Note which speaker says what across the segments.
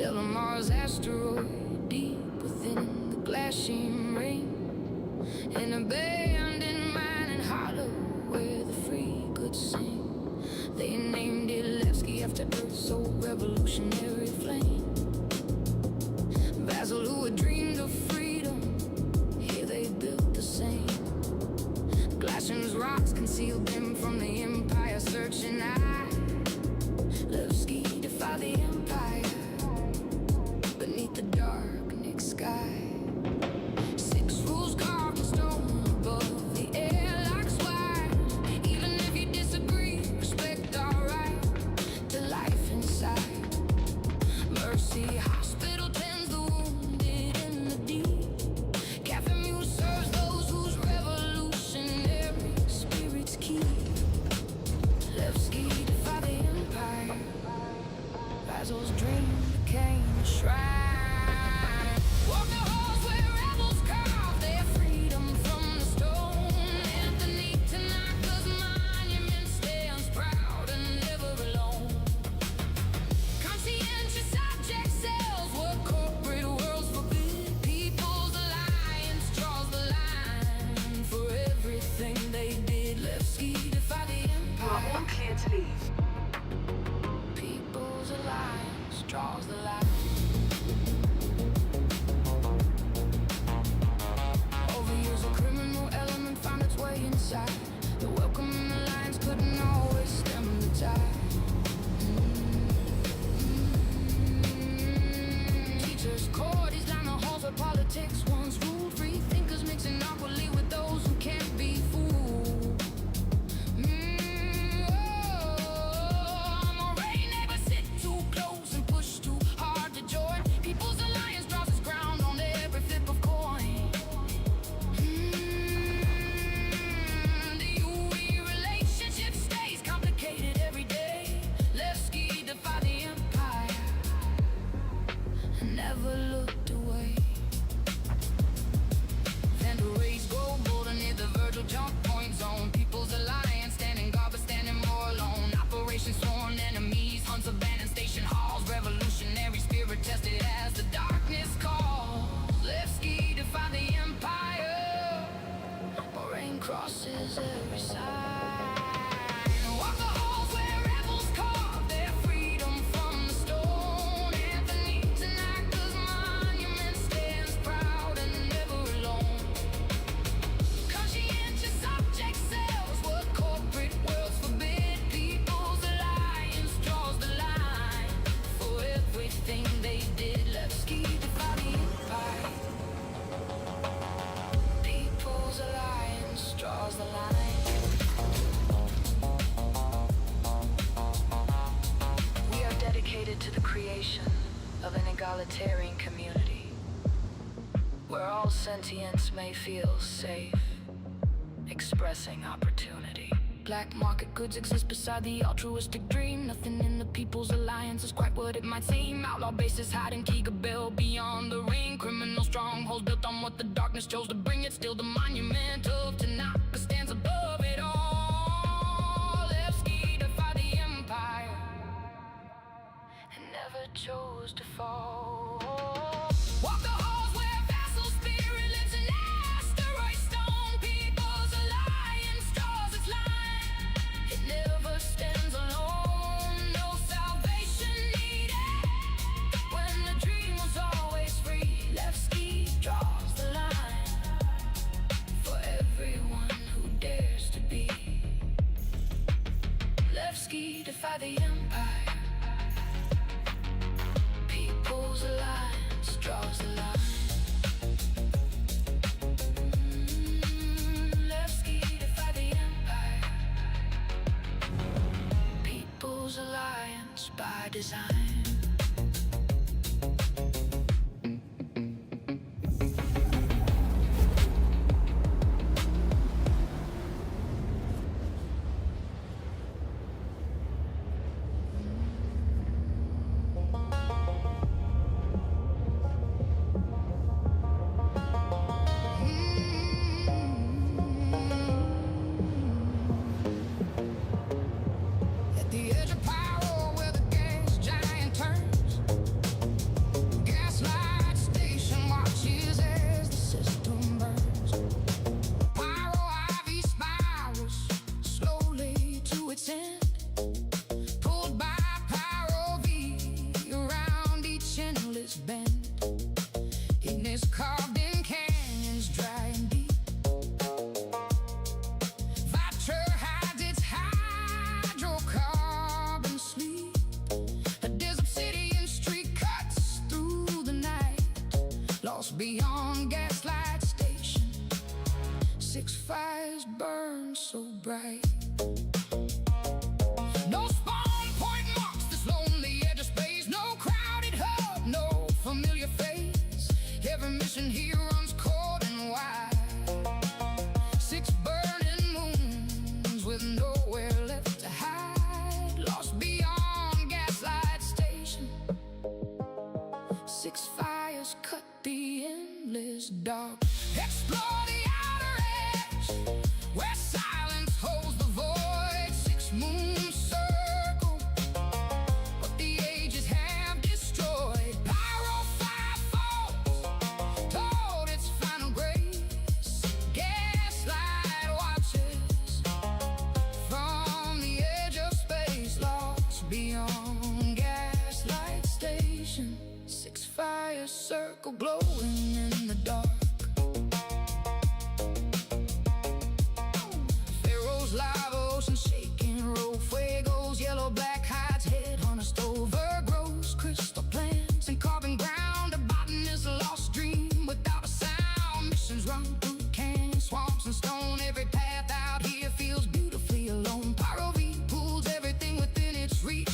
Speaker 1: Del Mars asteroid deep within the glacial ring, an abandoned mining hollow where the free could sing. They named it Levski after Earth's old revolutionary flame. Basil, who had dreamed of freedom, here they built the same. Glacian's rocks concealed them from the empire searching eye. Levski defied the empire beneath the dark nick sky. 6 rules carved in stone above the airlock's wide. Even if you disagree, respect our right to life inside. Mercy Hospital tends the wounded in the deep. Cafe Muse serves those whose revolutionary spirits keep. Levski defied the empire. Basil's dream became a shrine. Walk the halls where rebels carve their freedom from the stone. Anthony Tanaka's monument stands proud and never alone. Conscientious object cells were corporate worlds forbid. People's Alliance draws the line for everything they did. Levski defied the empire.
Speaker 2: All clear to leave.
Speaker 1: People's Alliance draws the line. Over years a criminal element found its way inside. The welcoming alliance couldn't always stem the tide. Teachers, courties line the halls where politics once ruled. Free thinkers mixing awkwardly with those who can't be fooled. Moray never sit too close and push too hard to join. People's Alliance draws its ground on every flip of coin. The UE relationship stays complicated every day. Levski defied the empire and never looked away. Vandal rays go bolder near the Virgil jump point zone. People's Alliance standing guard but standing more alone. Operation Sworn Enemies, hunts abandoned station halls. Revolutionary spirit tested as the darkness calls. Levski defied the empire. Moraine crosses every side. Walk the halls where rebels carve their freedom from the stone. Anthony Tanaka's monument stands proud and never alone. Conscientious object cells what corporate worlds forbid. People's Alliance draws the line for everything they did. Levski defied the empire. People's Alliance draws the line. We are dedicated to the creation of an egalitarian community where all sentients may feel safe, expressing opportunity. Black market goods exist beside the altruistic dream. Nothing in the People's Alliance is quite what it might seem. Outlaw bases hiding Kiga Bell beyond the ring. Criminal strongholds built on what the darkness chose to bring it. Still the monument of Tanaka stands above it all. Levski defied the empire and never chose to fall. Walk the halls where vassal spirit lives in asteroid stone. People's Alliance draws its line. It never stands alone. No salvation needed when the dream was always free. Levski draws the line for everyone who dares to be. Levski defied the empire. People's Alliance draws the line. Levski defied the empire. People's Alliance by design. At the edge of power where the gang's giant lost beyond Gaslight Station. 6 fires burn so bright. No spawn point marks this lonely edge of space. No crowded hub, no familiar face. Every mission here runs cold and wide. 6 burning moons with nowhere left to hide. Lost beyond Gaslight Station. 6 fires cut the endless dark. Explore the outer edge, where silence holds the void. 6 moons circle what the ages have destroyed. Pyro fire falls toward its final grace. Gaslight watches from the edge of space. Lost beyond Gaslight Station. 6 fires circle glowing in the dark.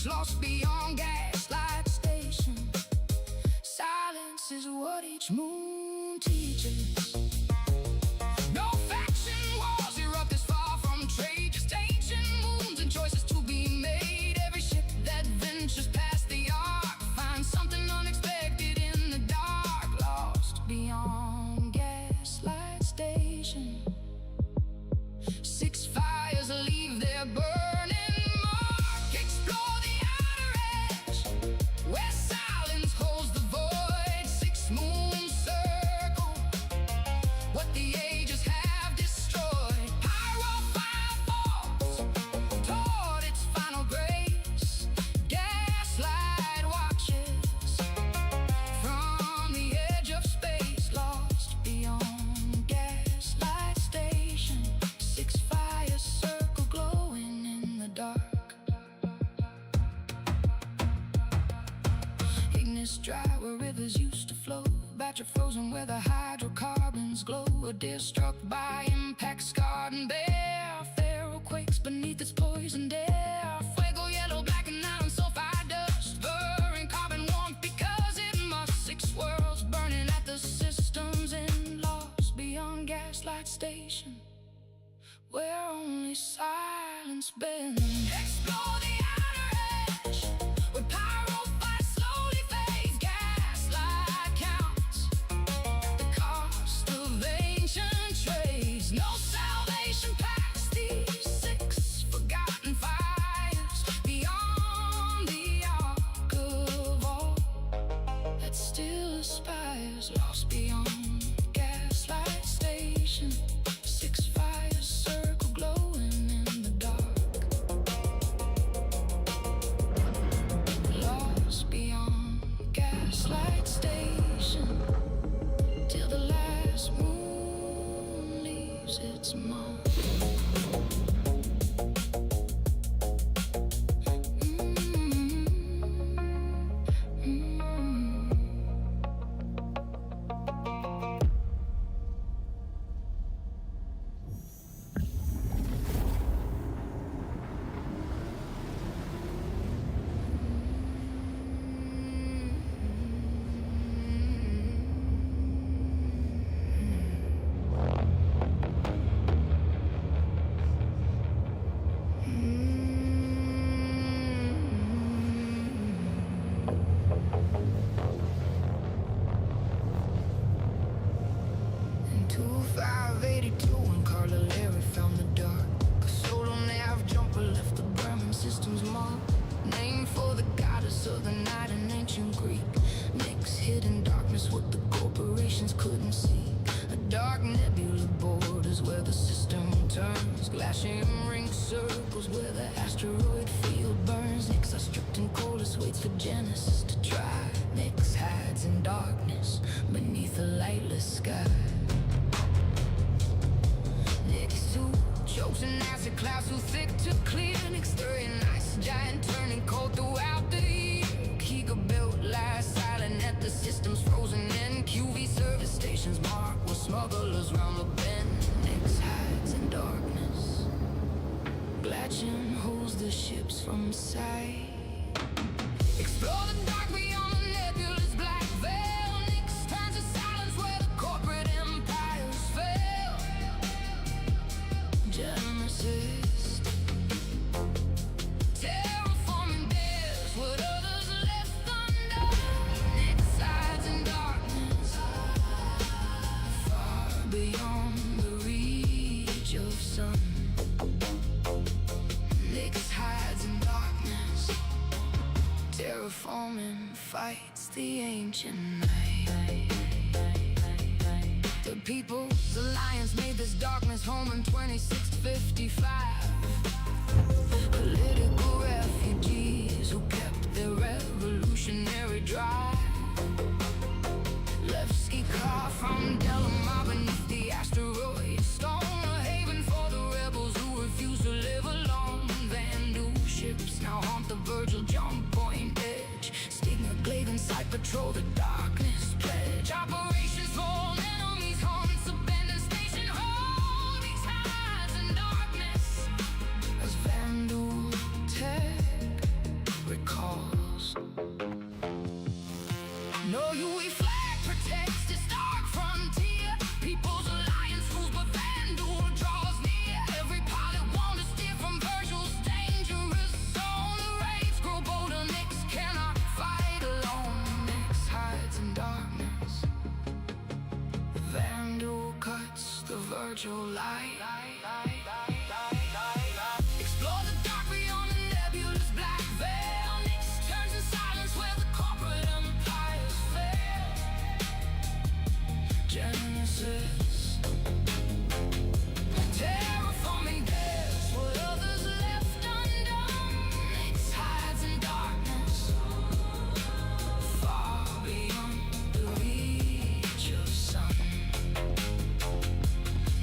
Speaker 1: Lost beyond Gaslight Station. Silence is what each moon teaches. No faction wars erupt this far from trade. Just ancient moons and choices to be made. Every ship that ventures past the arc finds something unexpected in the dark. Lost beyond Gaslight Station. 6 fires leave their burning. Dry where rivers used to flow. Battery frozen where the hydrocarbons glow. A deer struck by impact, scarred and bare. Pharaoh quakes beneath its poisoned air. Fuego, yellow, black and iron sulfide dust. Burning carbon warmth because it must. 6 worlds burning at the system's end. Lost beyond Gaslight Station, where only silence bends. Explore the outer edge, where pyro fire slowly fades. Gaslight counts the cost of ancient trades. No salvation past these 6 forgotten fires. Beyond the arc of all that still aspires. Lost beyond Gaslight Station. 6 fires circle glowing in the dark. Lost beyond Gaslight Station, till the last moon leaves its mark. Systems mark, named for the goddess of the night in ancient Greek. Mix hidden darkness what the corporations couldn't see. A dark nebula borders where the system turns. Glacier ring circles where the asteroid field burns. Nix are stripped and coldest waits for Genesis to try. Nix hides in darkness beneath a lightless sky. Nix too chokes in acid clouds too thick to clear. Nix stirring ice giant turning cold throughout the year. Kiga built lies silent at the system's frozen end. QV service smugglers round the bend. Nix hides in darkness. Glatchen holds the ships from sight. Explore the dark beyond the nebulous black veil. Nix turns to silence where the corporate empires fail. Genesis, terraforming dares what others left undone. Nix hides in darkness, far beyond the reach of sun. Nix hides in darkness, terraforming fights the ancient night. The People's Alliance made this darkness home in 2655. Political refugees who kept their revolutionary drive. Left ski car from Delamar beneath the asteroid stone, a haven for the rebels who refuse to live alone. Vandal ships now haunt the Virgil jump point edge. Stinger, Glaive, and Side patrol the darkness pledge. Operations for enemies, haunts abandoned station home. These hides in darkness as Vandal tech recalls. Know you we flag protects this dark frontier. People's Alliance rules, but Vandal draws near. Every pilot wants to steer from Virgil's dangerous zone. The raids grow bolder, Nix cannot fight alone. Nix hides in darkness. Vandal cuts the Virgil light. Explore the dark beyond the nebulous black veil. Nix turns in silence where the corporate empires fail. Genesis, terraforming dares what others left undone. Nix hides in darkness, far beyond the reach of sun.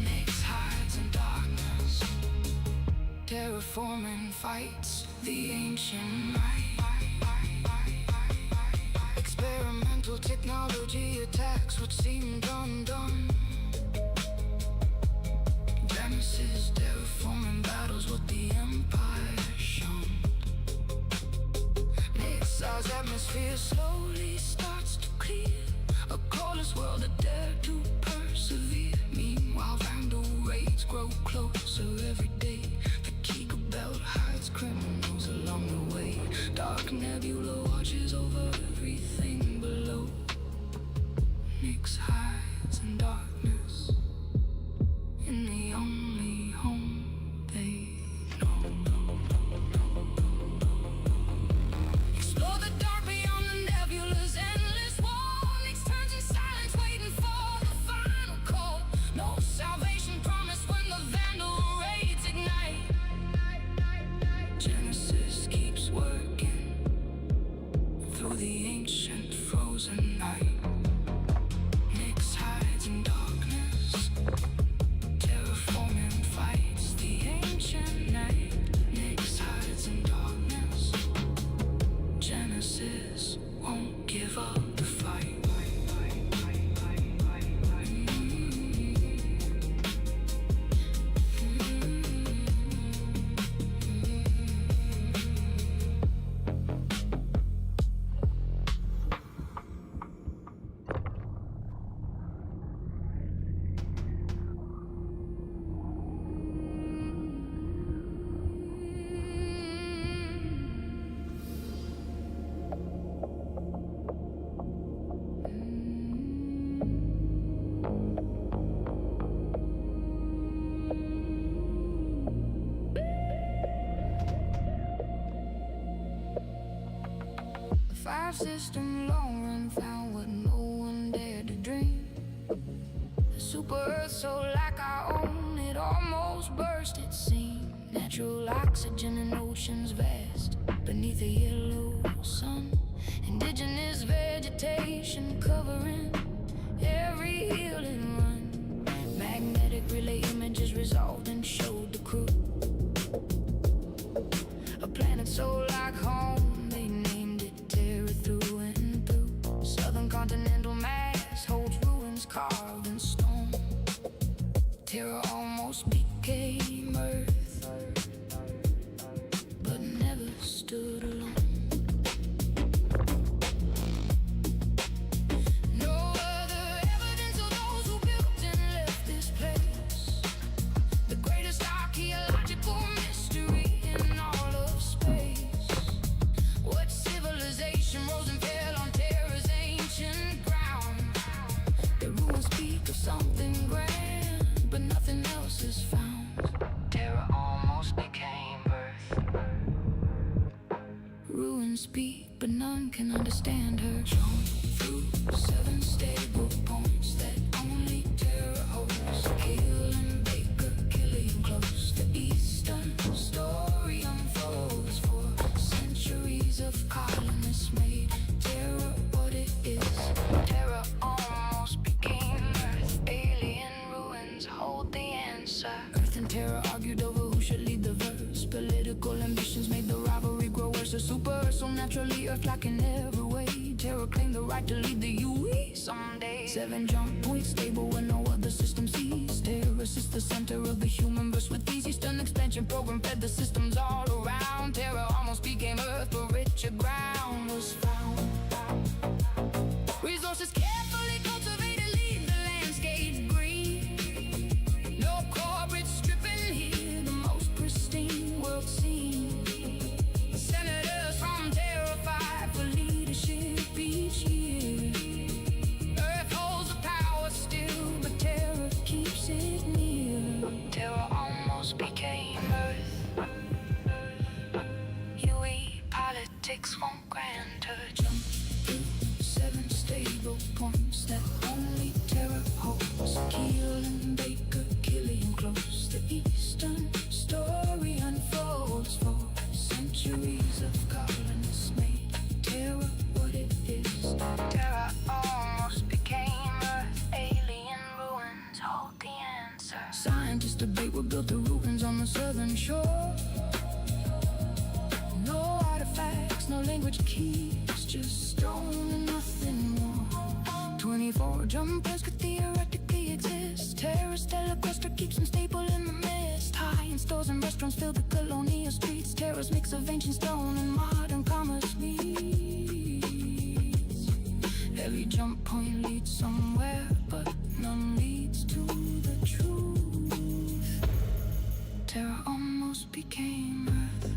Speaker 1: Nix hides in darkness, terraforming fights the ancient night. Experimental technology attacks what seemed undone. Genesis, terraforming battles what the Empire shunned. Nix's atmosphere slowly starts to clear. A colorless world that dare to persevere. Meanwhile, Vandal raids grow closer every day. The Keeper belt hides criminals along the way. Dark nebula watches over everything below. Nix hides in darkness, in the only home they know. Explore the dark beyond the nebula's endless wall. Nix turns in silence, waiting for the final call. No salvation promised when the Vandal raids ignite. Genesis keeps working through the ancient frozen night. Nix hides in darkness, terraforming fights the ancient night. Nix hides in darkness, Genesis won't give up the fight. Five-system long run found what no one dared to dream. A super Earth so like our own, it almost burst, it seemed. Natural oxygen in oceans vast, beneath a yellow sun. Indigenous vegetation covering every hill and run. Magnetic relay images resolved and showed the crew a planet so like home, they named it Terra through and through. Southern continental mass holds ruins carved in stone. speak, but none can understand her. Jump through 7 stable points that only terror holds. Kill and bake a killing close. The eastern story unfolds for centuries of colonists made terror what it is. Terror almost became Earth. Alien ruins hold the answer. Earth and terror argued over who should lead the verse. Political ambitions made the rivalry grow worse. A super so naturally Earth-like in every way. Terror claimed the right to lead the UE someday. 7 jump points stable when no other system sees. Terror is the center of the human verse. With these Eastern expansion program fed the systems all around. Terror almost became Earth, but richer ground was found. Resources carefully cultivated leave the landscape green. No corporate stripping here, the most pristine world scene. Senators from Terror fight for leadership each year. Earth holds the power still, but terror keeps it near. Terror almost became Earth. UE politics won't grant her. Jump through 7 stable points that only terror holds. Kill and bake a killing close. The eastern story unfolds for centuries of colonists made terror what it is. Terror almost became Earth. Alien ruins hold the answer. Scientists debate what built the ruins on the southern shore. No artifacts, no language keys, just stone and nothing more. 24 jumpers could theoretically exist. Terror stellar cluster keeps them stable in the mist. High-end stores and restaurants fill the colonial streets. Terror's mix of ancient stone and modern commerce meets. Every jump point leads somewhere, but none leads to the truth. Terror almost became Earth.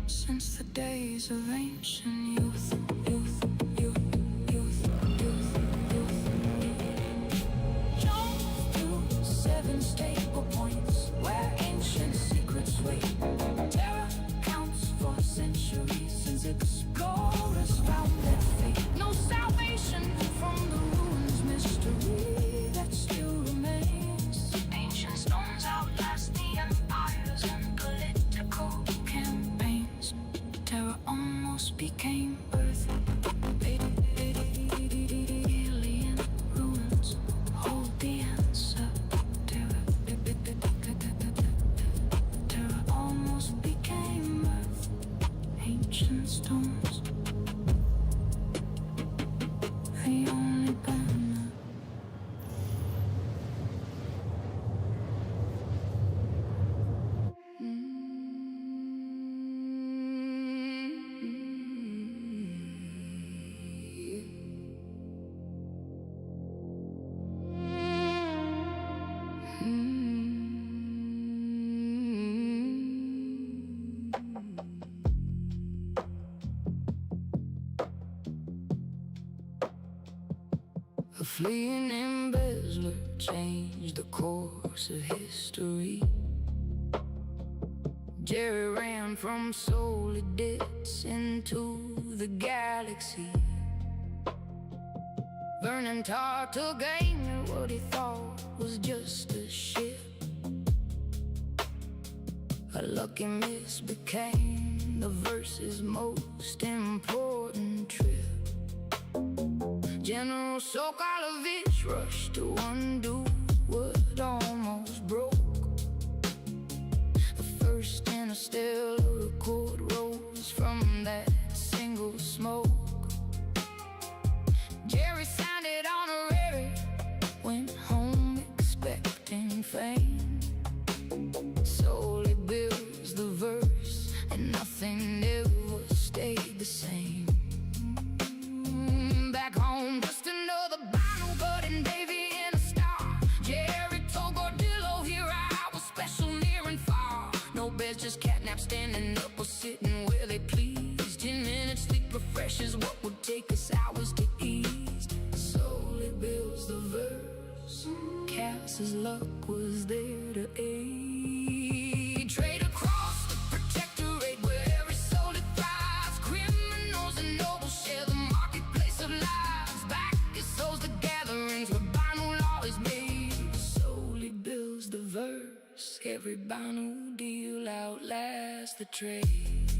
Speaker 1: Since the days of ancient youth, youth, youth, youth, youth, youth. Jump through 7 stable points where ancient secrets wait. Terror counts for centuries since explorers found their fate. No salvation from the ruins, mystery that still remains. Ancient stones outlast the empires and political campaigns. Terror almost became Earth. Alien ruins hold the answer. Terror almost became Earth. Ancient stones, the only banner. A fleeing embezzler changed the course of history. Jerry ran from solid debts into the galaxy. Vernon Tarr took aim at what he thought was just a ship. A lucky miss became the verse's most important trip. General Sokolovich rushed to undo what almost broke. The first interstellar accord rose from that single smoke. Jerry signed it honorary, went home expecting fame. Slowly builds the verse, and nothing ever stayed the same. Back home, just another Bino, but in Davy and a star. Jerry told Gordillo, here I was special near and far. No beds, just catnap standing up or sitting where they please. 10 minutes sleep refreshes what would take us hours to ease. Slowly builds the verse, Cass's luck was there to aid. Trade across the protectorate where verse. Every bound deal outlasts the trade.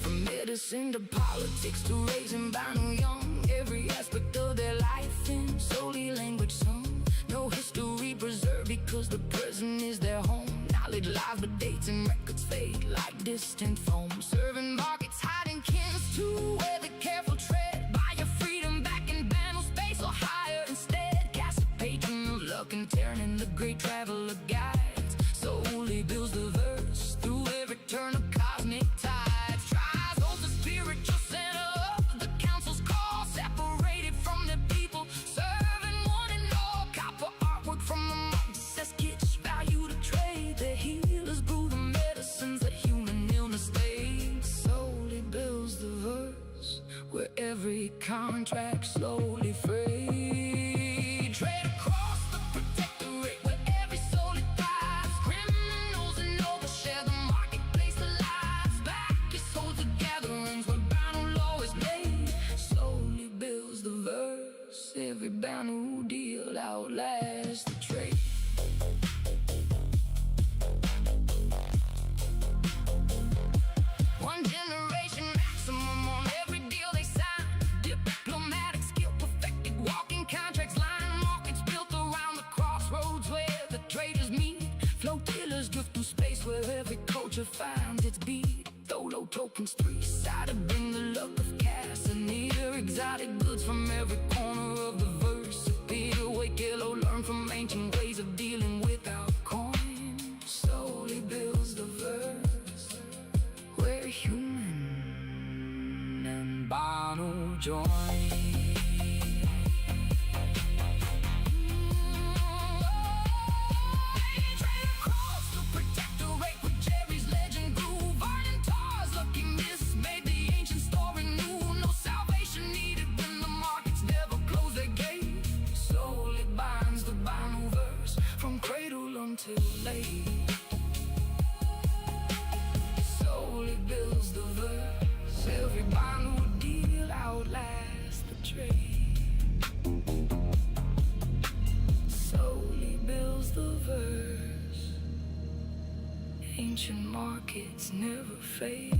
Speaker 1: From medicine to politics to raising Banu young, every aspect of their life in solely language sung. No history preserved because the present is their home. Knowledge lies but dates and records fade like distant foam. Serving markets, hiding kins to where the careful tread. Buy your freedom back in Banu space or higher instead. Cast a patron of luck and tearing in the great traveler guides. Slowly builds the verse through every turn of cosmic tides. Tries holds the spiritual center of the council's call. Separated from the people, serving one and all. Copper artwork from the monks says kids value to trade. The healers brew the medicines that human illness stays. Slowly builds the verse where every contract slowly fades. Trade across the protectorate where every soul it thrives. Criminals and nobles share the marketplace of lives. Back is holds the gatherings where Banu law is made. Slowly builds the verse. Every Banu deal outlasts the trade. One generation maximum on every deal they sign. Diplomatic skill perfected, walking contracts, line markets built around the crossroads where the traders meet. Flotillas drift through space where every culture finds its beat. Tholo tokens three-sided bring the luck of Casanita. Exotic goods from every corner of the verse appear. Wake yellow, learn from ancient ways of dealing without coin. Slowly builds the verse where human and Banu join. Trade across the protectorate with Jerry's legend grew. Vernon Tar's lucky miss made the ancient story new. No salvation needed when the markets never close their gate. Slowly binds the Banu verse from cradle until late. Slowly builds the verse. Every Banu deal outlasts the trade. Slowly builds the verse. Ancient markets never fade.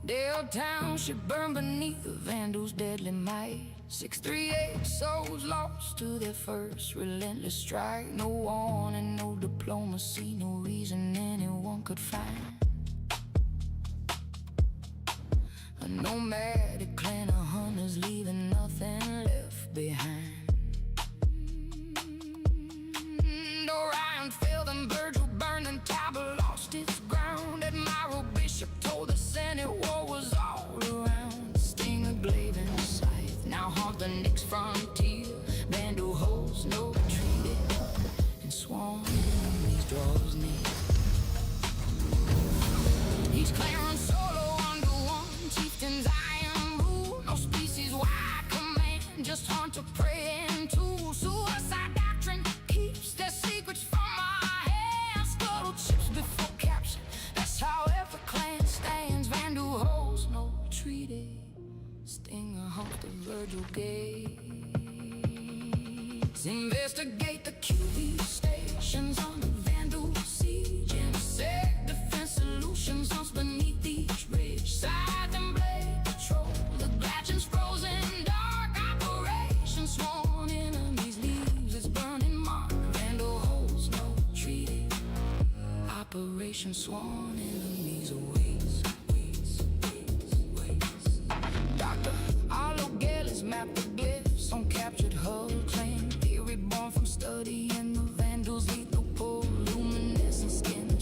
Speaker 1: Dale Township burned beneath the Vandals' deadly might. 638 souls lost to their first relentless strike. No warning, no diplomacy, no reason anyone could find. A nomadic clan of hunters leaving nothing left behind. Orion fell and Virgil burned and Talbot lost its ground. Admiral Bishop told the Senate war was all around. Sting a glaive in sight, now haunt the next frontier. Vandal holds no retreat, and sworn enemies draws near. Each clan runs solo under one chieftain's iron rule. No species-wide command, just hunter, prey, and tool. Suicide doctrine keeps their secrets from our hands. Scuttle chips before capture, that's how every clan stands. Vandal holds no treaty, Stinger haunts the Virgil gates. Investigate the QB stations on the Vandal siege. Intersect defense solutions hunts beneath each ridge. Scythe and blade patrol the Glatchins frozen dark. Operation Sworn enemies leaves its burning mark. Vandal holds no treaty, Operation Sworn enemies awaits. Dr. Arlo Gellis mapped the glyphs on captured hull claim. Theory born from studying the Vandals' lethal pull. Luminescent skin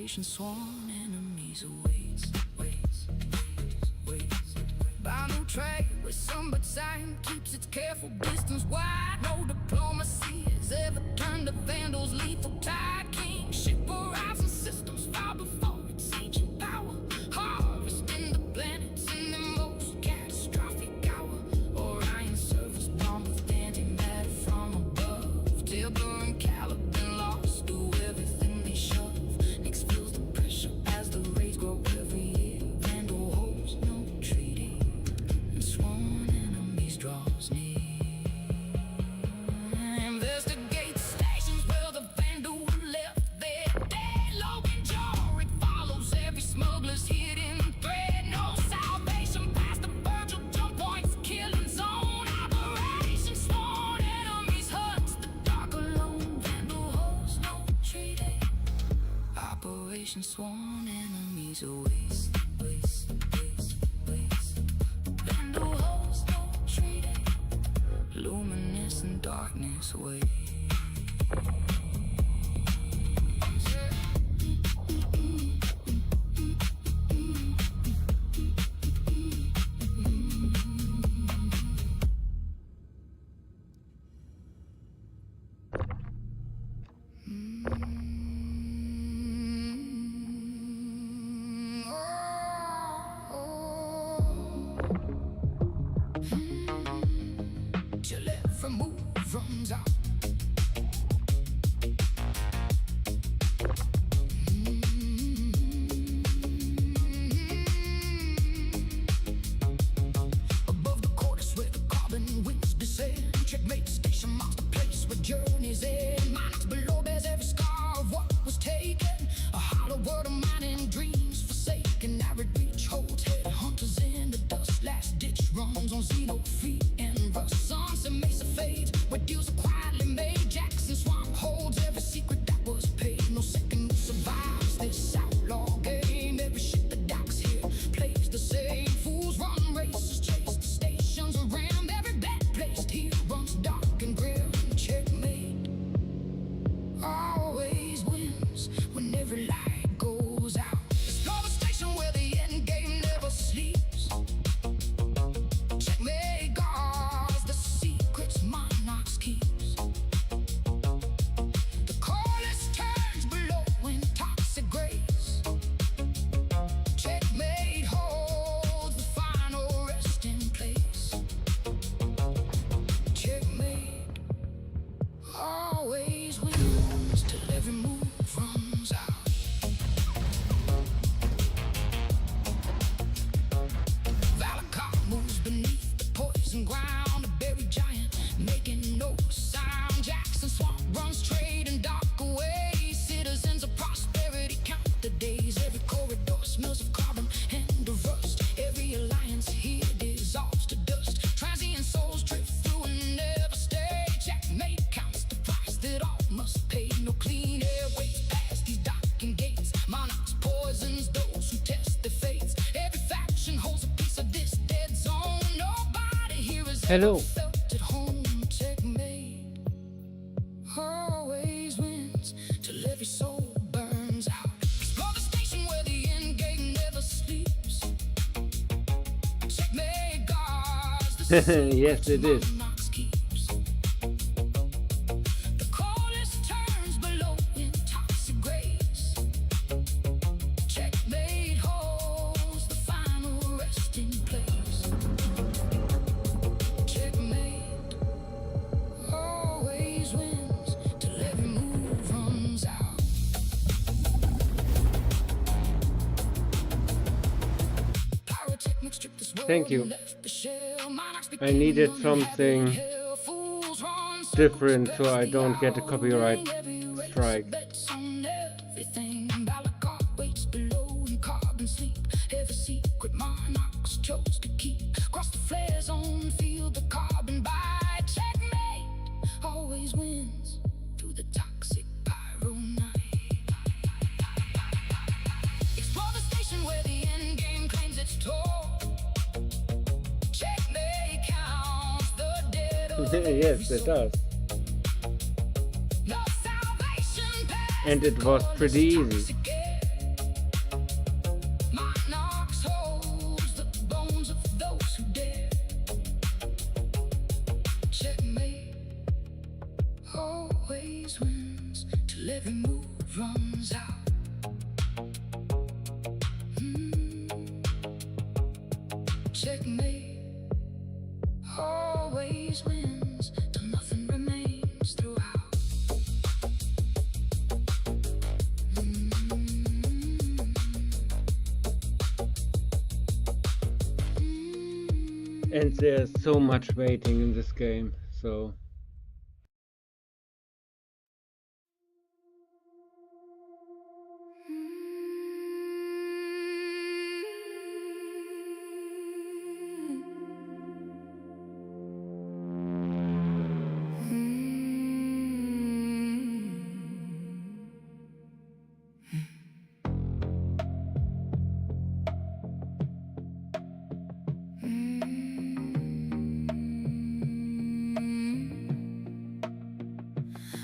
Speaker 1: Operation Sworn Enemies awaits, waits. Bound trade with some but time keeps its careful distance wide. No diplomacy has ever turned the vandals lethal tide. Kingship arrives in systems far before its ancient power. Harvesting the planets in the most catastrophic hour. Orion surface bombed with antimatter from above. Tilburg and Caliban lost to everything they shove. Nix feels the pressure as the raids grow every year. Vandal holds no treaty, and sworn enemies draws near. Investigate stations where the Vandal left their dead. Logan Jaw, it follows every smuggler's hidden thread. No salvation past the Virgil jump points, killing zone. Operation Sworn Enemies hunts the dark alone. Vandal holds no treaty. Operation Sworn Enemies awaits, waits. Vandal holds no treaty. Luminescent darkness waits. Till every move runs out. Above the quarters where the carbon winds descend. Checkmate station marks the place where journeys end. Minds below bears every scar of what was taken. A hollow world of mining dreams forsaken. Arid reach holds head hunters in the dust. Last ditch runs on Xeno feet and rust. Sunset Mesa fades where deals are quietly made. Jackson Swamp holds every secret that was paid. No second who survives this outlaw game. Every ship that docks here plays the same. Fools run races, chase the stations around. Every bet placed here runs dark and grim. Checkmate always wins when every light goes out. Explore the station where the end game never sleeps. Checkmate guards the secrets monarchs keeps. The chorus turns below in toxic grace. Checkmate holds the final resting place. Checkmate always wins till every move runs out. Valakar moves beneath the poison ground, a buried giant making no sound. Jackson Swamp runs trade and dark away. Citizens of prosperity count the days. Every corridor smells of carbon and of rust. Every alliance here dissolves to dust. Transient souls drift through and never stay. Checkmate counts the price that all must pay. No clean airways past these docking gates. Monarchs poisons those who test their fates. Every faction holds a piece of this dead zone. Nobody here has
Speaker 2: Hello.
Speaker 1: ever felt at home. Checkmate always wins till every soul burns out. Explore the station where the end game never sleeps. Checkmate guards the
Speaker 2: Yes, it is.
Speaker 1: monarchs keeps. The chorus turns below in toxic grace. Checkmate holds the final resting place. Checkmate always wins till every move runs out. Pyrotechnic stripped this world
Speaker 2: Thank you.
Speaker 1: and left the shell. Monarchs
Speaker 2: I
Speaker 1: became
Speaker 2: needed
Speaker 1: unhappy
Speaker 2: something
Speaker 1: hell. Fools run circles
Speaker 2: different so I
Speaker 1: past the
Speaker 2: don't get a
Speaker 1: hour.
Speaker 2: copyright
Speaker 1: Every race
Speaker 2: strike.
Speaker 1: bets on everything. Balakar waits below in carbon sleep. Every secret monarchs chose to keep. Cross the flare zone, feel the carbon bite. Checkmate always wins through the toxic pyro night. Explore the station where the end game claims its toll. Checkmate counts the dead of
Speaker 2: Yes, it does.
Speaker 1: no salvation past
Speaker 2: And it was pretty easy.
Speaker 1: toxic air. always wins till every move runs out. Checkmate always wins till nothing remains throughout.
Speaker 2: And there's so much waiting in this game, so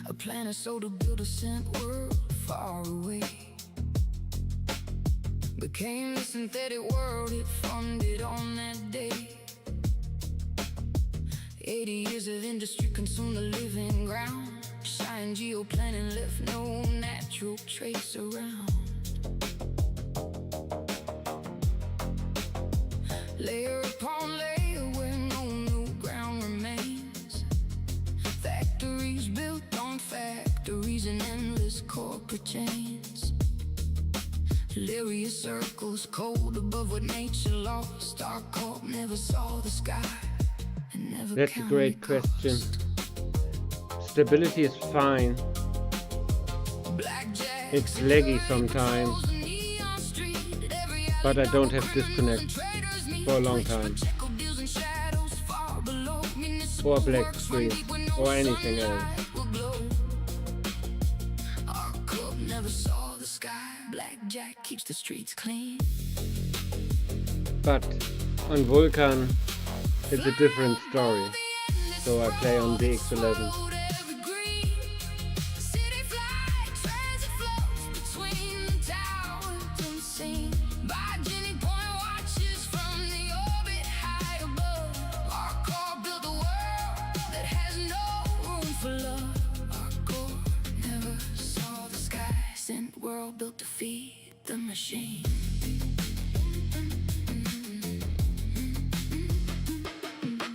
Speaker 1: a planet so to build a scent world far away became the synthetic world it funded on that day. 80 years of industry consumed the living ground. Shine geoplanet left no natural trace around. Layer upon layer where no new ground remains. Factories built on factories and endless corporate chains. Delirious circles cold above what nature lost. Our corp never saw the sky and never
Speaker 2: that's a great
Speaker 1: counted
Speaker 2: question.
Speaker 1: cost.
Speaker 2: Stability is fine.
Speaker 1: Blackjack,
Speaker 2: It's laggy sometimes,
Speaker 1: neon street, every
Speaker 2: but I don't have disconnect for a long time, or black screen, or anything else.
Speaker 1: Our club never saw the sky. Blackjack keeps the streets clean.
Speaker 2: But on Vulkan, it's a different story, so I play on the X11.
Speaker 1: World built to feed the machine.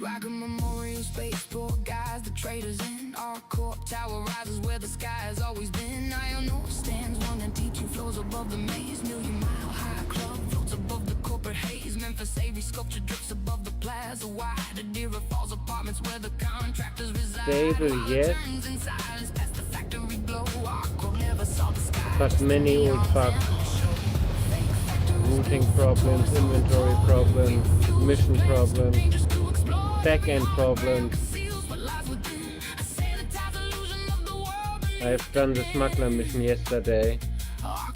Speaker 1: Rockin' Memorial Spaceport guys, the traders in our corp tower rises where the sky has always been. Iron ore stands 1 and T2 floors above the maze. Million-mile high club floats above the corporate haze. Memphis Avery sculpture drips above the plaza wide. Adira Falls apartments where the contractors reside.
Speaker 2: Stable, yes,
Speaker 1: In silence past the factory glow. Our corp never saw the sky.
Speaker 2: but many old bugs. Routing problems, inventory problems, mission problems, back-end problems. I've done the smuggler mission yesterday,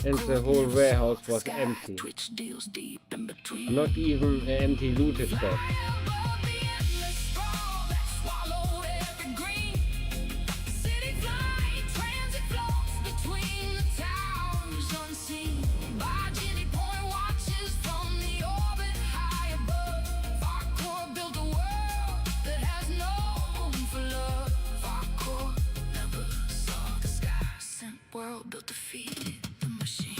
Speaker 2: and the whole warehouse was empty. Not even an empty looted bed.
Speaker 1: World built to feed the machine.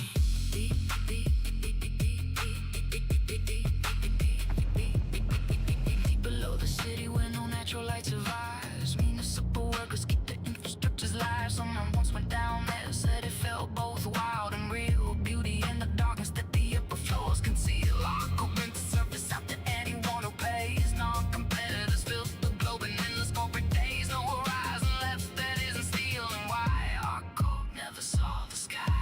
Speaker 1: Below the city where no natural light survives, municipal workers keep the infrastructure's live. Someone once went down there, said it felt both wild and real. Beauty in the darkness that the upper floors conceal. Open to surface out to anyone who pays. Non-competitors fill the globe in endless corporate days. No horizon left that isn't stealing. Why our goal never saw the sky.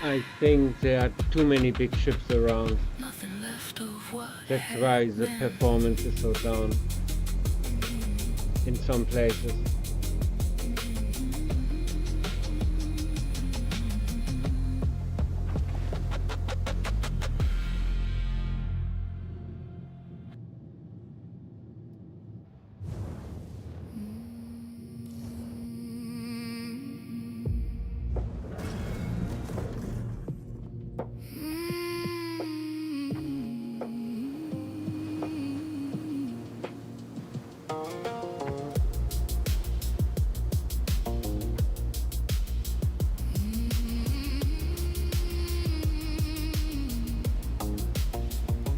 Speaker 2: I think there are too many big ships around.
Speaker 1: Nothing left of what
Speaker 2: That's why the performance is so down in some places.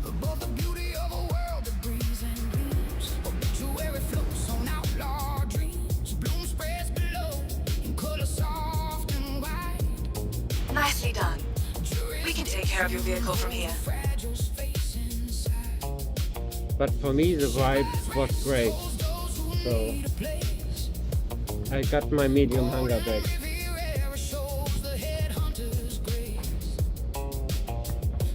Speaker 1: above the beauty of a world that breathes and blooms. Obituary floats on outlaw dreams. Bloom spreads below in color soft and white.
Speaker 3: Nicely done. We can take care of your vehicle from here.
Speaker 1: Fragile space inside.
Speaker 2: But for me the vibe was great. So I got my medium hunger back.
Speaker 1: Every era shows the headhunter's grace.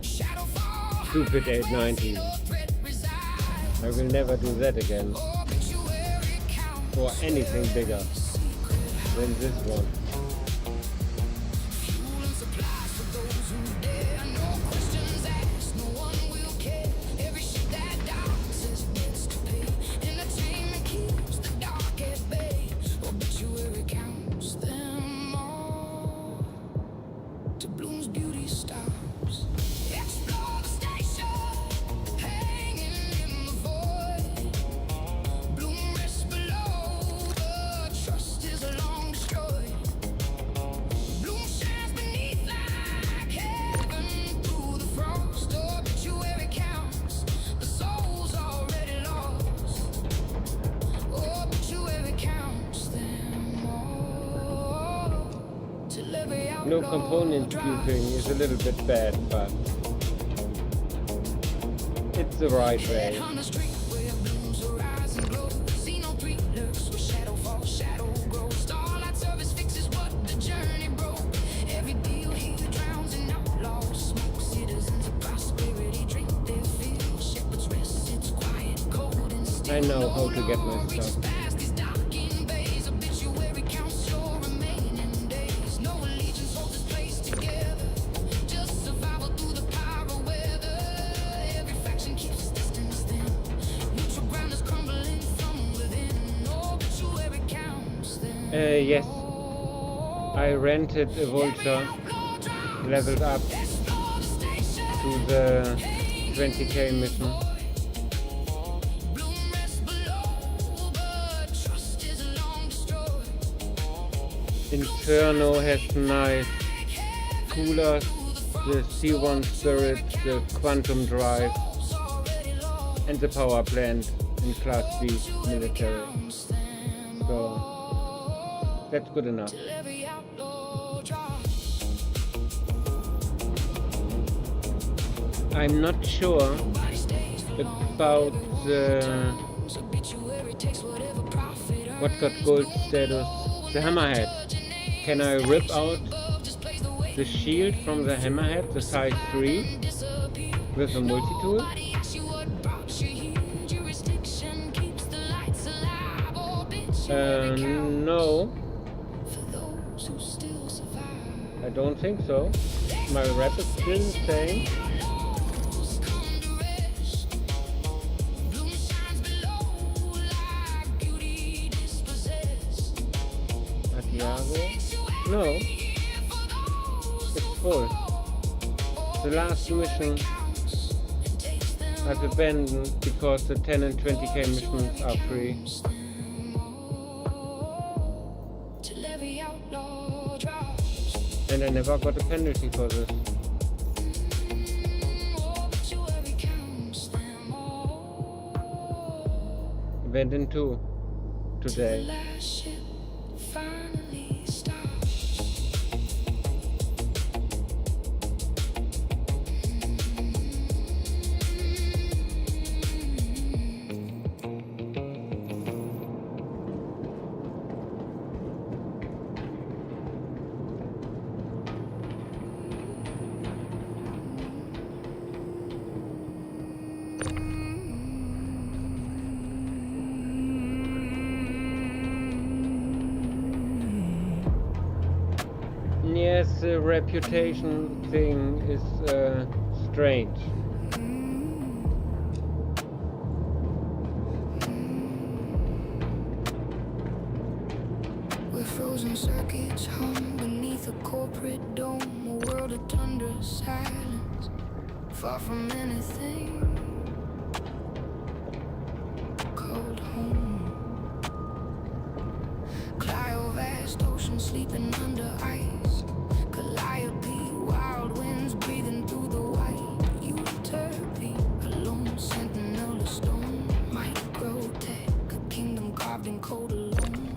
Speaker 1: Shadow fall,
Speaker 2: Stupid 890.
Speaker 1: threat resides.
Speaker 2: I will never do that again.
Speaker 1: Obituary count.
Speaker 2: Or anything bigger than this one.
Speaker 1: Fuel and supplies for those who dare. No questions asked, no one will care. Every ship that docks has debts to pay. Entertainment keeps the dark at bay. Obituary counts them all to Bloom's beauty stops. Explore the station, hanging in the void. Bloom rests below, but trust is long destroyed. Bloom shines beneath like heaven through the frost. Obituary counts, the soul's already lost. Obituary counts them all till every
Speaker 2: No
Speaker 1: outlaw
Speaker 2: component
Speaker 1: drops.
Speaker 2: grouping is a little bit bad, but it's the right way.
Speaker 1: On the street where blooms arise and glow. Xeno 3 lurks where shadow falls, shadow grows. Starlight service fixes what the journey broke. Every deal here drowns in outlaw smoke. Citizens of prosperity drink their fill. Shepherds rest, it's quiet, cold and still.
Speaker 2: I know how to get my
Speaker 1: No reaches
Speaker 2: stuff.
Speaker 1: past these darkened bays. Obituary counts your remaining days. No allegiance holds its place together. Just survival through the pyro weather. Every faction keeps its distance thin. Neutral ground is crumbling from within. Obituary counts them.
Speaker 2: Yes, I rented a vulture, leveled up to the 20k mission.
Speaker 1: Bloom rests below, but trust is long destroyed.
Speaker 2: Inferno has nice coolers, the C1 Spirit, the Quantum Drive, and the power plant in Class B military. So that's good enough.
Speaker 1: Every outlaw drops.
Speaker 2: I'm not sure
Speaker 1: Body stays
Speaker 2: about the
Speaker 1: obituary takes whatever profit earned.
Speaker 2: what got gold status, the hammerhead. Can I rip out
Speaker 1: Just plays the way
Speaker 2: the shield from the hammerhead, the size 3,
Speaker 1: disappear.
Speaker 2: with a multi-tool?
Speaker 1: Nobody asks you what brought you here. Jurisdiction keeps the lights alive. Obituary count
Speaker 2: No,
Speaker 1: for those who still survive.
Speaker 2: I don't think so. My rep is still the same.
Speaker 1: Come to rest. Bloom shines below like beauty dispossessed.
Speaker 2: Adiago? No, it's full. The last mission I've abandoned because the 10 and 20k missions are free.
Speaker 1: Till every outlaw drops.
Speaker 2: And I never got a penalty for this.
Speaker 1: Obituary counts them all.
Speaker 2: Abandoned 2 today.
Speaker 1: Last ship finally stops.
Speaker 2: this reputation thing is strange.
Speaker 1: Where frozen circuits hum beneath a corporate dome, a world of thunder, silence, far from anything called home. Clio vast ocean sleeping under ice, Calliope, wild winds breathing through the white. Euterpe, a lone sentinel of stone, microtech, a kingdom carved in cold alone.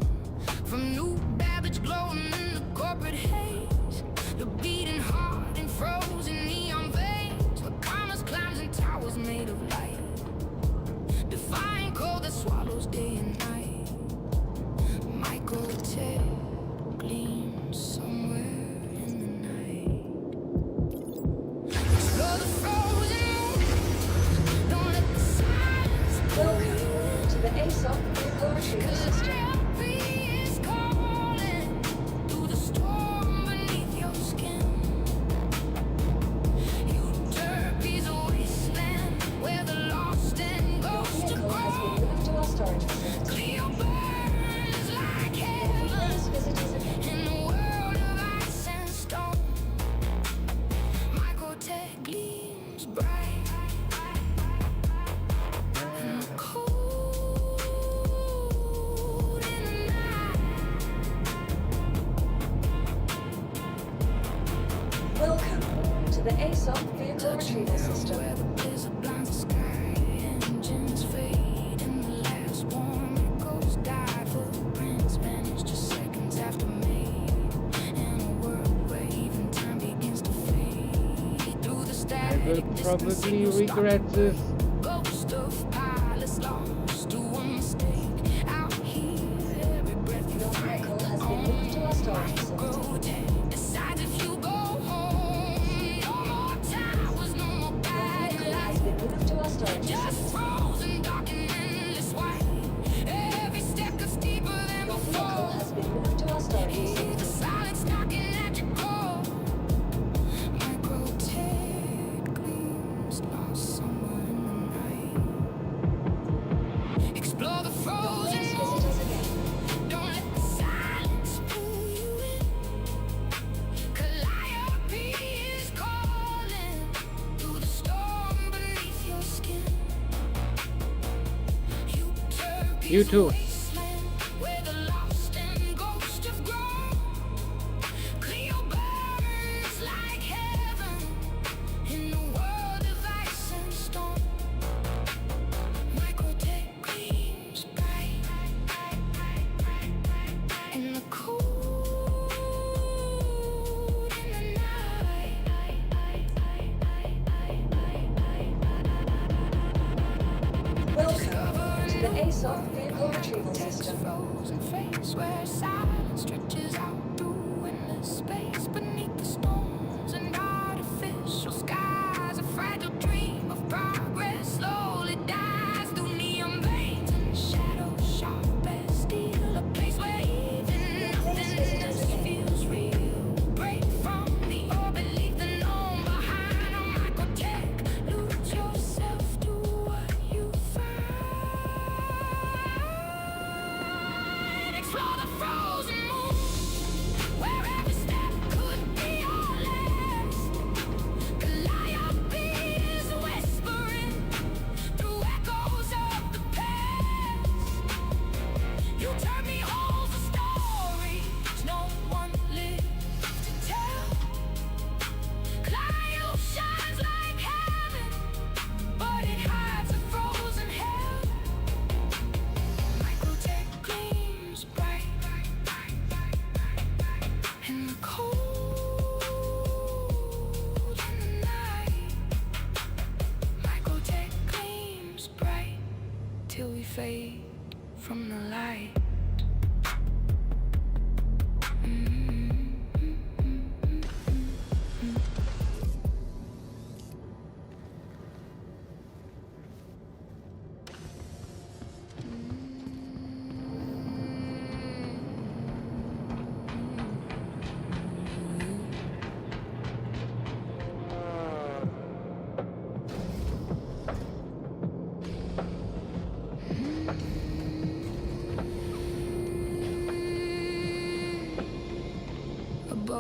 Speaker 1: From new Babbage glowing in the corporate haze, the beating heart and frozen neon veins, where commerce climbs in towers made of light, defying cold that swallows day and night. Microtech gleams somewhere in the night. Explore the frozen moon, don't let the silence pull you in.
Speaker 3: To the ASOP vehicle retrieval system. The ASOP vehicle retrieval system.
Speaker 2: I will probably regret this.
Speaker 3: Your vehicle has been moved to our storage facility. Move to our storage facility. Your vehicle has been moved to our storage facility.
Speaker 1: Explore the frozen
Speaker 3: Please visit us again.
Speaker 1: Don't let the silence pull you in. Calliope is calling through the storm beneath your skin.
Speaker 2: You too.
Speaker 1: Wasteland where the lost and ghosts have grown. Cleo burns like heaven in the world of ice and stone. Microtech gleams bright in the cold in the night.
Speaker 3: Welcome to the ASOP vehicle retrieval system.
Speaker 1: Frozen face where silence stretches out through endless space beneath the stones and artificial skies. A fragile dream of progress slowly dies through neon veins and shadows sharp as steel. A place where even nothingness feels real. Break from the orbit, leave the known behind. On microtech, lose yourself to what you find. Explore the frozen moon, where every step could be your last. Calliope is whispering through echoes of the past. You turn me holes of stories no one lived to tell. Clio shines like heaven, but it hides a frozen hell. Microtech gleams bright in the cold in the night. Microtech gleams bright till we fade from the light.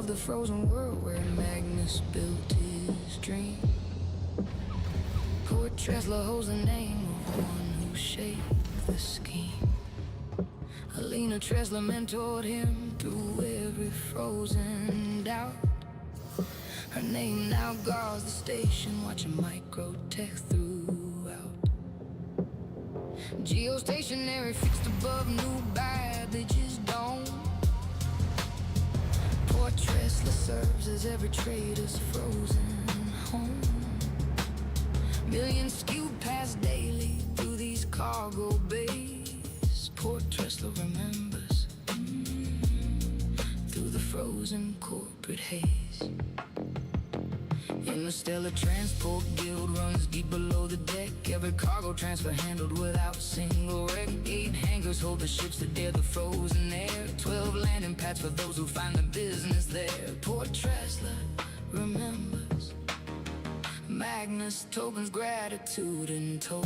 Speaker 1: above the frozen world where Magnus built his dream. Poor Tresla holds the name of one who shaped the scheme. Alina Tresla mentored him through every frozen doubt. Her name now guards the station, watching microtech throughout. Geostationary fixed above new badges don't. Poor Tresla serves as every trader's frozen home. Millions skewed past daily through these cargo bays. Poor Tresla remembers through the frozen corporate haze. In the stellar transport guild runs deep below the deck. Every cargo transfer handled without single wreck. 8 hangars hold the ships that dare the frozen air. 12 landing pads for those who find the business there. Poor Tresla remembers Magnus tokens, gratitude and toll.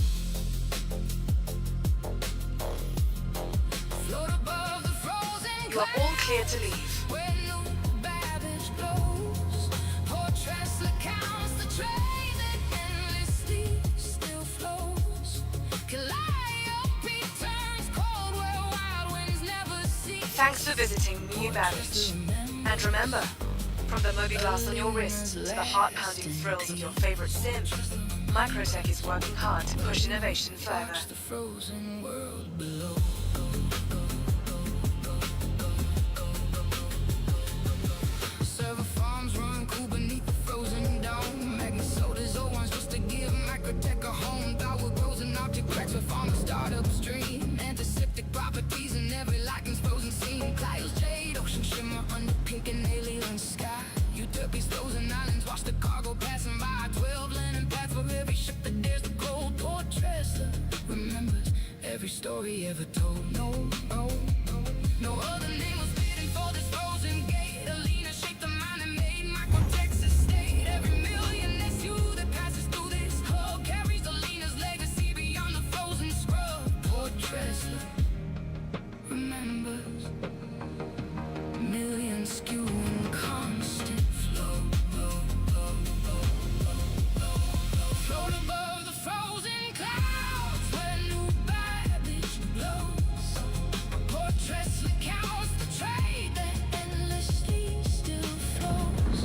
Speaker 1: Float above the frozen
Speaker 3: You are all clear to leave.
Speaker 1: where new babbage blows. Poor Tresla counts the trade that endlessly still flows. Calliope turns cold where wild winds never cease.
Speaker 3: Thanks for visiting New Babbage. And remember, from the mobi-glass on your wrist to the heart-pounding thrills of your favorite sim, Microtech is working hard to push innovation further.
Speaker 1: Watch the frozen world below. Server farms run cool beneath the frozen dome. Magnus sold his old ones just to give Microtech a home. Thought what grows an object cracks with farm startup stream. Antiseptic properties in every likeness frozen scene. Clio's jade, ocean shimmer under pink and alien sky. Utopia's frozen islands, watch the cargo passing by. 12 landing pads for every ship that dares the cold. Poor Tresla remembers every story ever told. No other name was fitting for this frozen gate. Alina shaped the mind and made Microtech's estate. Every million SU that passes through this hub carries Alina's legacy beyond the frozen scrub. Poor Tresla remembers millions skewing constant flow. Float above the frozen clouds where new babbage blows. Poor Tresla counts the trade that endlessly still flows.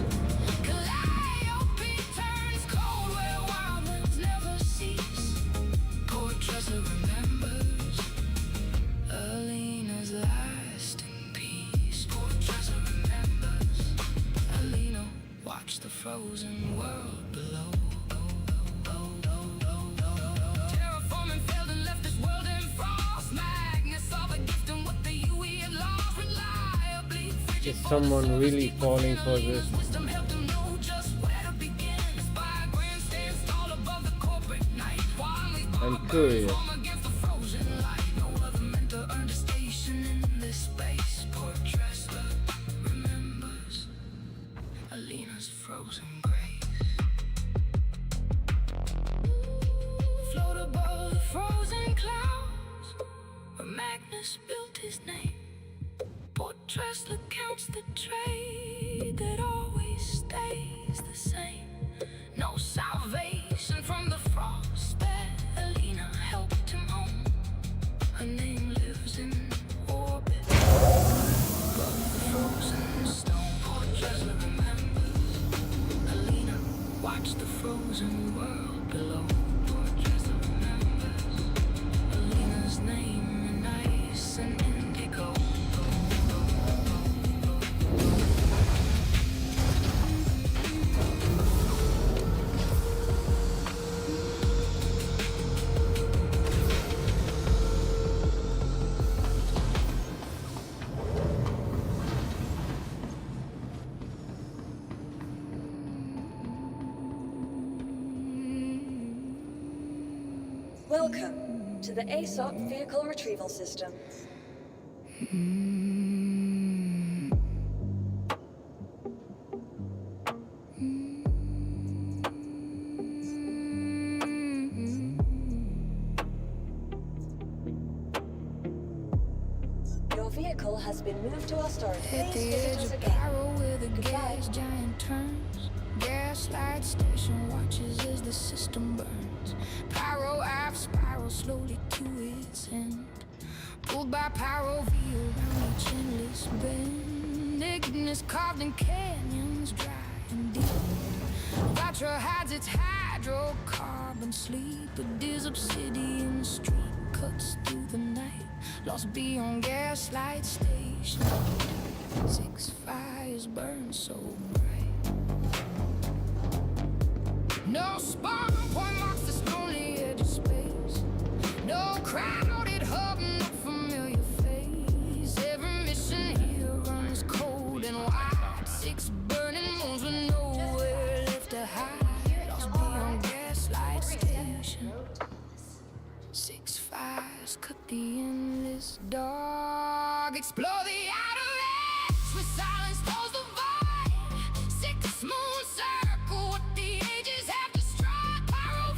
Speaker 1: Calliope turns cold where wild winds never cease. Poor Tresla remembers Alina's lasting peace. Poor Tresla remembers Alina watched the frozen world below. Terraforming failed and left this world in frost. Magnus saw the gift and what the UE had lost. Reliably frigid
Speaker 2: Is someone really falling for this?
Speaker 1: wisdom helped him know just where to begin. Spy grandstands tall above the corporate night.
Speaker 2: I'm curious.
Speaker 1: Against the frozen light. No other meant to earn a station in this space. Poor Tresla remembers Alina's frozen grace. Float above the frozen clouds where Magnus built his name. Poor Tresla counts the trade that always stays the same. No salvation from the frost that Alina helped him home. Her name lives in orbit above the frozen stone. Poor Tresla remembers Alina watched the frozen world below. Poor Tresla remembers Alina's name in ice and indigo.
Speaker 4: Welcome to the ASOP Vehicle Retrieval System. Your vehicle vehicle has been moved to our storage.
Speaker 5: At
Speaker 4: Please
Speaker 5: the
Speaker 4: visit
Speaker 5: edge
Speaker 4: us
Speaker 5: of
Speaker 4: again.
Speaker 5: Pyro where the
Speaker 4: Goodbye.
Speaker 5: gas giant turns. Gaslight station watches as the system burns. Pyro Ave spiral slowly to its end. Pulled by Pyro V around each endless bend. Ignis carved in canyons dry and deep. Vatra hides its hydrocarbon sleep. A Diz obsidian street cuts through the night. Lost beyond gaslight station. 6 fires burn so bright. No spawn point marks this lonely edge of space. No crowded hub, no familiar face. Every mission here runs cold and wide. 6 burning moons with nowhere left to hide. Lost beyond gaslight station. 6 fires cut the endless dark. Explore the outer edge where silence fills the void. 6 moon circle what the ages have destroyed. Pyro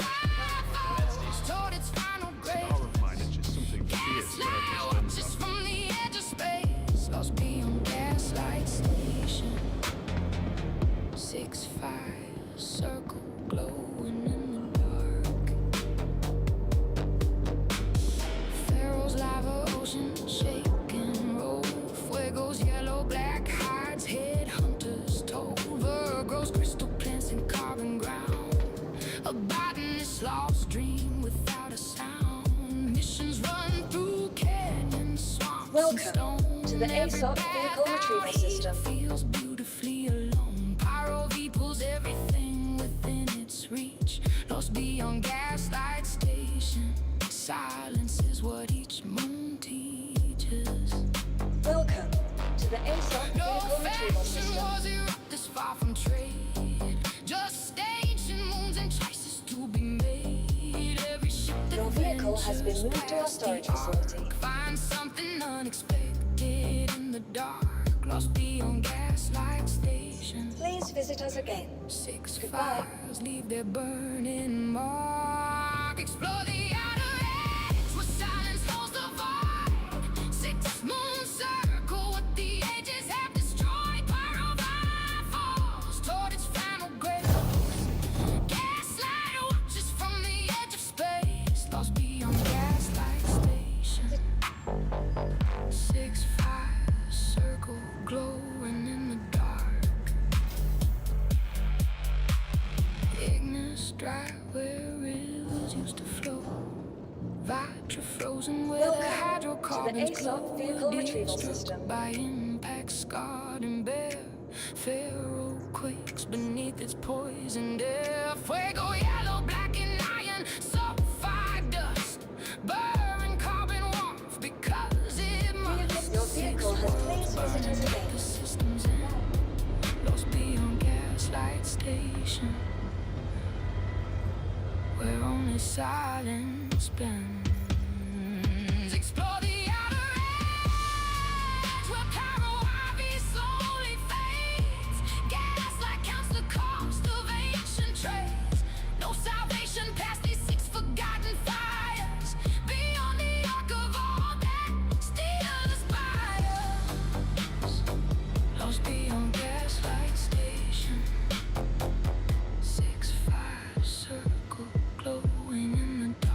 Speaker 5: falls toward its final grave.
Speaker 6: Horrified at just something fierce that
Speaker 5: Gaslight
Speaker 6: I've
Speaker 5: watches
Speaker 6: just done.
Speaker 5: from the edge of space. Lost beyond gaslight station. 6 fires circle glowing in the dark. Pharaoh's lava ocean shake and roll. Fuego's yellow black hides headhunters told. Virgo's crystal plants and carbon ground. Abiding this lost dream without a sound. Missions run through canyons, swamps,
Speaker 4: Welcome
Speaker 5: and stone.
Speaker 4: to the
Speaker 5: Every
Speaker 4: ASOP
Speaker 5: path
Speaker 4: vehicle retrieval
Speaker 5: out here
Speaker 4: system.
Speaker 5: feels beautifully alone. Pyro V pulls everything within its reach. Lost beyond gaslight station. Silence is what each moon teaches.
Speaker 4: Welcome to the ASOP
Speaker 5: No
Speaker 4: vehicle retrieval
Speaker 5: faction
Speaker 4: system.
Speaker 5: wars erupt this far from trade. Just ancient moons and choices to be made. Every ship that
Speaker 4: Your vehicle has been
Speaker 5: ventures
Speaker 4: moved to our
Speaker 5: past the
Speaker 4: storage facility.
Speaker 5: arc finds something unexpected in the dark. Lost beyond gaslight station.
Speaker 4: Please visit us again.
Speaker 5: 6
Speaker 4: Goodbye.
Speaker 5: fires leave their burning mark. Explore the outer edge where silence holds the void. 6 moon circle what the ages have destroyed. Pyro vibe falls toward its final grave. Gaslight watches from the edge of space. Lost beyond gaslight station. 6 fires circle glowing in the dark. Ignis dry where rivers used to flow. Vitra frozen where the
Speaker 4: Welcome to the
Speaker 5: hydrocarbons
Speaker 4: ASOP
Speaker 5: glow.
Speaker 4: vehicle
Speaker 5: Deep
Speaker 4: retrieval
Speaker 5: struck
Speaker 4: system.
Speaker 5: by impact, scarred and bare. Pharaoh quakes beneath its poisoned air. Fuego yellow, black and iron, sulfide dust. Burn carbon warmth because it must.
Speaker 4: Your vehicle has please visit us again.
Speaker 5: The system's in. Lost beyond gaslight station. Where only silence bends. Explore the outer edge where Pyro Ivy slowly fades. Gaslight counts the cost of ancient trades. No salvation past these 6 forgotten fires. Beyond the arc of all that still aspires. Lost beyond gaslight station. 6 fires circle glowing in the dark.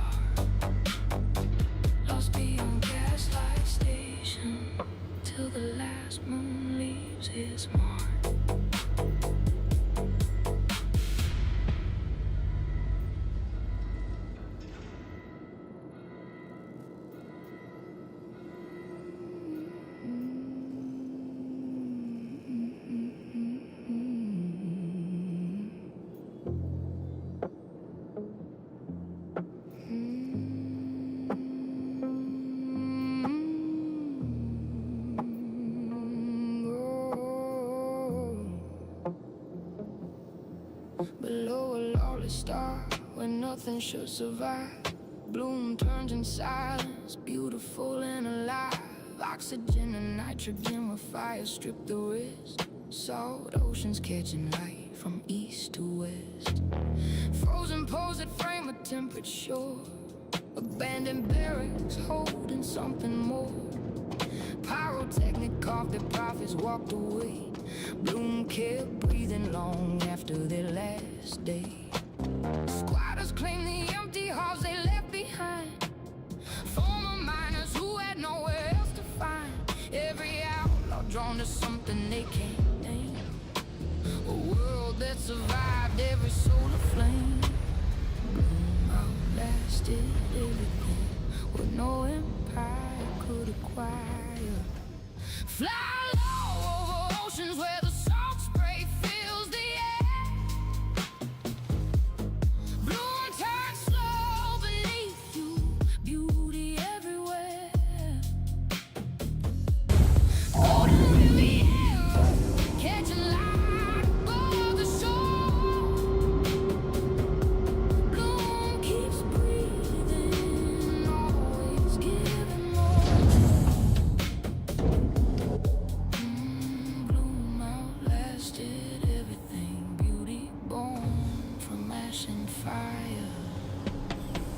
Speaker 5: Lost beyond gaslight station till the last moon leaves his mark. Below a lawless star where nothing should survive. Bloom turns in silence, beautiful and alive. Oxygen and nitrogen where fire strip the wrist. Salt oceans catching light from east to west. Frozen poles that frame a temperate shore. Abandoned barracks holding something more. pyrotechnic off, their prophets walked away. Bloom kept breathing long after their last day. Squatters claim the empty halls they left behind. Former miners who had nowhere else to find. Every outlaw drawn to something they can't name. A world that survived every solar flame. Bloom outlasted everything what no empire could acquire. Fly low over oceans where the salt spray fills the air. Bloom turns slow beneath you, beauty everywhere. Golden Riviera, catching light above the shore. Bloom keeps breathing, always giving more. Bloom outlasted everything, beauty born from ash and fire.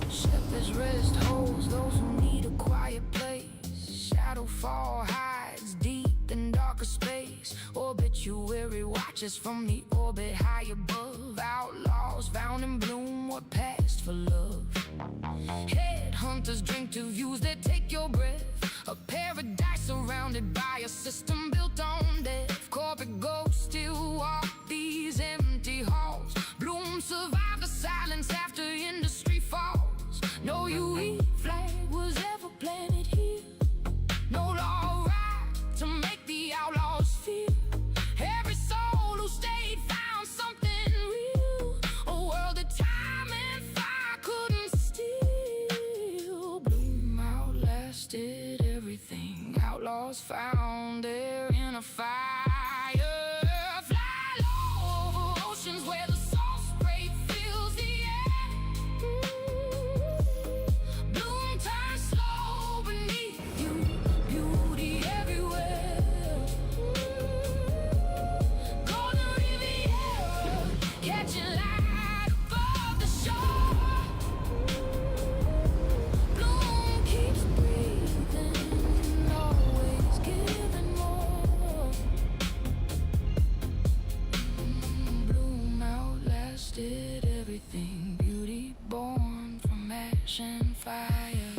Speaker 5: Shepherds rest holds those who need a quiet place. Shadow fall hides deep in darker space. Obituary watches from the orbit high above. Outlaws found in bloom were passed for love. Headhunters drink to views that take your breath. A paradise surrounded by a system built on death. Corporate ghosts still walk these empty halls. Bloom survived the silence after industry falls. No UE flag was ever planted here. No law right to make the outlaws fear. Every soul who stayed found something real. A world that time and fire couldn't steal. Bloom outlasted everything. Outlaws found their inner fire. Fly low over oceans where the salt spray fills the air. Bloom turns slow beneath you, beauty everywhere. Golden Riviera, catching light above the shore. Bloom keeps breathing, always giving more. Bloom outlasted everything, beauty born from ash and fire.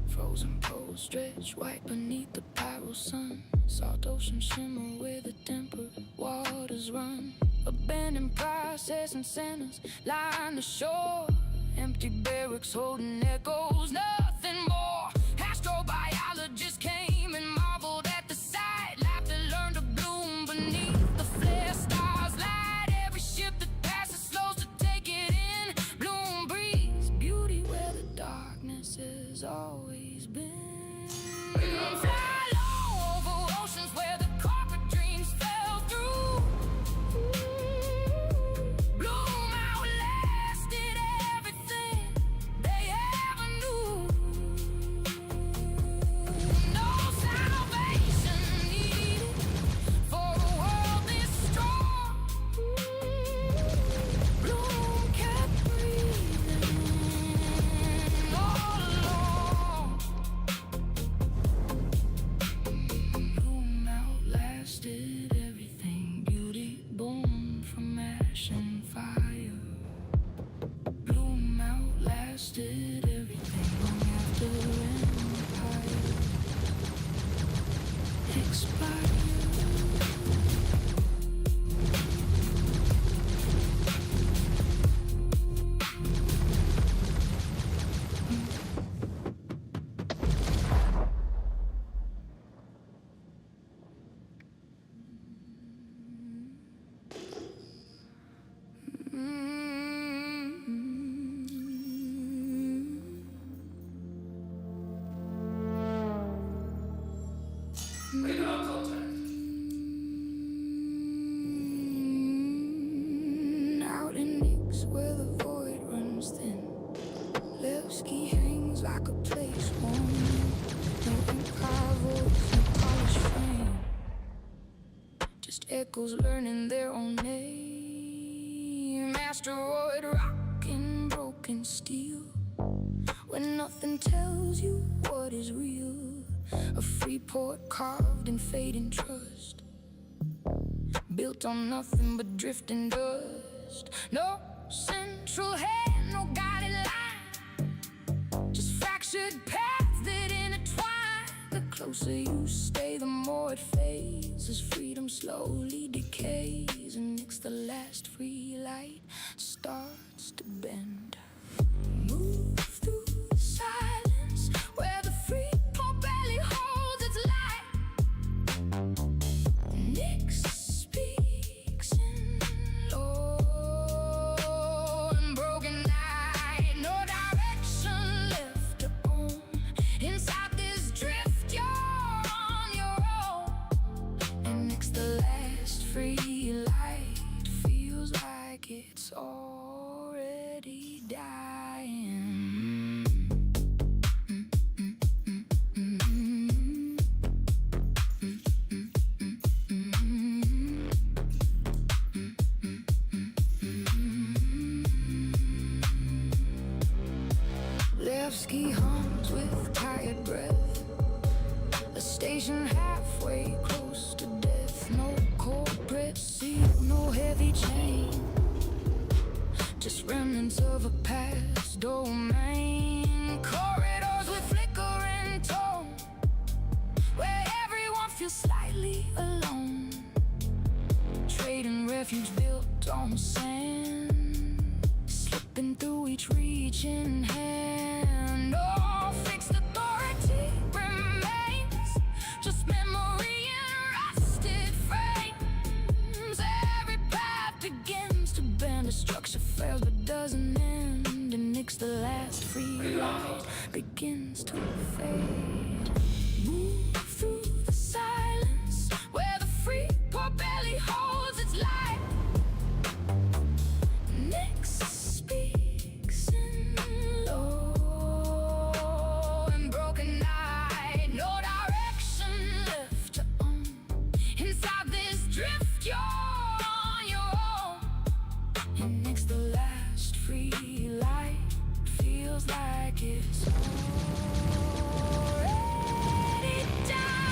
Speaker 5: Frozen poles stretch white beneath the pyro sun. Salt ocean shimmer where the tempered waters run. Abandoned processing centers line the shore. Empty barracks holding echoes, nothing more. Astrobiologists came and marveled at the sight. Life that learned to bloom beneath the flare stars light. Every ship that passes slows to take it in. Bloom breathes beauty where the darkness has always been. Fly low over oceans where the corporate dreams fell through. Bloom outlasted everything they ever knew. No salvation needed for a world this strong. Bloom kept breathing all along. Bloom outlasted everything, beauty born from ash and fire. Bloom outlasted everything long after empire expired. Out in Nix where the void runs thin, Levski hangs like a place warm. No empire voice, no polished frame, just echoes learning their own name. Asteroid rock in broken steel, when nothing tells you what is real. A free port carved in fading trust, built on nothing but drifting dust. No central head, no guiding line, just fractured paths that intertwine. The closer you stay, the more it fades, as freedom slowly decays. And it's the last free light starts to bend. Move through the silence where the free port barely holds its light. Nick speaks in low and broken night. No direction left to own. Inside this drift, you're on your own. And it's the last free light. Feels like it's already dying. Levski hums with tired breath, a station halfway close to death. No corporate seal, no heavy chain, just remnants of a past domain. Corridors with flickering tone, where everyone feels slightly alone. Trading refuge built on sand, slipping through each reaching hand. No fixed authority remains, just memory in rusted frames. Every path begins to bend, a structure fails but doesn't end. And Nick's the last free light begins to fade. Move through the silence where the free port barely holds its light. Nick speaks in low and broken night. No direction left to own. Inside this drift, you're on your own. And Nick's the last free light. Feels like it's already dying.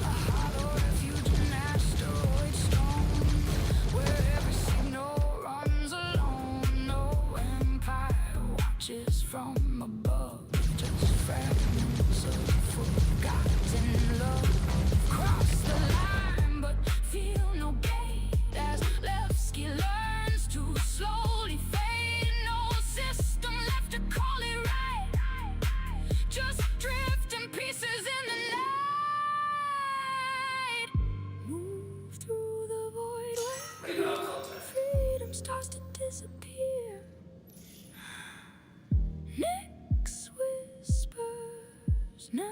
Speaker 5: A hollow refuge in asteroid storm, where every signal runs alone. No empire watches from above, just fragments of forgotten love. Cross the line but feel no gate, as Levski learns to slowly fade. No system left to call it right, just drifting pieces in the night. Move through the void where freedom starts to disappear. Nick's whispers, nothing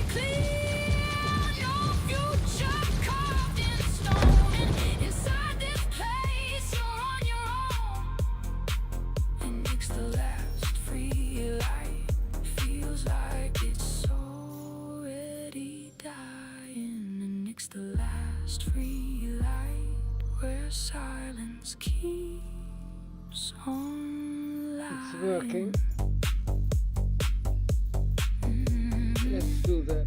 Speaker 5: clear, no future carved in stone. And inside this place, you're on your own. And Nick's the last free light. Feels like it's already dying. And Nick's the last free light, where silence keeps on lying.
Speaker 2: It's working. Let's do that.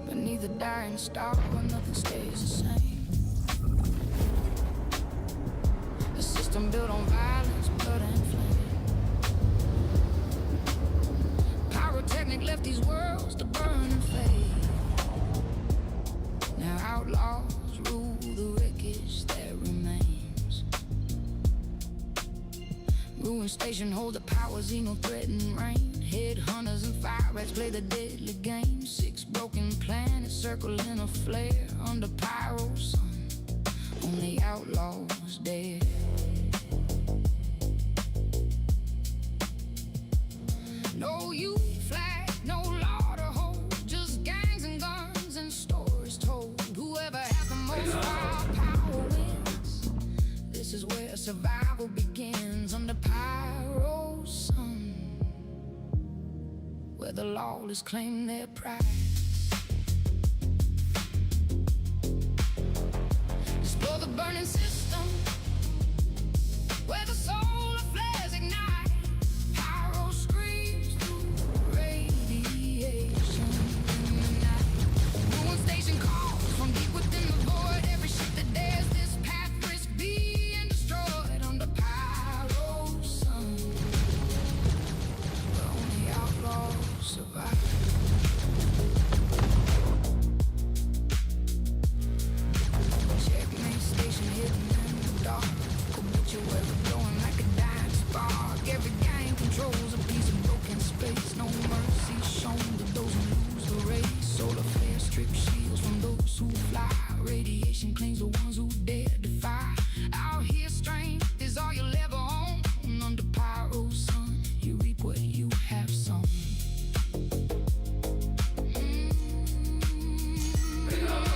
Speaker 5: Beneath the dying star where nothing stays the same. A system built on violence, blood and flame. Pyrotechnic left these worlds to burn and fade. Now outlaws rule the wreckage that remains. Ruin station hold the power, Xeno threaten rain. Headhunters and fire rats play the deadly game. 6 broken planets circle in a flare under pyro sun. Only outlaws dare. No youth flag, no law to hold, just gangs and guns and stories told. Whoever has the most firepower wins. This is where survival begins under pyro sun, where the lawless claim their pride. Explore the burning system, where the solar flares ignite. Pyro screams through radiation in the night. Ruin station calls from deep within the void. Every ship that dares this path risk being destroyed under pyro sun, where only outlaws survive. Checkmate station hidden in the dark. Obituary blowing like a dying spark. Every gang controls a piece of broken space. No mercy shown to those who lose the race. Solar flare strip shields from those who fly. Radiation claims the ones who dare defy. Out here strength is all you'll ever own. Under pyro sun, you reap what you have sown.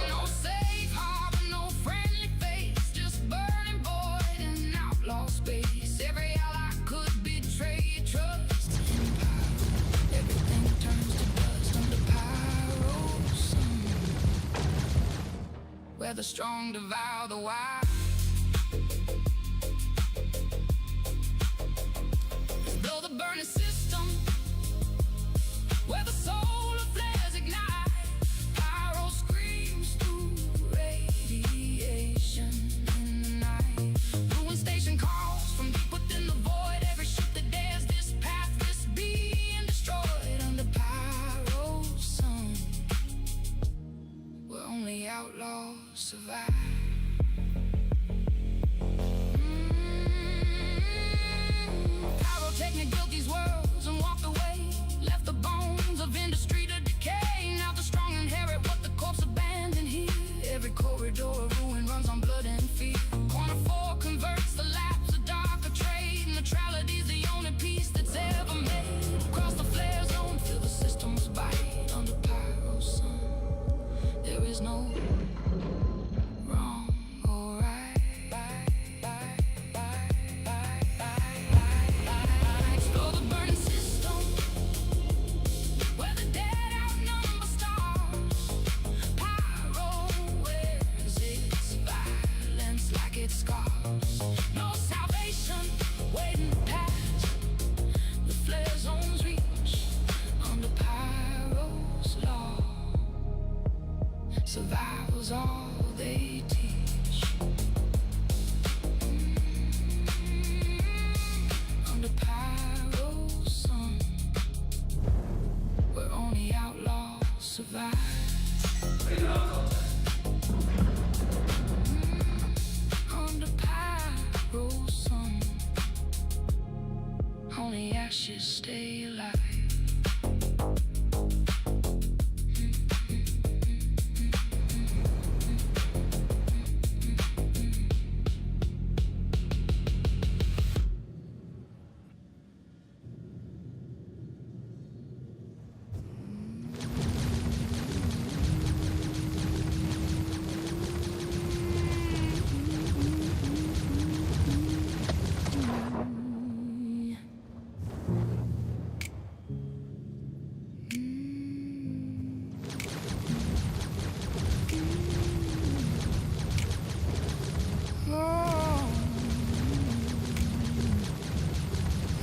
Speaker 5: No safe harbor, no friendly face, just burning void in outlaw space. Every ally could betray your trust. In pyro, everything turns to dust under pyro sun, where the strong devour the wild. Blow the burning system, where the solar flares ignite. Pyro screams through radiation in the night. Ruin station calls from deep within the void. Every ship that dares this path risk being destroyed under pyro sun, where only outlaws survive. Pyrotechnic built these worlds and walked away. Left the bones of industry to decay. Now the strong inherit what the corpse abandoned here. Every corridor of ruin runs on blood and fear. Corner 4 converts the lapse of darker trade. Neutrality's the only peace that's ever made. Across the flare zone, feel the systems bite under pyro sun. There is no wrong or right. Explore the burning system, where the dead outnumber stars. Pyro wears its violence like its scars. No salvation waiting past the flare zone's reach under pyro's law. Survival's all they teach. Under pyro sun, where only outlaws survive. Under pyro sun, only ashes stay alive.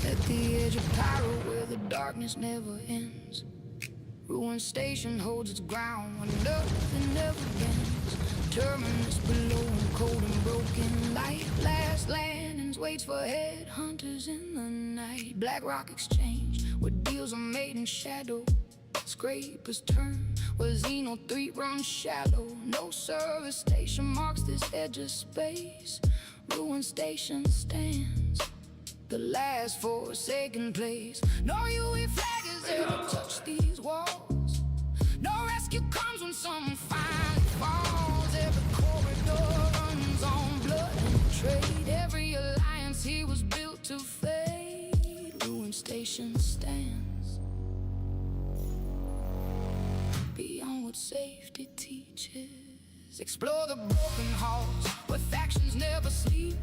Speaker 5: At the edge of pyro where the darkness never ends. Ruin station holds its ground when nothing ever bends. Terminus below and cold and broken light. Last landings waits for headhunters in the night. Black Rock Exchange, where deals are made in shadow. Scrapers turn, where Xeno 3 runs shallow. No service station marks this edge of space. Ruin station stands, the last forsaken place. No UE flag has ever touched these walls. No rescue comes when someone finally falls. Every corridor runs on blood and trade. Every alliance here was built to fade. Ruin Station stands beyond what safety teaches. Explore the broken halls where factions never sleep.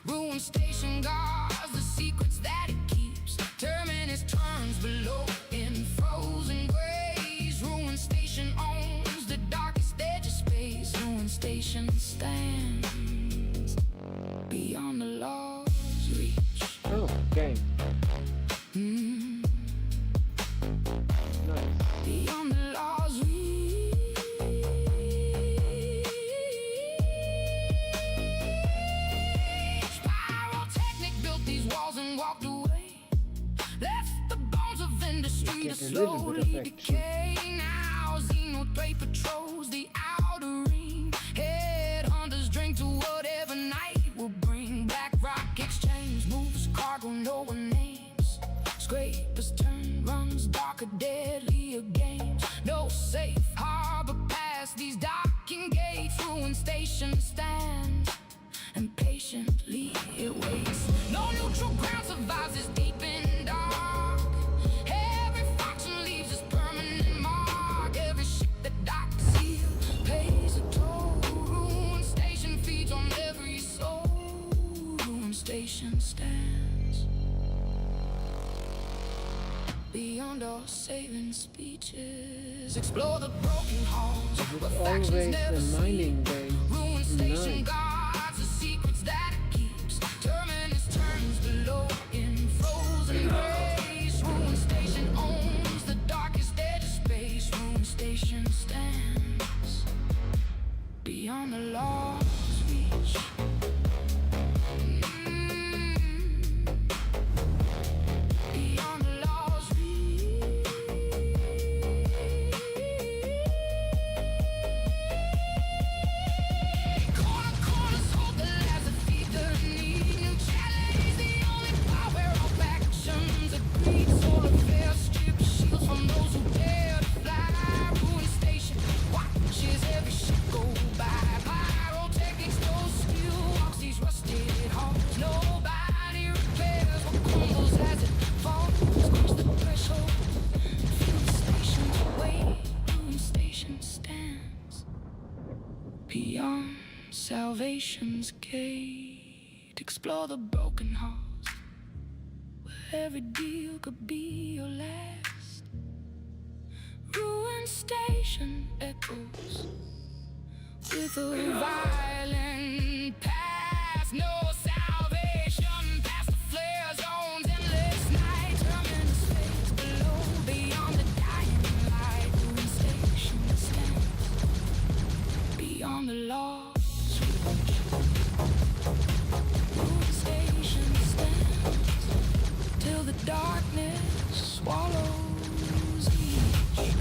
Speaker 5: Ruin Station guards the secrets that it keeps. Terminus turns below in frozen grays. Ruin Station owns the darkest edge of space. Ruin Station stands beyond the law's reach.
Speaker 2: Oh, game. Nice.
Speaker 5: Beyond the law's reach. Walked away, left the bones of industry to slowly decay. Now Xenotrade patrols the outer ring. Headhunters drink to whatever night will bring. Black Rock Exchange moves cargo no one names. Scrapers turn, runs darker, deadlier games. No safe harbor past these docking gates. Ruin Station stands and patiently it waits. No neutral ground survives this deep and dark. Every faction leaves its permanent mark. Every ship that docks here pays a toll. Ruin Station feeds on every soul. Ruin Station stands beyond all saving speeches. Explore the broken halls where factions
Speaker 2: Always
Speaker 5: never
Speaker 2: a mining
Speaker 5: sleep.
Speaker 2: base.
Speaker 5: Ruin Station
Speaker 2: Nice.
Speaker 5: guards the secrets that it keeps. Terminus turns below in frozen grace. Ruin Station owns the darkest edge of space. Ruin Station stands beyond the law's reach. Beyond the law's reach. Corner corners hold the lives that feed the need. Neutrality is the only power. All factions agreed. Solar flare strips shields from those who dare to fly. Ruin Station watches every ship go by. Pyrotechnics, those steel walks, these rusted halls. Nobody repairs what crumbles as it falls. Cross the threshold, feel the station's weight. Ruin Station stands beyond salvation's gate. Explore the broken halls where every deal could be your last. Ruin Station echoes with a violent past. No salvation past the flare zones. Endless night. Terminus fades below beyond the dying light. Ruin Station stands beyond the law's reach. Ruin Station stands till the darkness swallows each.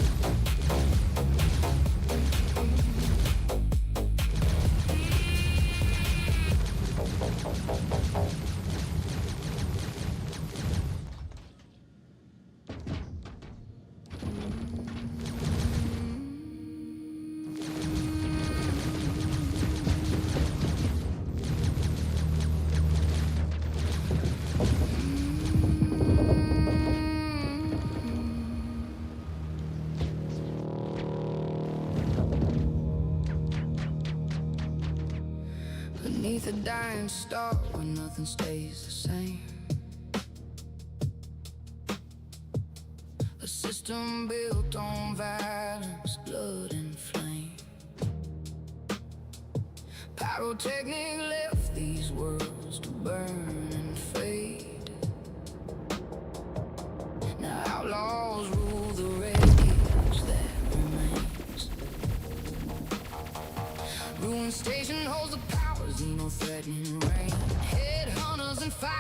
Speaker 5: Beneath a dying star where nothing stays the same. A system built on violence, blood and flame. Pyrotechnic left these worlds to burn and fade. Now outlaws rule the wreckage that remains. Ruin Station holds the power, Xeno-threatening rain. Headhunters and fire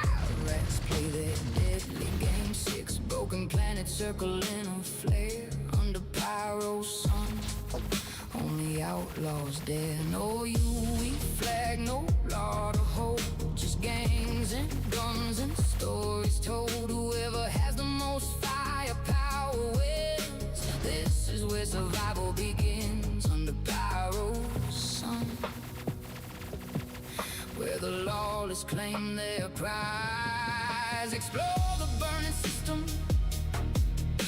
Speaker 5: rats play their deadly game. 6 broken planets circle in a flare under pyro sun. Only outlaws dare. No UE flag, no law to hold. Just gangs and guns and stories. survival begins under Pyro's sun, where the lawless claim their prize. Explore the burning system,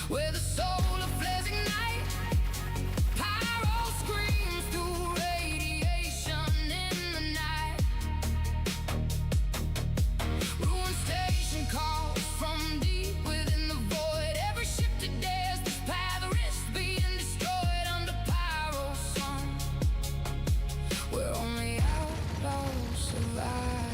Speaker 5: where the solar flares ignite. Pyro screams through radiation in the night. Ruin station calls from deep within the void. Every ship that dares this path risks being destroyed under Pyro's sun, where only outlaws survive.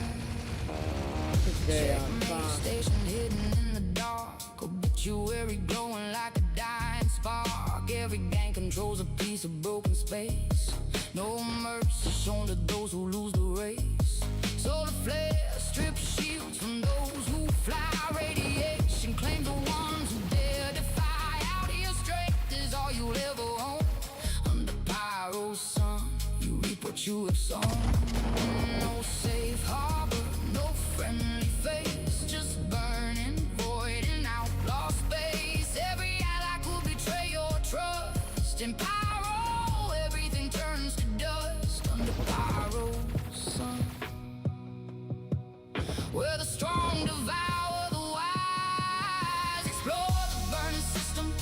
Speaker 2: They are
Speaker 5: Checkmate
Speaker 2: fast.
Speaker 5: station hidden in the dark, obituary glowing like a dying spark. Every gang controls a piece of broken space. No mercy shown to those who lose the race. Solar flare strips shields from those who fly. Radiation claims the ones who dare defy. Out here strength is all you'll ever own. Under Pyro's sun, you reap what you have sown. No safe harbor, no friendly face, just burning void in outlaw space. Every ally could betray your trust. In Pyro, everything turns to dust. Under Pyro's sun, where the strong devour the wise. Explore the burning system,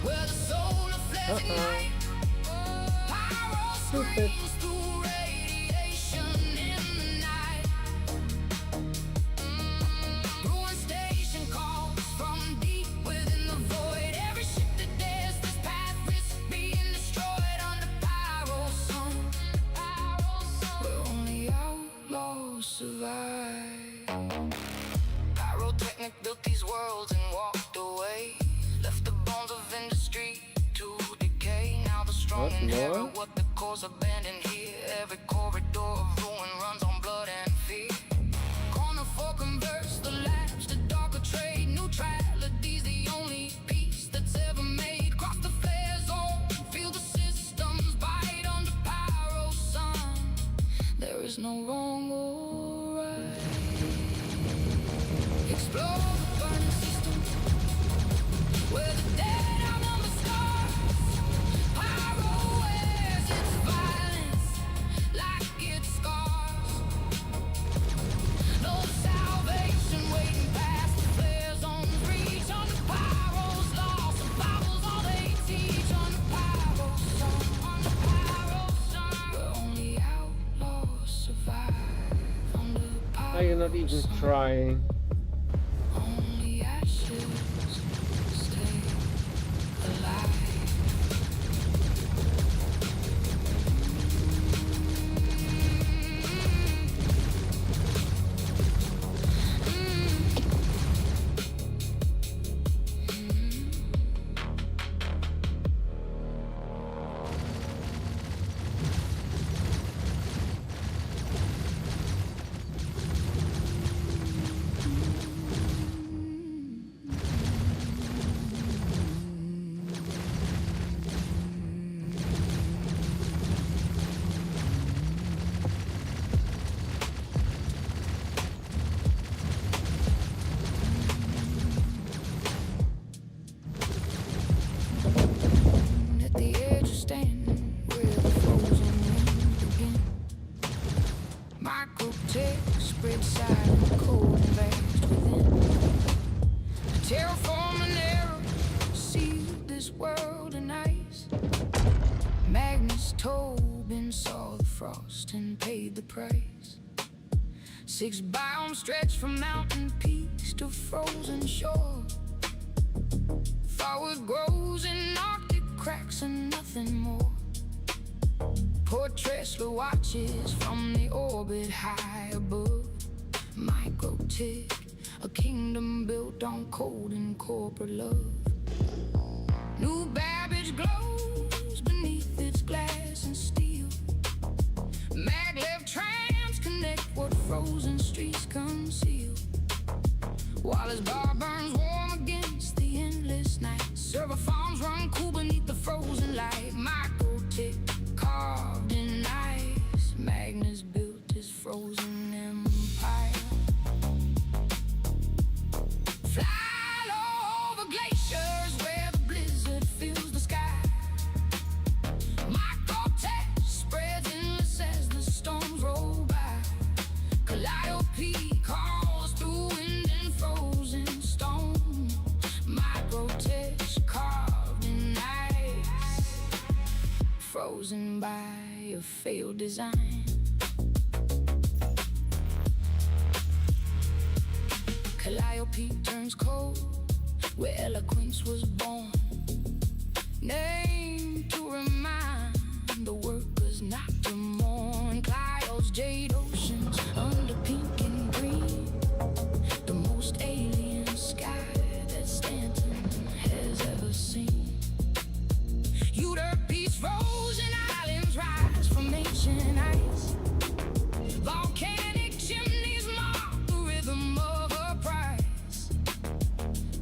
Speaker 5: where the solar flares ignite. Pyro
Speaker 2: Stupid.
Speaker 5: screams through radiation in the night. Ruin station calls from deep within the void. Every ship that dares this path risks being destroyed under Pyro's sun, where only outlaws survive. Pyrotechnic built these worlds and walked away, left the bones of industry to decay. Now the strong
Speaker 2: What,
Speaker 5: inherit
Speaker 2: what?
Speaker 5: what the cause abandoned here. Every corridor of ruin runs on blood and fear. Corner for converts the labs to darker trade. Neutrality's the only peace that's ever made. Cross the flare zone, feel the systems bite under Pyro's sun. There is no wrong or right. Explore the burning system, where the dead outnumber stars. Pyro wears its violence like its scars. No salvation waiting past the flare zone's reach. Under Pyro's law, survival's all they teach. Under Pyro's sun, where only outlaws survive. Under
Speaker 2: Are you not even
Speaker 5: Pyro's sun,
Speaker 2: trying?
Speaker 5: only ashes stay alive. At the edge of standing where the frozen winds begin. Microtech spread silent, cold and vast within. Terraforming error sealed this world in ice. Magnus Tobin saw the frost and paid the price. 6 biomes stretch from mountain peaks to frozen shore. Forward grows in Arctic cracks and nothing more. Poor Tesla watches from the orbit high above. Microtech, a kingdom built on cold and corporate love. New Babbage glows beneath its glass and steel. Maglev trams connect what frozen streets conceal. While his bar burns warm against the endless night. Server farms run cool beneath the frozen light. Microtech carved in ice. Magnus built his frozen empire. Fly low over glaciers where the blizzard fills the sky. a failed design. Calliope turns cold where eloquence was born, named to remind the workers not to mourn. Clio's jade oceans under pink and green, the most alien sky that Stanton has ever seen. Euterpe's frozen islands rise from ancient ice. Volcanic chimneys mark the rhythm of her price.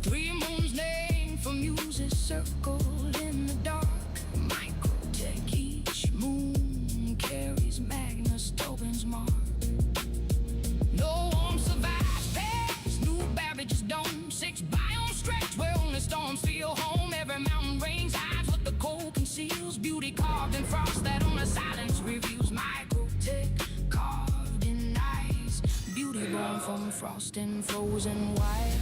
Speaker 5: Three moons named for muses circled in the dark. Microtech, each moon carries Magnus Tobin's mark. No one survives past New Babbage's dome. 6 biome stretch where only storms feel home. Every mountain range hides what the cold conceals. Beauty carved in frost that only silence reveals. Microtech carved in ice. Beauty born from frost and frozen wire.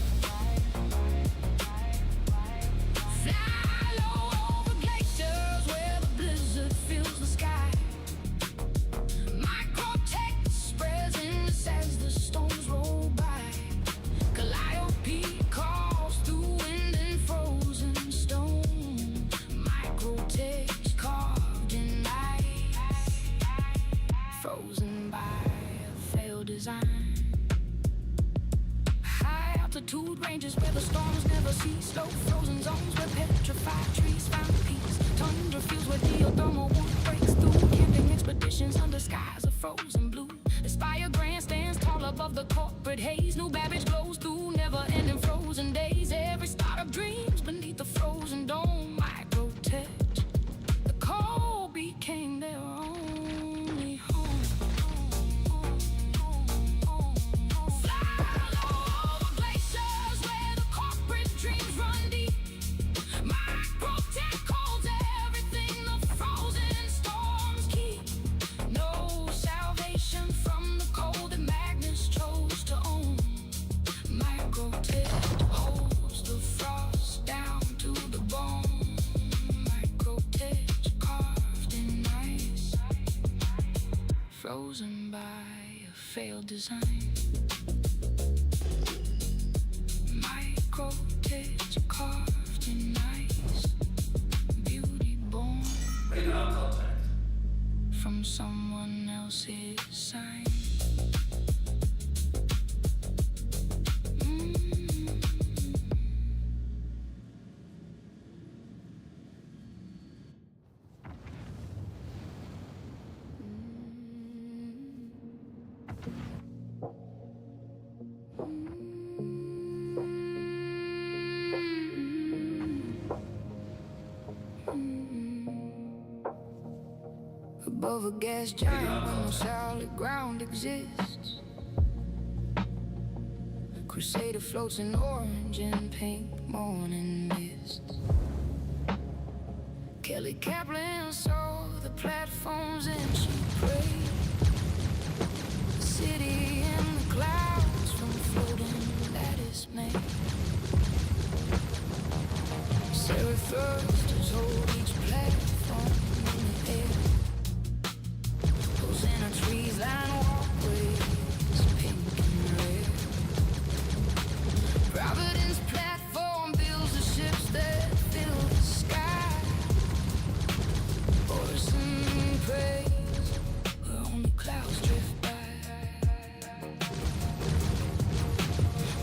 Speaker 5: Fly low over glaciers where the blizzard fills the sky. Microtech spreads endless as the storms roll by. Calliope calls through wind and frozen stone. Microtech carved in ice, frozen by a failed design. High altitude ranges where the storms never cease. Slow frozen zones where petrified trees found peace. Tundra fields where geothermal warmth breaks through. Camping expeditions under skies of frozen blue. Aspire grandstands tall above the corporate haze. New Babbage glows through never-ending frozen days. Every startup dreams beneath the frozen dome. Microtech, the cold became their only home. Fly low over glaciers where the corporate dreams run deep. Microtech holds everything the frozen storms keep. No salvation from the cold that Magnus chose to own. Microtech holds the frost down to the bone. Microtech carved in ice, frozen by a failed design. Microtech carved in ice, beauty born from someone else's sign. Above a gas giant where no solid ground exists, Crusader floats in orange and pink morning mist. Kelly Kaplan saw the platforms and she prayed. The city in the clouds from floating lattice made. Sarah thrusters hold each platform in the air. Those inner trees line walkways, pink and red. Providence platform builds the ships that fill the sky. Horse and praise, where only clouds drift by.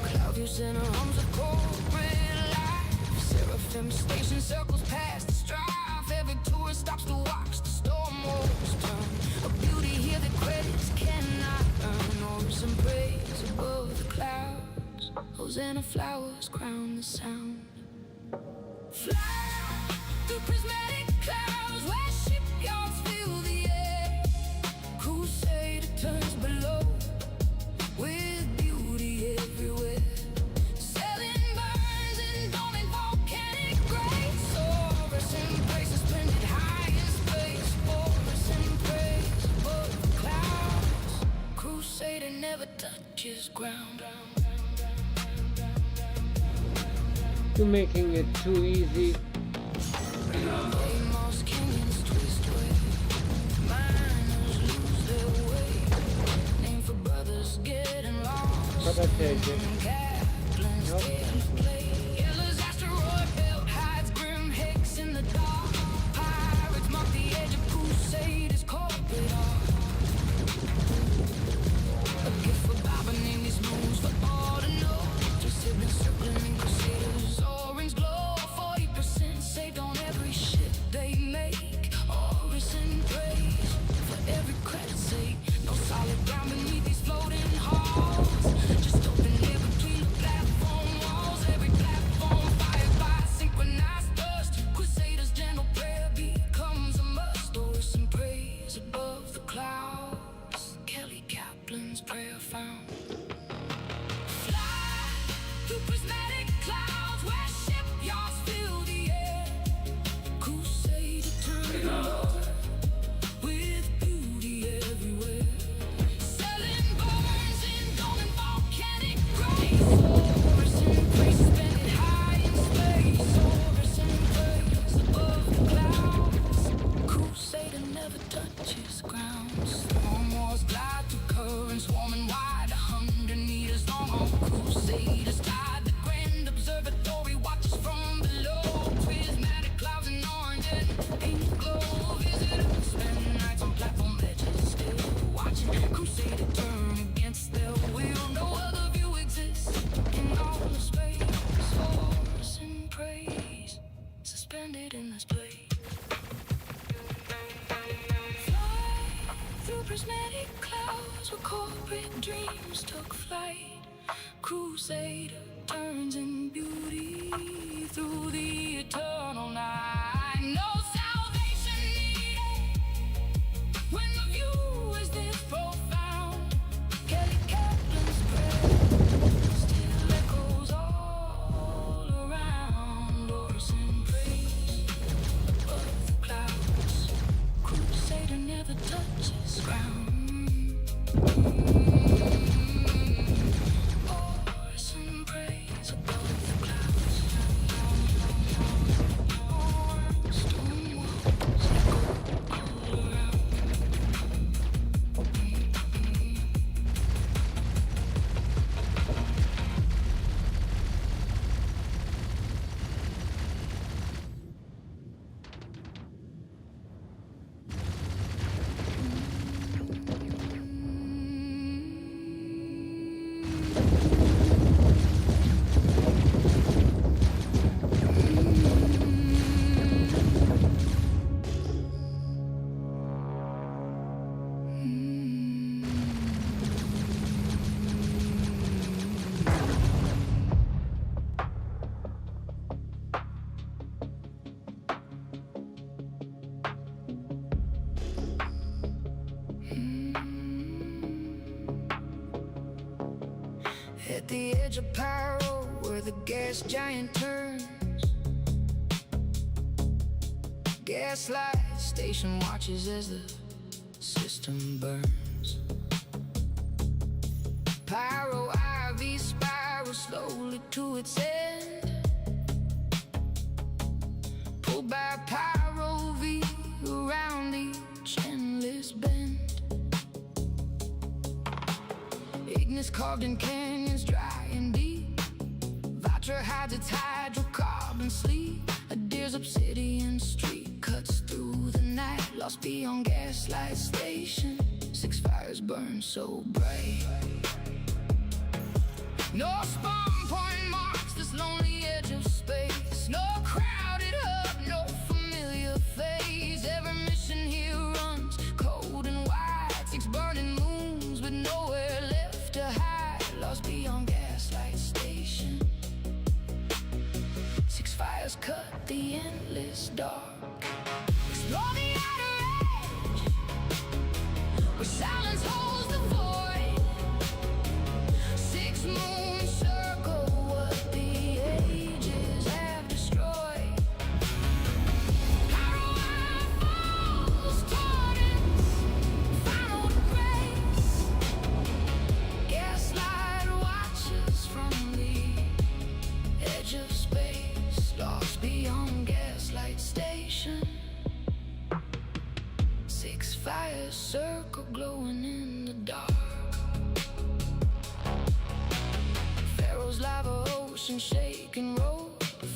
Speaker 5: Cloud views in her arms of corporate life. Seraphim station circles past the strife. Every tourist stops to watch the storm walls turn. A beauty here that credits cannot earn. Orbs and praise above the clouds. Hosanna flowers crown the sound. Fly through prismatic clouds where shipyards fill the air. Crusader turns below with beauty everywhere. Sailing burns in dawning volcanic grace. Horus embraces splendid high in space. Horus and praise above the clouds. Crusader never touches ground.
Speaker 2: You're making it too easy.
Speaker 5: Amos canyons twist where my
Speaker 2: Never take it. Nope.
Speaker 5: Yellow's asteroid belt hides grim hex in the dark. Pirates mark the edge of Crusaders' corporate art. A gift for bobbing in these moves for all to know. Just hidden circling Crusaders, orange glow. 40% saved on every ship they make. Orison praise for every credit sake. No solid ground beneath these floating halls. Just open air between the platform walls. Every platform fired by synchronized dust. Crusaders' gentle prayer becomes a must. Orison praise above the clouds. Kelly Kaplan's prayer found. Fly through prismatic clouds where shipyards fill the air. Crusader turn north with beauty everywhere. Selling burns in golden volcanic grace. Orison praise suspended high in space. Orison praise above the clouds. Crusader never touches ground. Storm wars glide through currents, warming wide, 100 meters long. On Crusaders tide, the grand observatory watches from below. Prismatic clouds and orange and pink glow. Visitors spend nights on platform edges, still watching Crusader turn against their will. No other view exists in all of space. Orison praise suspended in this place. Fly through prismatic clouds where corporate dreams took flight. Crusader turns in beauty through the eternal night. No salvation needed when the view is this profound. Kelly Kaplan's prayer still echoes all around. Orison praise above the clouds. Crusader never touches ground. Orison praise above the clouds. Stone walls echo all around. At the edge of Pyro, where the gas giant turns, gaslight station watches as the system burns. Pyro IV spirals slowly to its end, pulled by Pyro V around each endless bend. Ignis carved in canyons dry and deep. Vatra hides its hydrocarbon sleep. Adair's obsidian street cuts through the night, lost beyond Gaslight Station. 6 fires burn so bright. No spawn point marks this lonely edge of space. No crowded hub, no familiar face. Every mission here runs cold and wide. 6 burning moons with nowhere left to hide, lost beyond Gaslight Station. 6 fires cut the endless dark. Explore the outer edge, where silence holds the void. 6 moons circle what the ages have destroyed. Pyro falls toward its final grace. Gaslight watches from the edge of space, lost beyond Gaslight Station. 6 fires circle glowing in the dark. Fuego's lava ocean shake and roll.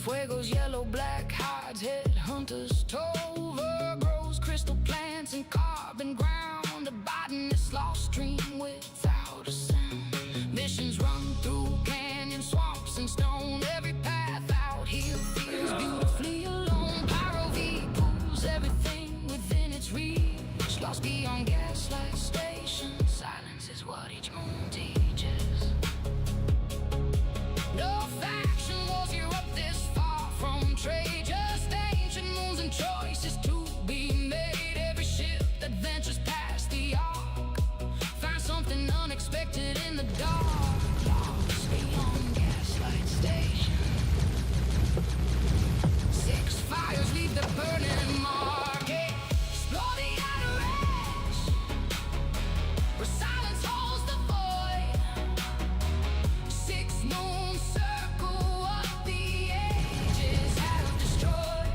Speaker 5: Fuego's yellow black hides head hunters toll. Grows crystal plants and carbon ground, a botanist lost dream without a sound. Missions run through canyon swamps and stone. Every path out here feels beautifully alone. Pyro V pulls everything within its reach. Lost beyond gaslight station. Silence is what each moon teaches. No faction wars you up this far from trade. Just ancient moons and choices to be made. Every ship that ventures past the arc finds something unexpected in the dark. Lost beyond gaslight station. Six fires leave the burning mark. Explore the outer edge, where silence holds the void. Six moons circle what the ages have destroyed.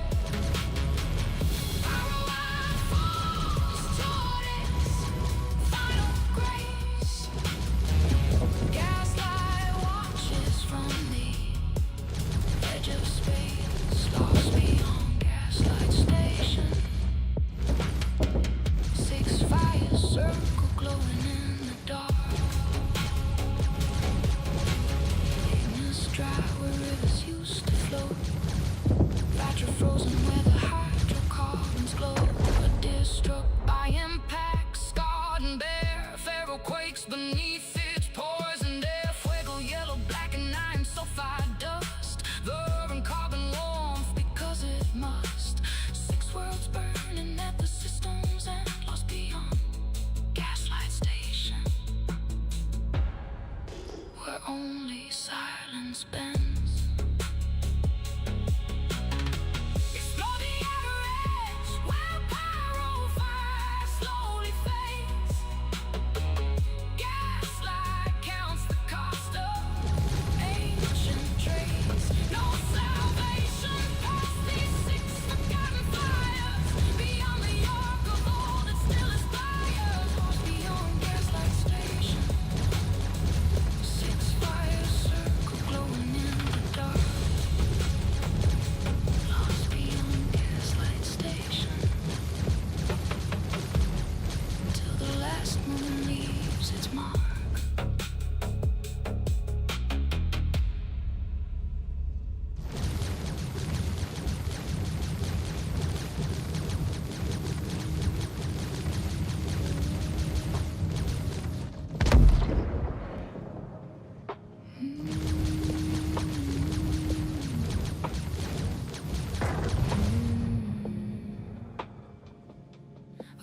Speaker 5: Pyro eye falls toward its final grace. Gaslight watches from the edge of space. Lost beyond gaslight station. Six fires circle glowing in the dark. Ignis dry where rivers used to flow. Battery frozen where the hydrocarbons glow. A deer struck by impact, scarred and bare. Feral quakes beneath its poisoned air. Fuego yellow, black and iron sulfide dust. Burn carbon warmth because it must. Six worlds burning at the system's end. Lost beyond gaslight station, where only silence bends. Explore the outer edge, where pyro fire slowly fades. Gaslight counts the cost of ancient trades. No salvation past these six forgotten fires. Beyond the arc of all that still aspires. Lost beyond gaslight station. Six fires circle glowing in the dark. Lost beyond gaslight station. Till the last moon leaves its mark.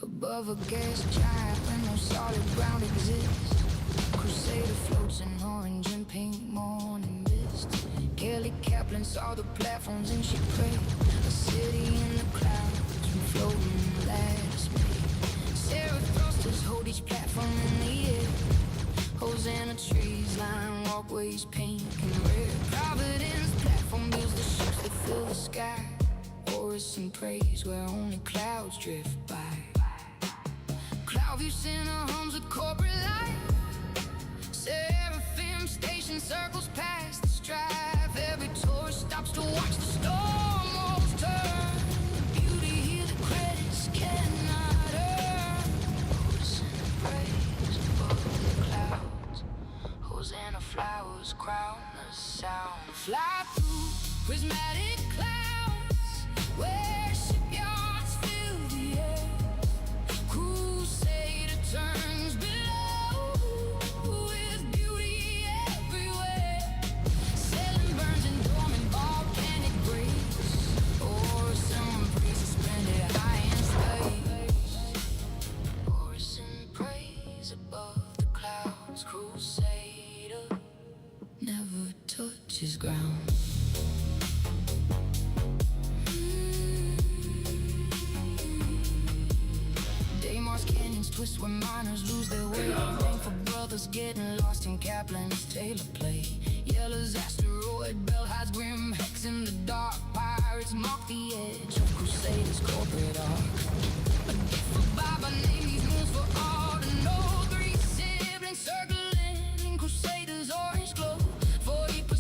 Speaker 5: Above a gas giant where no solid ground exists. Crusader floats in orange and pink morning mist. Kelly Kaplan saw the platforms and she prayed. A city in the clouds from floating last May. Sarah thrusters hold each platform in the air. Hosanna trees line walkways pink and red. Providence platform builds the ships that fill the sky. Chorus and praise where only clouds drift by. Cloudview Center hums with corporate life. Seraphim station circles past the strife. Every tourist stops to watch the storm walls turn. Beauty here the credits cannot earn. Hosanna praise above the clouds. Hosanna flowers crown the sound. Fly through prismatic clouds where shipyards fill the air. Crusader turns below with beauty everywhere. Sailing burns in dormant volcanic breaks. Or some breeze suspended high in space. Chorus and praise above the clouds. Crusader never touches ground. Mars canyons twist where miners lose their way. Thankful brothers getting lost in Kaplan's Taylor play. Yellow's asteroid belt hides grim hex in the dark. Pirates mark the edge of Crusaders' corporate arc. A gift for Baba, name these moons for all to know. Three siblings circling in Crusaders' orange glow. 40%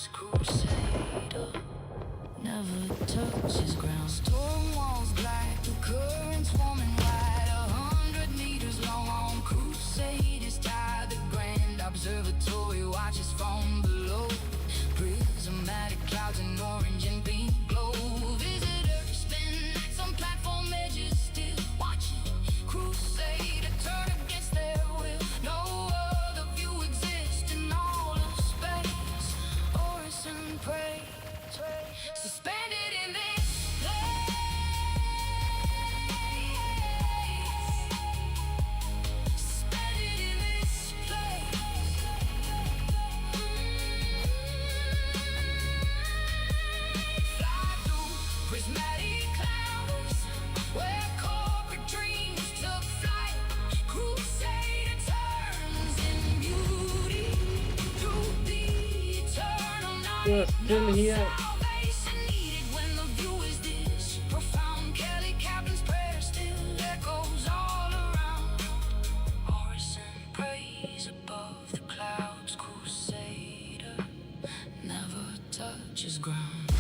Speaker 1: clouds, crusader never touches ground. Storm walls black, the currents warming wide, 100 meters long on crusade is tied. The grand observatory watches from below. Prismatic clouds in orange and pink glow. Visitors spend nights on platform edges, still watching crusader turn against their will. No other view exists in all of space. Orison prey, suspended in this place. Suspended in this place. Fly through prismatic clouds where corporate dreams took flight. Crusader turns in beauty through the eternal night.
Speaker 2: You're still here.
Speaker 1: Salvation needed when the view is this profound. Kelly Captain's prayer still echoes all around. Orison prays above the clouds. Crusader never touches ground.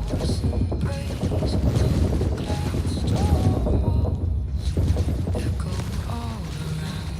Speaker 1: Orison prays above the clouds. Tall walls echo all around.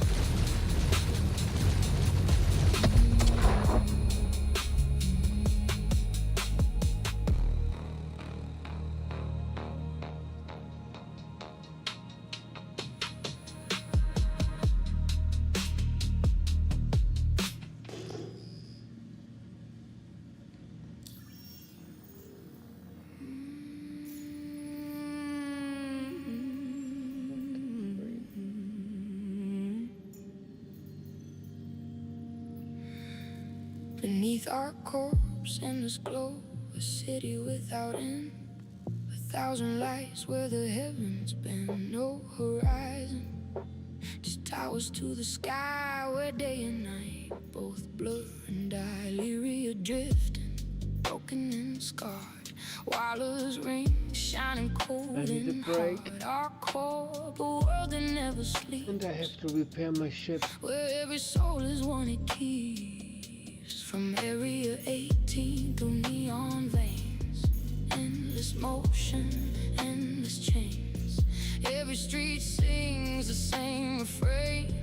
Speaker 1: Beneath our corpse in this glow, a city without end. 1,000 lights where the heavens bend. No horizon, just towers to the sky where day and night both blur and die. Lyria drifting, broken and scarred. Wireless rings shining cold
Speaker 2: I need a
Speaker 1: and
Speaker 2: break.
Speaker 1: hard. Our core, a world that never sleeps.
Speaker 2: And I have to repair my ship.
Speaker 1: Where every soul is one it keeps. From Area 18 through neon veins. Endless motion, endless chains. Every street sings the same refrain.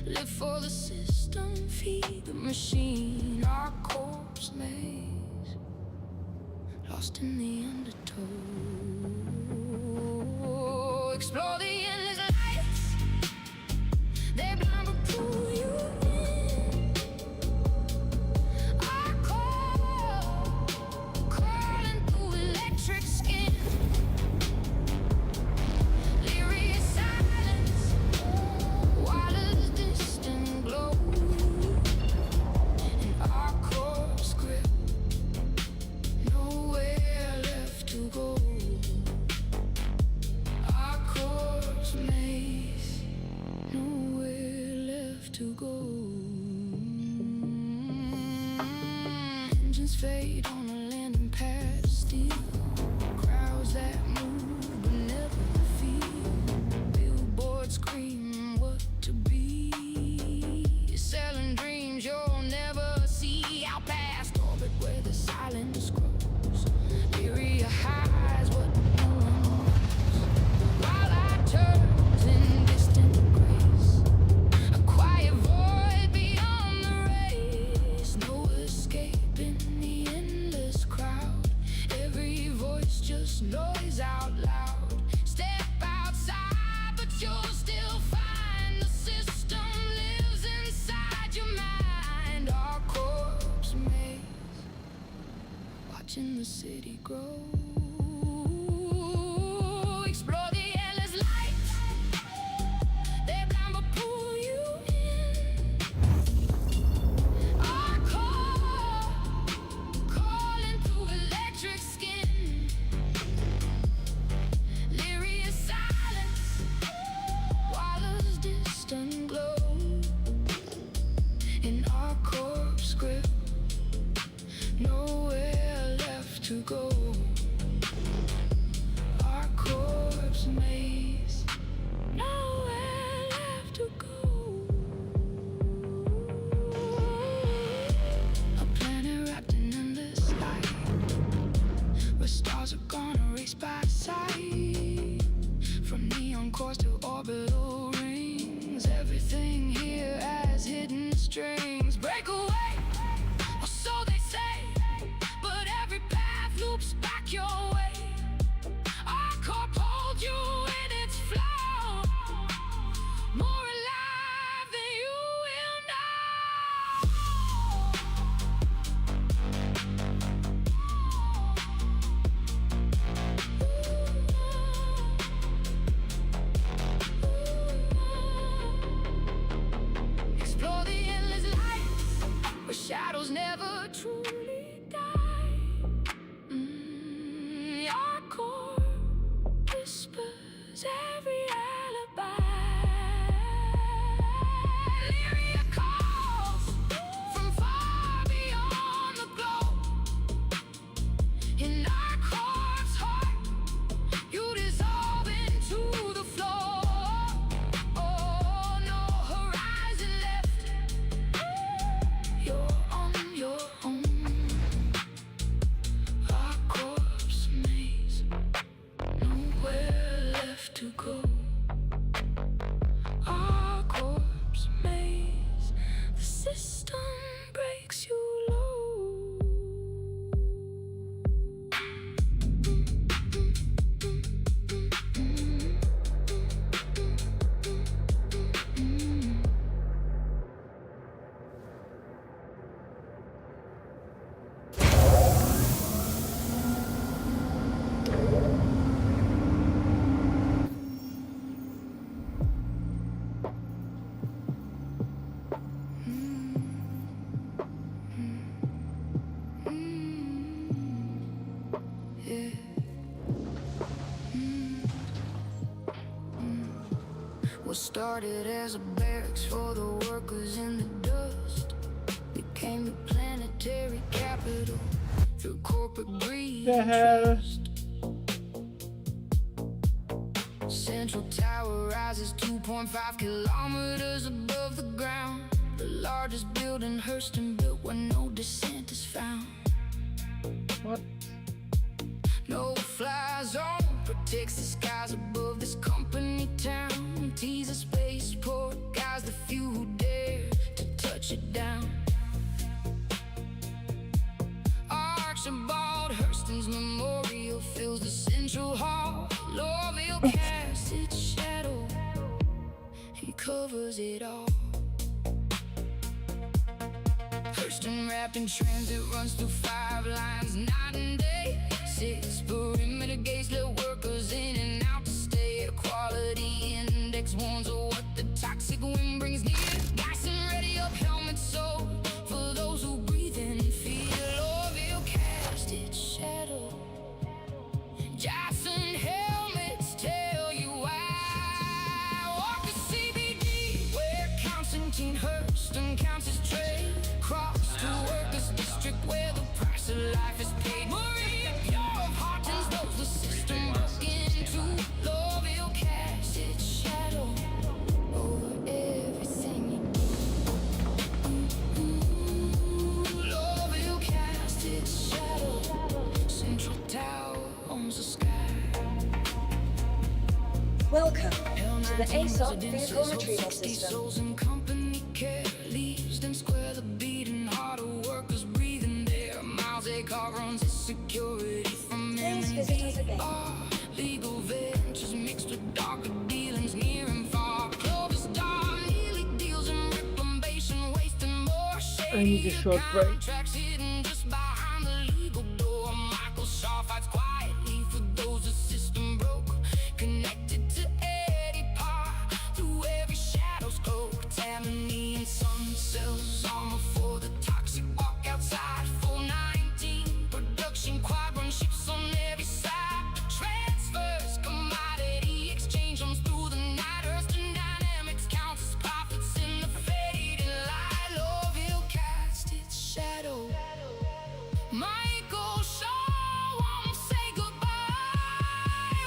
Speaker 1: Live for the system, feed the machine. Our corpse maze, lost in the undertow. Explore the endless lights. They blind but pull you in. Our core, crawling through electric skin. Lyric silence, wireless distant glow. In our corpse grip, nowhere left to go. Our corpse maze, nowhere left to go. Engines fade on a landing pad of steel. Crowds that move but never feel. Billboards scream what to be. Selling dreams you'll never see. Out past orbit where the silence grows. Lyria hides what no one knows. While I turns in distant grace. A quiet void beyond the race. No escaping the endless crowd. Every voice just noise out loud. Step outside, but you'll still find the system lives inside your mind. Our corpse maze, watching the city grow. Explore the endless lights. They blind but pull you in. Our core, crawling through electric skin. Lyria silence, wireless distant glow. In our corpse grip, nowhere left to go. to go. Our corpse maze, the system breaks you low. What started as a barracks for the workers in the dust became the planetary capital through corporate greed
Speaker 2: The
Speaker 1: and
Speaker 2: hell?
Speaker 1: trust. Central Tower rises 2.5 kilometers above the ground, the largest building Hurston built where no dissent is found.
Speaker 2: What?
Speaker 1: No fly zone protects the skies above this company town. Teaser spaceport guides the few who dare to touch it down. Archibald Hurston's memorial fills the central hall. Lorville casts its shadow and covers it all. Hurston wrapped in transit runs through 5 lines night and day. 6 perimeter gates let workers in and out to stay. A quality index warns of what the toxic wind brings near. Dyson ready up helmets sold for those who breathe in fear. Lorville cast its shadow. Jackson helmets tell you why. Walk the CBD where Constantine Hurston counts his trade. Cross to workers district where the price of life is paid. Maria Pure of Hartons knows the system broke into. Lorville casts its shadow over everything you do. Lorville casts its shadow. Central Tower owns the sky.
Speaker 4: Welcome to the ASOP vehicle retrieval system.
Speaker 1: Souls in company care leaves them square the beating heart of workers breathing there. Miles a car runs its security from
Speaker 4: Please visit us again.
Speaker 1: legal ventures mixed with darker dealings near and far. Clovis Star nearly deals in reclamation, wasting more shade.
Speaker 2: I need a short break.
Speaker 1: Contracts hidden just behind the legal door. Michael Shaw fights quietly for those the system broke. Connected to Eddie Parr through every shadow's cloak. Tammany and sun cells armor for the toxic walk outside. 419 production quadrant ships on every side. Transfers commodity exchange runs through the night. Hurston Dynamics counts its profits in the fading light. Lorville cast its shadow. Michael Shaw won't say goodbye.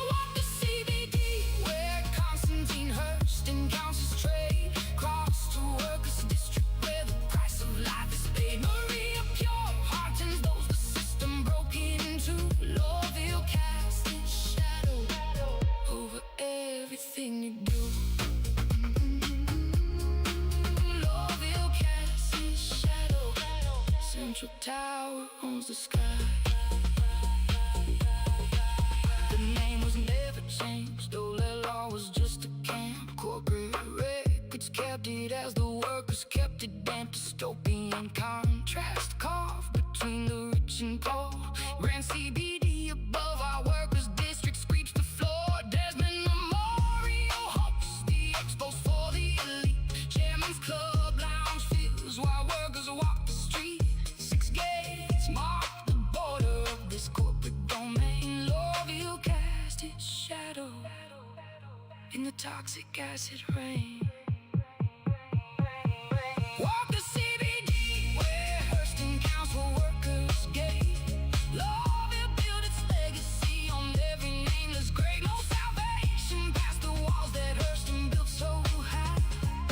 Speaker 1: Walk the CBD where Constantine Hurston counts his trade. Cross to workers district where the price of life is paid. Maria Pure Hartons knows the system broke into. Lorville cast its shadow over everything you do. Lorville cast its shadow. Central Tower owns the sky. The name was never changed, though the law was just a camp. Corporate records kept it as the workers kept it damp. Dystopian contrast carved between the rich and poor. Ran CBD above our workers' district, screeps the floor. Desmond Memorial hosts the expos for the elite. Chairman's Club lounge fills while workers walk the street. 6 gates mark the border of this corporate domain. Lorville cast its shadow in the toxic acid rain. Walk the CBD where Hurston counts for workers' gate. Lorville built its legacy on every nameless grave. No salvation past the walls that Hurston built so high.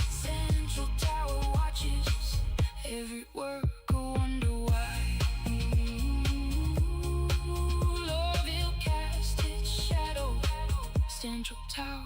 Speaker 1: Central Tower watches every worker wonder why. Lorville cast its shadow. Central Tower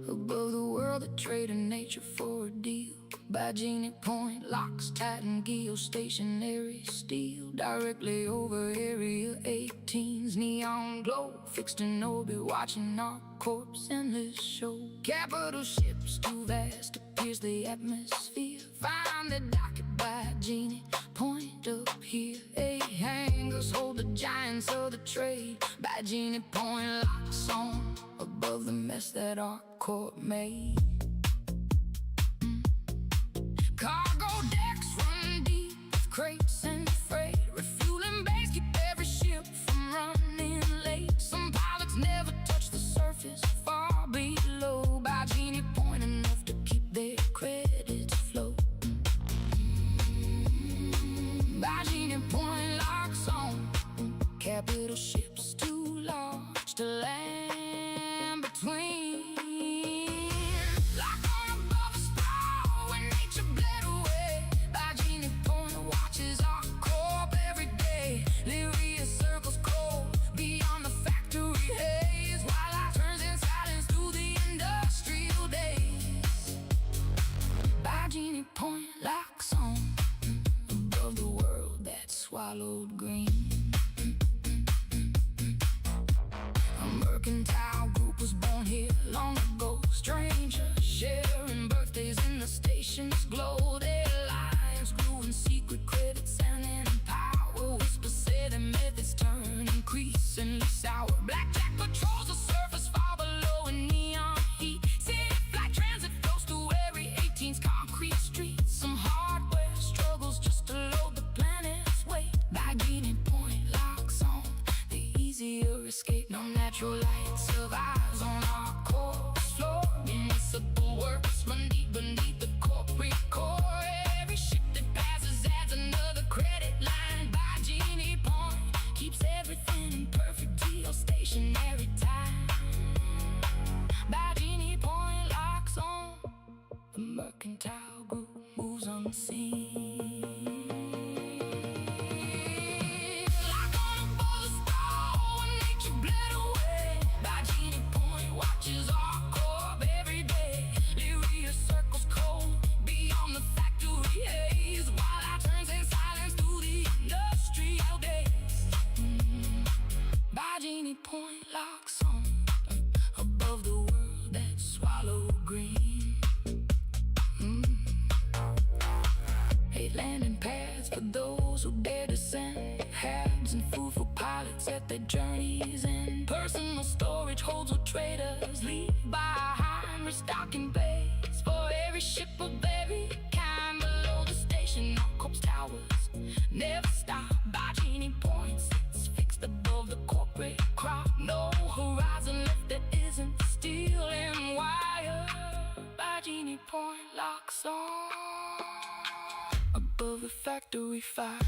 Speaker 5: Above the world, a trade in nature for a deal. By Genie Point, locks tighten geostationary steel. Directly over Area 18's neon glow, fixed in orbit, watching our corpse endless show. Capital ships too vast to pierce the atmosphere. Find the docket by Genie Point up here. 8 hangars hold the giants of the trade. By Genie Point, locks on above the mess that our court made. Cargo decks run deep with crates and freight. Refueling bays keep every ship from running late. Some pilots never touch the surface, far below. By Genie Point, enough to keep their credits flow. By Genie Point, locks on. Capital ships too large to land between. Swallowed green. A mercantile group was born here long ago. Strangers sharing birthdays in the station's glow. Their lives grew in secret, credits and in power. Whispers say their methods turn increasingly sour. Blackjack patrols the surface far below in neon heat. City flight transit flows through every 18's concrete streets. Some hardware struggles just to load the planet's weight. By Genie Point, locks on the easier escape. No natural light survives on our course floor. Municipal works run deep beneath the corporate core. Every ship that passes adds another credit line. By Genie Point, keeps everything in perfect geostationary time. By Genie Point, locks on. The mercantile group moves unseen. Point locks on above the world that swallowed green. 8 landing pads for those who dare descend. Habs and food for pilots at their journey's end. Personal storage holds what traders leave behind. Restocking bays for every ship of every kind. Below the station, our corpse towers never stop. By Genie Point, sits fixed above the corporate crop. No horizon left that isn't steel and wire. By Genie Point, locks on above the factory fire.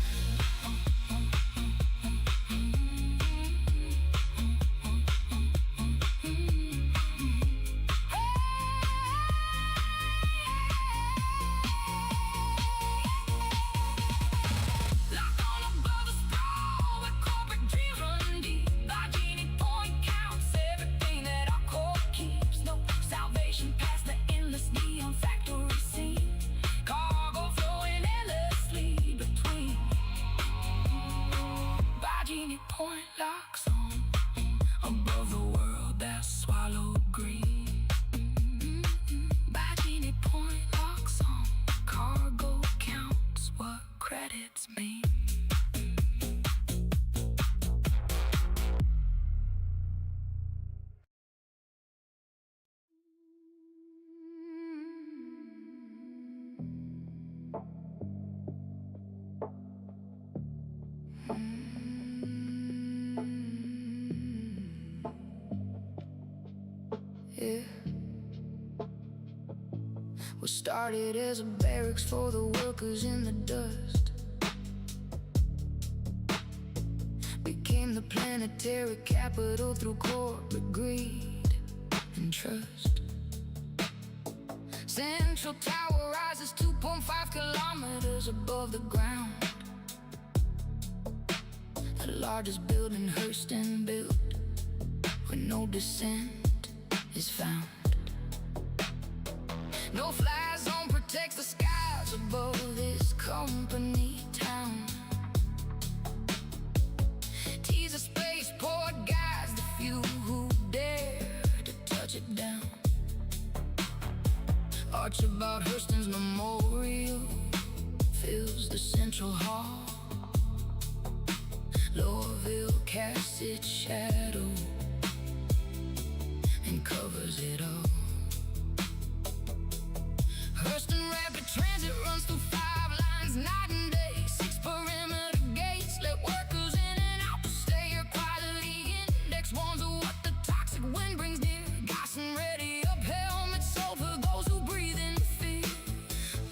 Speaker 5: Point locks on above the world that swallowed green. By Genie Point, locks on. Cargo counts what credits mean. Yeah. What started as a barracks for the workers in the dust became the planetary capital through corporate greed and trust. Central Tower rises 2.5 kilometers above the ground. The largest building Hurston built, where no dissent is found. No fly zone protects the skies above this company town. Teaser spaceport guides the few who dare to touch it down. Archibald Hurston's memorial fills the central hall. Lorville casts its shadow and covers it all. Hurston Rapid Transit runs through 5 lines night and day. 6 perimeter gates let workers in and out to stay. Your quality index warns of what the toxic wind brings near. Gas and ready up helmets sold for those who breathe in fear.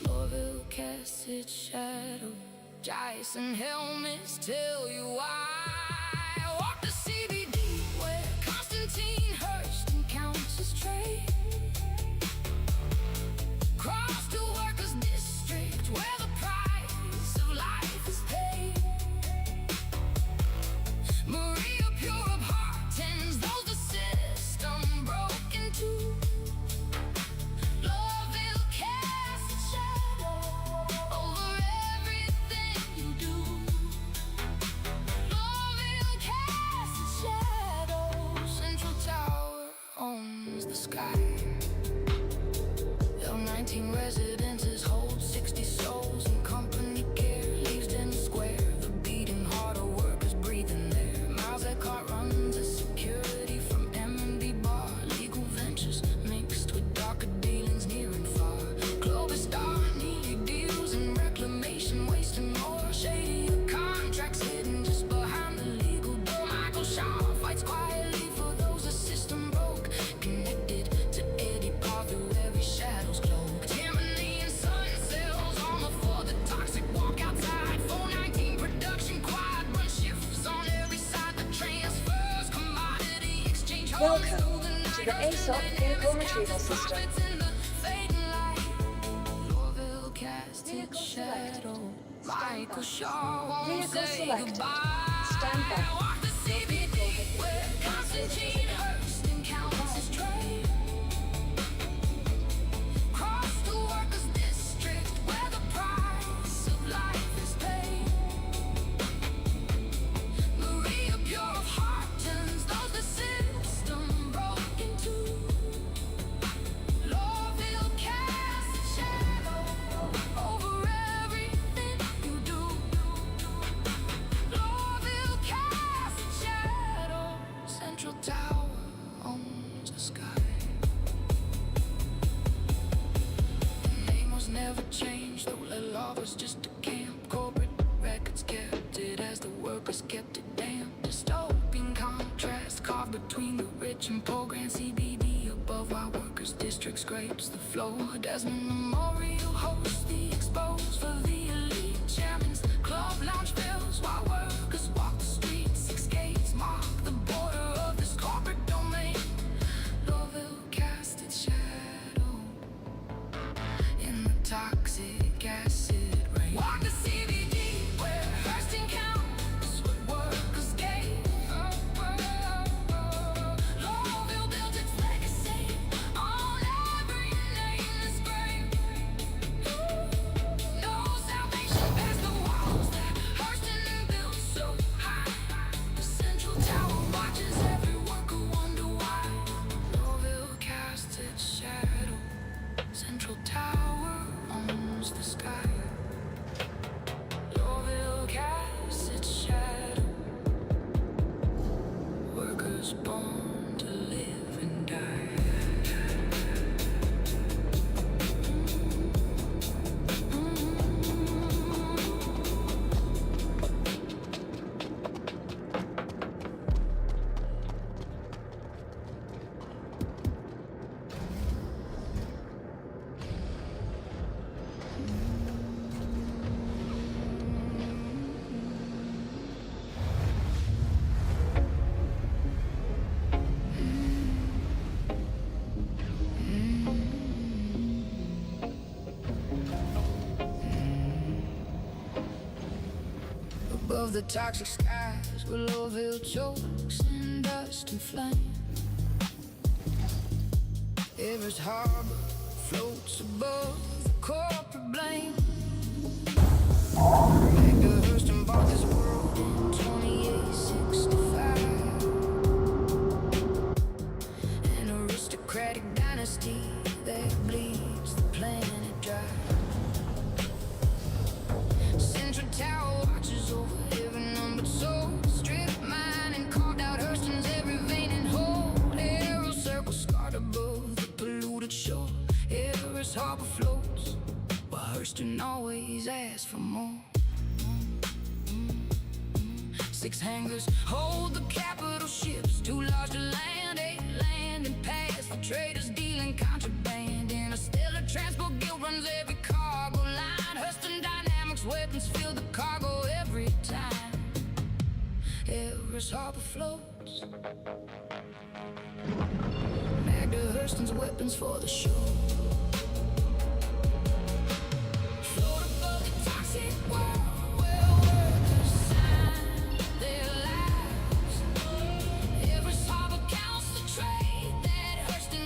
Speaker 5: Lorville casts its shadow. Giants and helmets tell you why. Walk the CBD where Constantine Hurston counts his trade. Cross to Workers' District where the price of life is paid. Maria pure of heart tends those the system broke into. Loveville casts its shadow over everything you do. Loveville casts its shadow. Central Tower owns the sky. 19 residences hold 60 souls, and company care leaves Denton Square. The beating heart of workers breathing there. Miles that cart runs as security from M&B bar. Legal ventures mixed with darker dealings near and far. Global Star, needy deals and reclamation, wasting more. Shady contracts hidden just behind the legal door. Michael Shaw fights quietly for those the system broke. Connected to Eddie Parr through every shadow's glow.
Speaker 4: Welcome to the ASOP Vehicle Retrieval System. Vehicle selected.
Speaker 5: Michael Shaw won't
Speaker 4: Vehicle
Speaker 5: say
Speaker 4: selected.
Speaker 5: goodbye.
Speaker 4: Stand by.
Speaker 5: Walk the CBD where Constantine Hurston counts his trade. Cross to Workers' District where the price of life is paid. Maria pure of heart turns those the system broke into. Lorville casts its shadow over everything you do. Lorville casts its shadow. Central Tower owns the sky. The name was never changed, though the law was just a camp. Corporate records kept it as the workers kept it damp. Dystopian contrast carved between the rich and poor. Grand CBD above while Workers' District scrapes the floor. Desmond Memorial hosts the exposed for the elite. Chairman's club lounge fills while workers walk the streets. 6 gates mark the border of this corporate domain. Lorville cast its shadow in the toxic acid rain. Walk the CBD where Hurston counts what workers gave. Lorville built its legacy on every nameless grave. No salvation past the walls that Hurston built so of the toxic skies where Loveville chokes in dust and flame. Everest harbor floats above the corporate blame. Edgar Hurston bought this world in 2865. An aristocratic dynasty that bleeds the planet dry. Central Tower watches over every numbered soul. Strip mine and carved out Hurston's every vein and hole. Arrow circle scarred above the polluted shore. Everest harbor floats, but Hurston always asks for more. 6 hangars hold the capital ships, too large to land, 8 landing pads for traders dealing contraband. In a stellar transport guild runs every cargo line. Hurston Dynamics weapons fill the cargo every time. Everest harbor floats. Magda Hurston's weapons for the show. Float above the toxic world where workers sign their lives. Everest harbor counts the trade that Hurston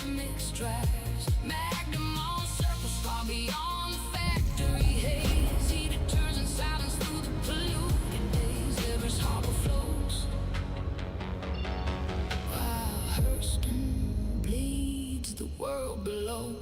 Speaker 5: Dynamics drives. Magnum on circles far beyond the factory haze. Heat it turns in silence through the polluted days. Everest harbor flows while Hurston bleeds the world below.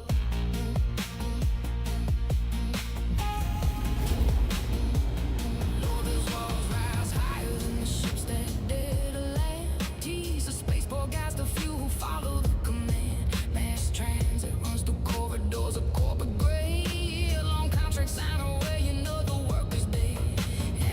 Speaker 5: Loveville's walls rise higher than the ships that dare to land. Tease the spaceport guys, the few who follow the command. Mass transit runs through corridors of corporate gray. A long contract sign away, you know the work is dead.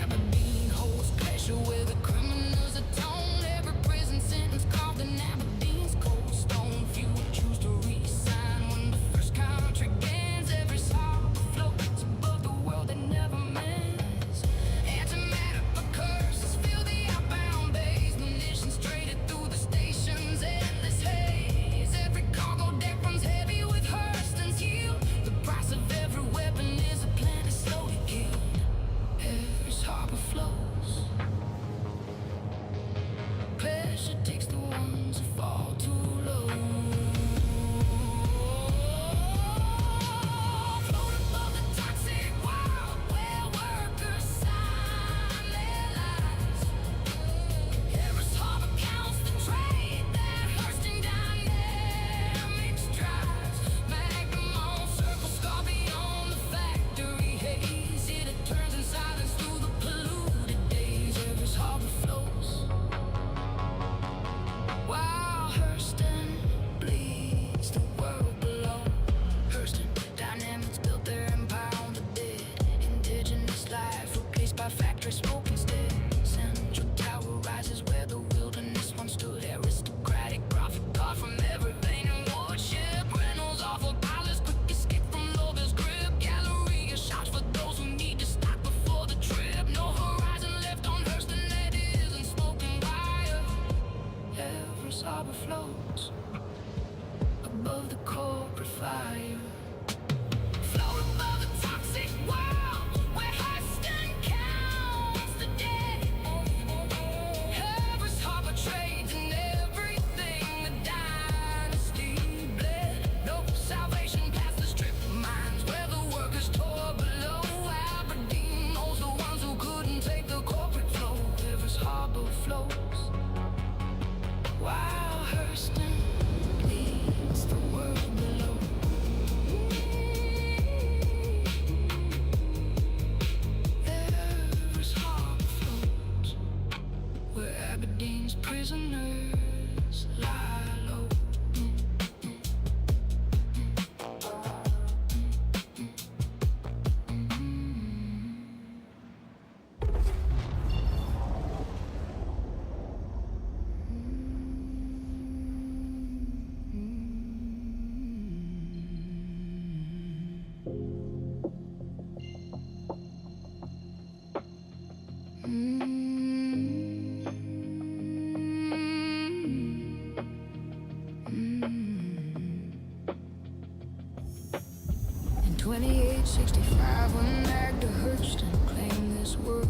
Speaker 5: Aberdeen holds pleasure where the criminals atone. Every prison sentence carved in Aberdeen's cold stone. Few choose to re-sign when the first contract ends. Every harbor floats above the world that never mends. Antimatter precursors fill the outbound bays. Munitions traded through the stations, endless haze. Every cargo deck runs heavy with Hurston's heel. The price of every weapon is a planet slowly killed. Everest harbor flows. Pressure takes the ones who fall too low. Float above the toxic world where workers sign their lives. Everest harbor counts the trade that Hurston Dynamics drives. Magnum on circle scar beyond the factory haze. It turns in silence through the polluted days. Everest harbor flows while Hurston bleeds the world below. Hurston Dynamics built their empire on the dead. Indigenous life replaced by factory smoke instead. Central Tower rises where the wilderness once stood. Aristocratic profit car from every vein and warship. Rentals offer pilots quick escape from Loveville's grip. Galleria shots for those who need to stop before the trip. No horizon left on Hurston that isn't smoking wire. Everest harbor floats above the corporate fire. Float above the toxic world where Hurston counts the dead. Everest harbor trades in everything the dynasty bled. No salvation past the strip mines where the workers tore below. Aberdeen knows the ones who couldn't take the corporate flow. Everest harbor floats while Hurston bleeds the world below. Everest harbor floats where Aberdeen's prisoners lie low. In 2865, when Magda Hurston claimed this this world.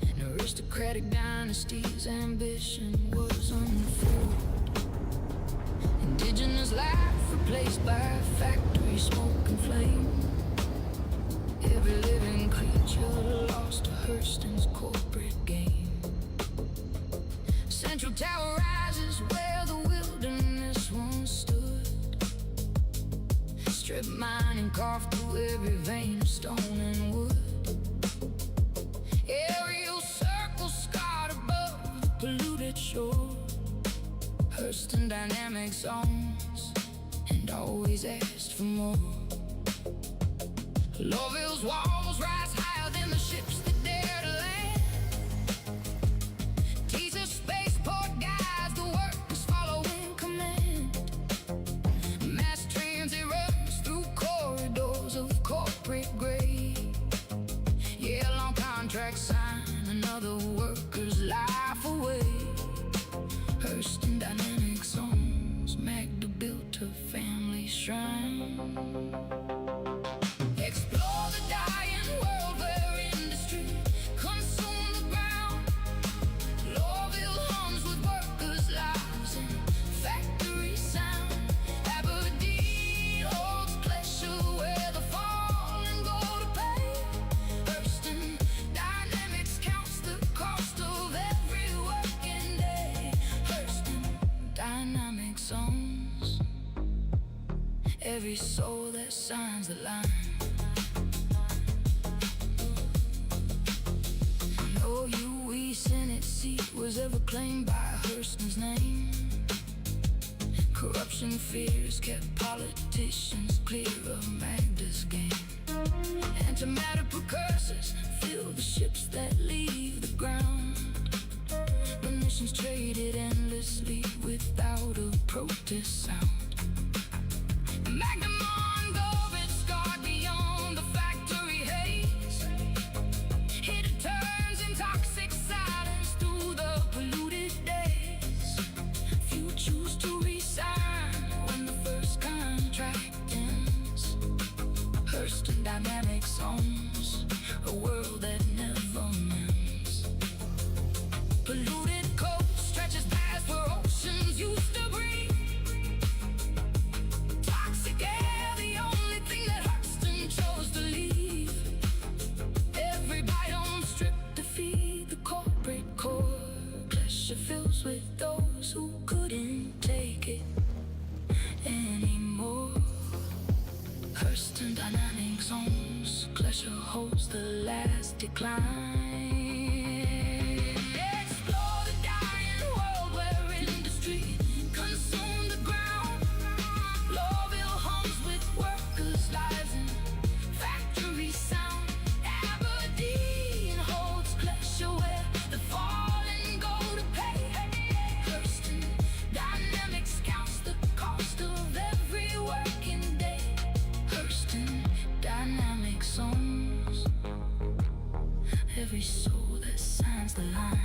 Speaker 5: An aristocratic dynasty's ambition was unfulfilled. Indigenous life replaced by factory smoke and flame. Every living creature lost to Hurston's corporate game. Central Tower rises where the wilderness once stood. Strip mining carved through every vein of stone and wood. Aerial circles scarred above the polluted shore. Hurston Dynamics owns and always asked for more. Lowville's walls rise higher than the ships that dare to land. Teacher spaceport guides the workers following command. Mass transit runs through corridors of corporate gray. Yeah, long contract sign, another worker's life away. Hurston Dynamics owns Magda built her family shrine. Explore the dying world where industry consumed the ground. Lowville hums with workers' lives and factory sound. Aberdeen holds pleasure where the fallen go to pay. Hurston Dynamics counts the cost of every working day. Hurston Dynamics owns every soul that signs the line. No UE Senate seat was ever claimed by Hurston's name. Corruption fears kept politicians clear of Magda's game. Antimatter precursors fill the ships that leave the ground. Munitions traded endlessly without a protest sound. Magnum on Gorbit scarred beyond the factory haze. It turns in toxic silence through the polluted days. Few choose to resign when the first contract ends. Hurston Dynamics owns a world that never mends. Polluted coast stretches past where oceans used to breathe. Toxic air, the only thing that Hurston chose to leave. Every bite on strip to feed the corporate core. Pleasure fills with those who couldn't take it anymore. Hurston Dynamics owns pleasure holds the last decline. Explore the dying world where industry consumed the ground. Lowville hums with workers' lives and factory sound. Aberdeen holds pleasure where the fallen go to pay. Hurston Dynamics counts the cost of every working day. Hurston Dynamics owns every soul that signs the line.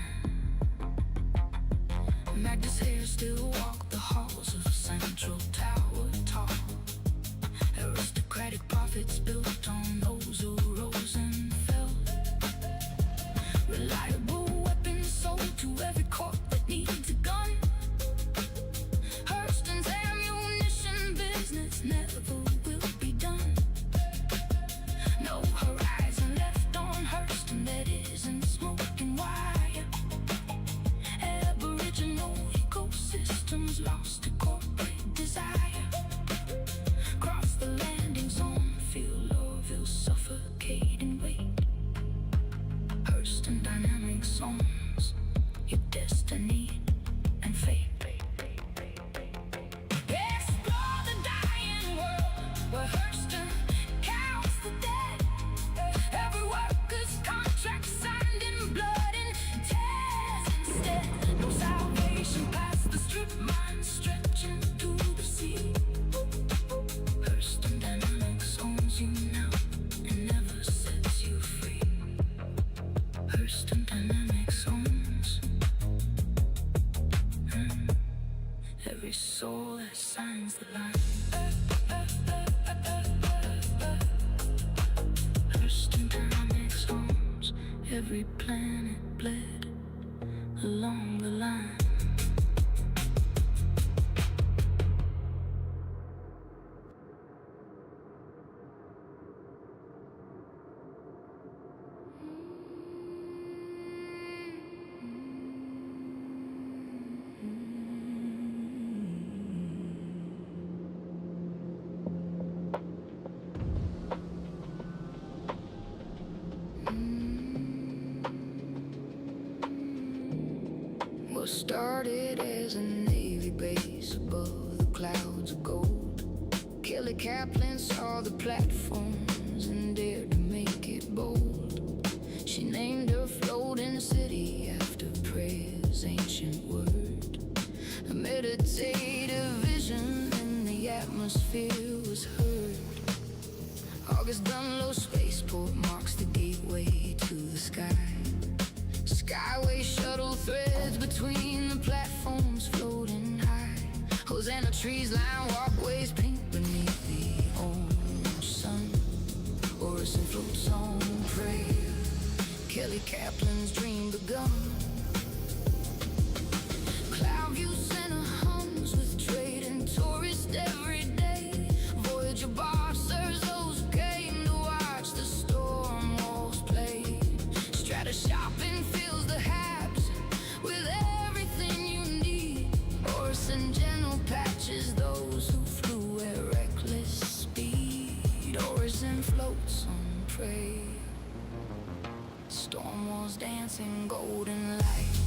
Speaker 5: Magda's hair still walk the halls of Central Tower tall. Aristocratic profits built on those who rose and fell. Reliable weapons sold to every corp that needs a gun. Hurston's ammunition business never will be done. No horizon left on Hurston that isn't smoke and wire. Aboriginal ecosystems lost to corporate desire. Cross the landing zone, feel Lowville suffocate and wait. Hurston Dynamics owns your destiny and fate. Explore the dying world where Hurston counts the dead. Every worker's contract signed in blood and tears instead. No salvation past the strip mine stretching to the sea. Hurston Dynamics owns you now and never sets you free. Hurston Dynamics owns every soul that signs the line. Hurston Dynamics owns
Speaker 1: Every planet bled along the line. What started as a Navy base above the clouds of gold. Kelly Kaplan saw the platforms and dared to make it bold. She named her floating city after prayer's ancient word. A meditative vision in the atmosphere was heard. August Dunlow spaceport marks the gateway to the sky. Skyway shuttle threads between the platforms floating high. Hosanna trees line walkways pink beneath the orange sun. Orison floats on prayer. Kelly Kaplan's dream begun. Cloudview Center hums with trade and tourists every day. Voyager bar serves those who came to watch the storm walls play. Strata shopping fills the habs with everything you need. Orison general patches those who flew at reckless speed. Orison floats on prey. Storm walls dancing golden light.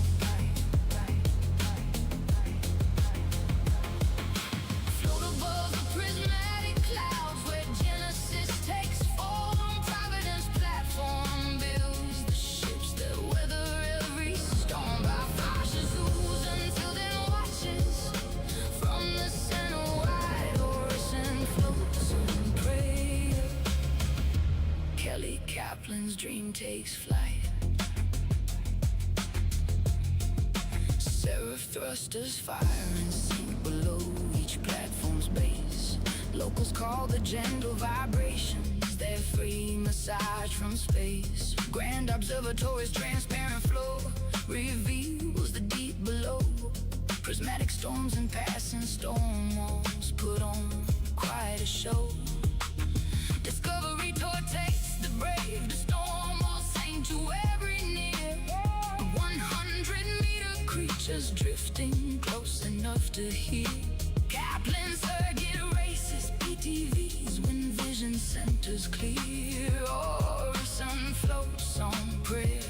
Speaker 1: Float above the prismatic clouds where Genesis takes form. Providence platform builds the ships that weather every storm. By Fosh's ooze until then watches from the center wide. Orison floats on prayer. Kelly Kaplan's dream takes flight. Seraph thrusters fire and sink below each platform's base. Locals call the gentle vibrations their free massage from space. Grand observatory's transparent floor reveals the deep below. Prismatic storms and passing storm walls put on quite a show. Discovery tour takes the brave to storm walls sanctuary near. 100-meter creatures drifting close enough to hear. Kaplan circuit races, PTVs when vision centers clear. Orison floats on prayer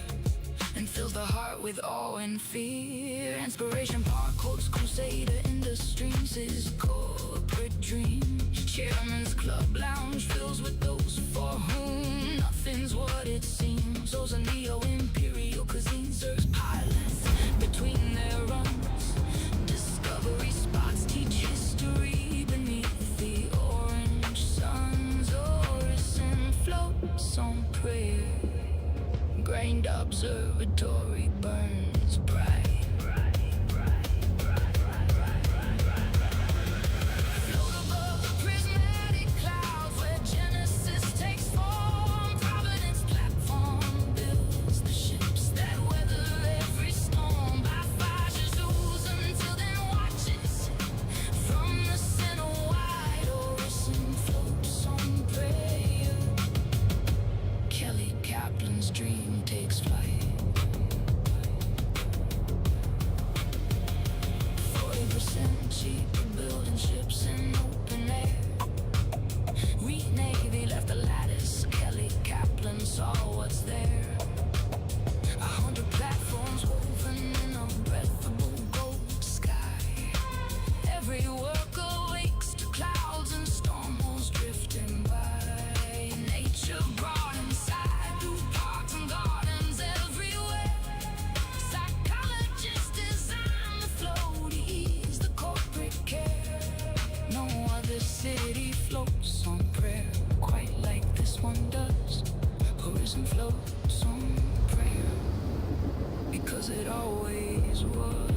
Speaker 1: and fills the heart with awe and fear. Inspiration Park holds Crusader Industries, his corporate dream. Chairman's Club Lounge fills with those for whom nothing's what it seems. Those are neo-imperial cuisine serves pilots between their runs. Discovery spots teach history beneath the orange suns. Orison floats on prayer. Grained observatory burns bright. Float above the prismatic clouds where Genesis takes form. Providence platform builds the ships that weather every storm. By Fosh's ooze until then watches from the center wide. Orison floats on prayer. Kelly Kaplan's dream takes flight. 40% cheaper building ships in open air. Reed Navy left the lattice. Kelly Kaplan saw what's there. 100 platforms woven in a breathable gold sky. Every worker wakes to clouds and storm walls drifting by. Nature brought inside through parks and gardens everywhere. Psychologists design the flow to ease the corporate care. No other city floats on prayer quite like this one does. Orison floats on prayer because it always was.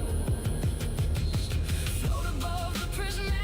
Speaker 1: Float above the prismatic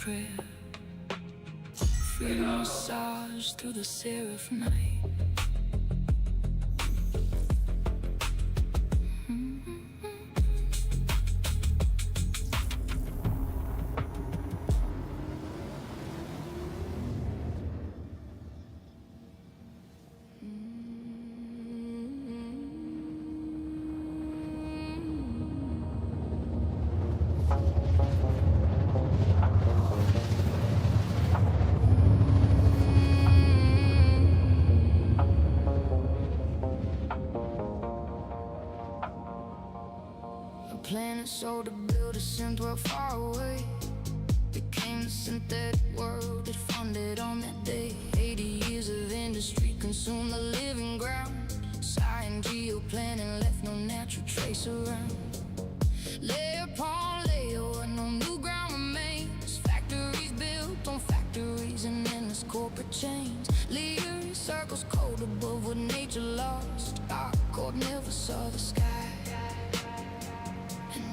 Speaker 5: crib. Freedom massage through the seraph night. Planet sold to build a synth world far away. Became the synthetic world it funded on that day. 80 years of industry consumed the living ground. Science, geoplanning left no natural trace around. Layer upon layer where no new ground remains. Factories built on factories and endless corporate chains. Leering circles cold above what nature lost. Our cold never saw the sky.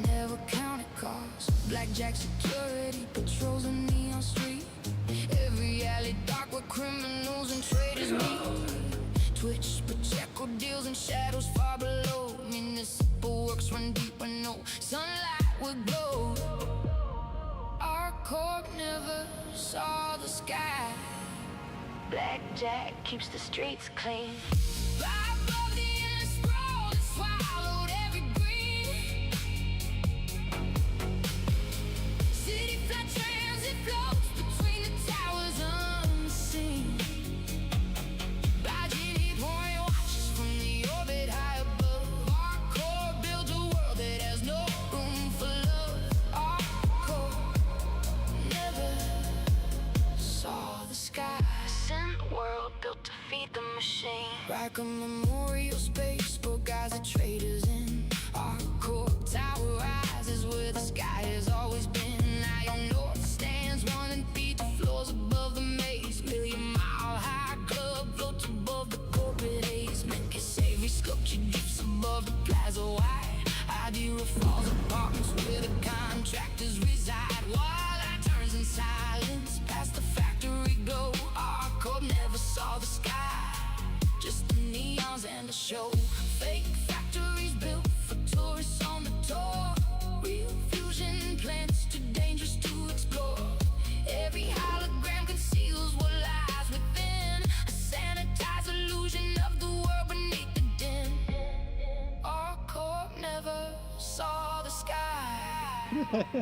Speaker 5: Never counted costs. Blackjack security patrols a neon street. Every alley dark where criminals and traders meet. Twitch, Pacheco deals in shadows far below. Municipal works run deep where no sunlight would glow. Our corp never saw the sky. Blackjack keeps the streets clean. Fly above the endless sprawl that swallowed every green. City flat transit floats between the towers unseen. By Genie point watches from the orbit high above. Our core builds a world that has no room for love. Our core never saw the sky. Synth world built to feed the machine. Like a memorial space for guys that traders in. Our core tower rises where the sky has always been. Now your north stands 1 feet to floors above the maze. Million-mile high club floats above the corporate haze. Memphis Savory sculpture drifts above the plaza wide. Idea falls apartments where the contractors reside. Wildlife turns in silence past the factory glow. Our code never saw the sky, just the neons and the show. Fake factories built for tourists on the tour. Real fusion plants too dangerous to explore. Every hologram conceals what lies within. A sanitized illusion of the world beneath the din. Our core never saw the sky.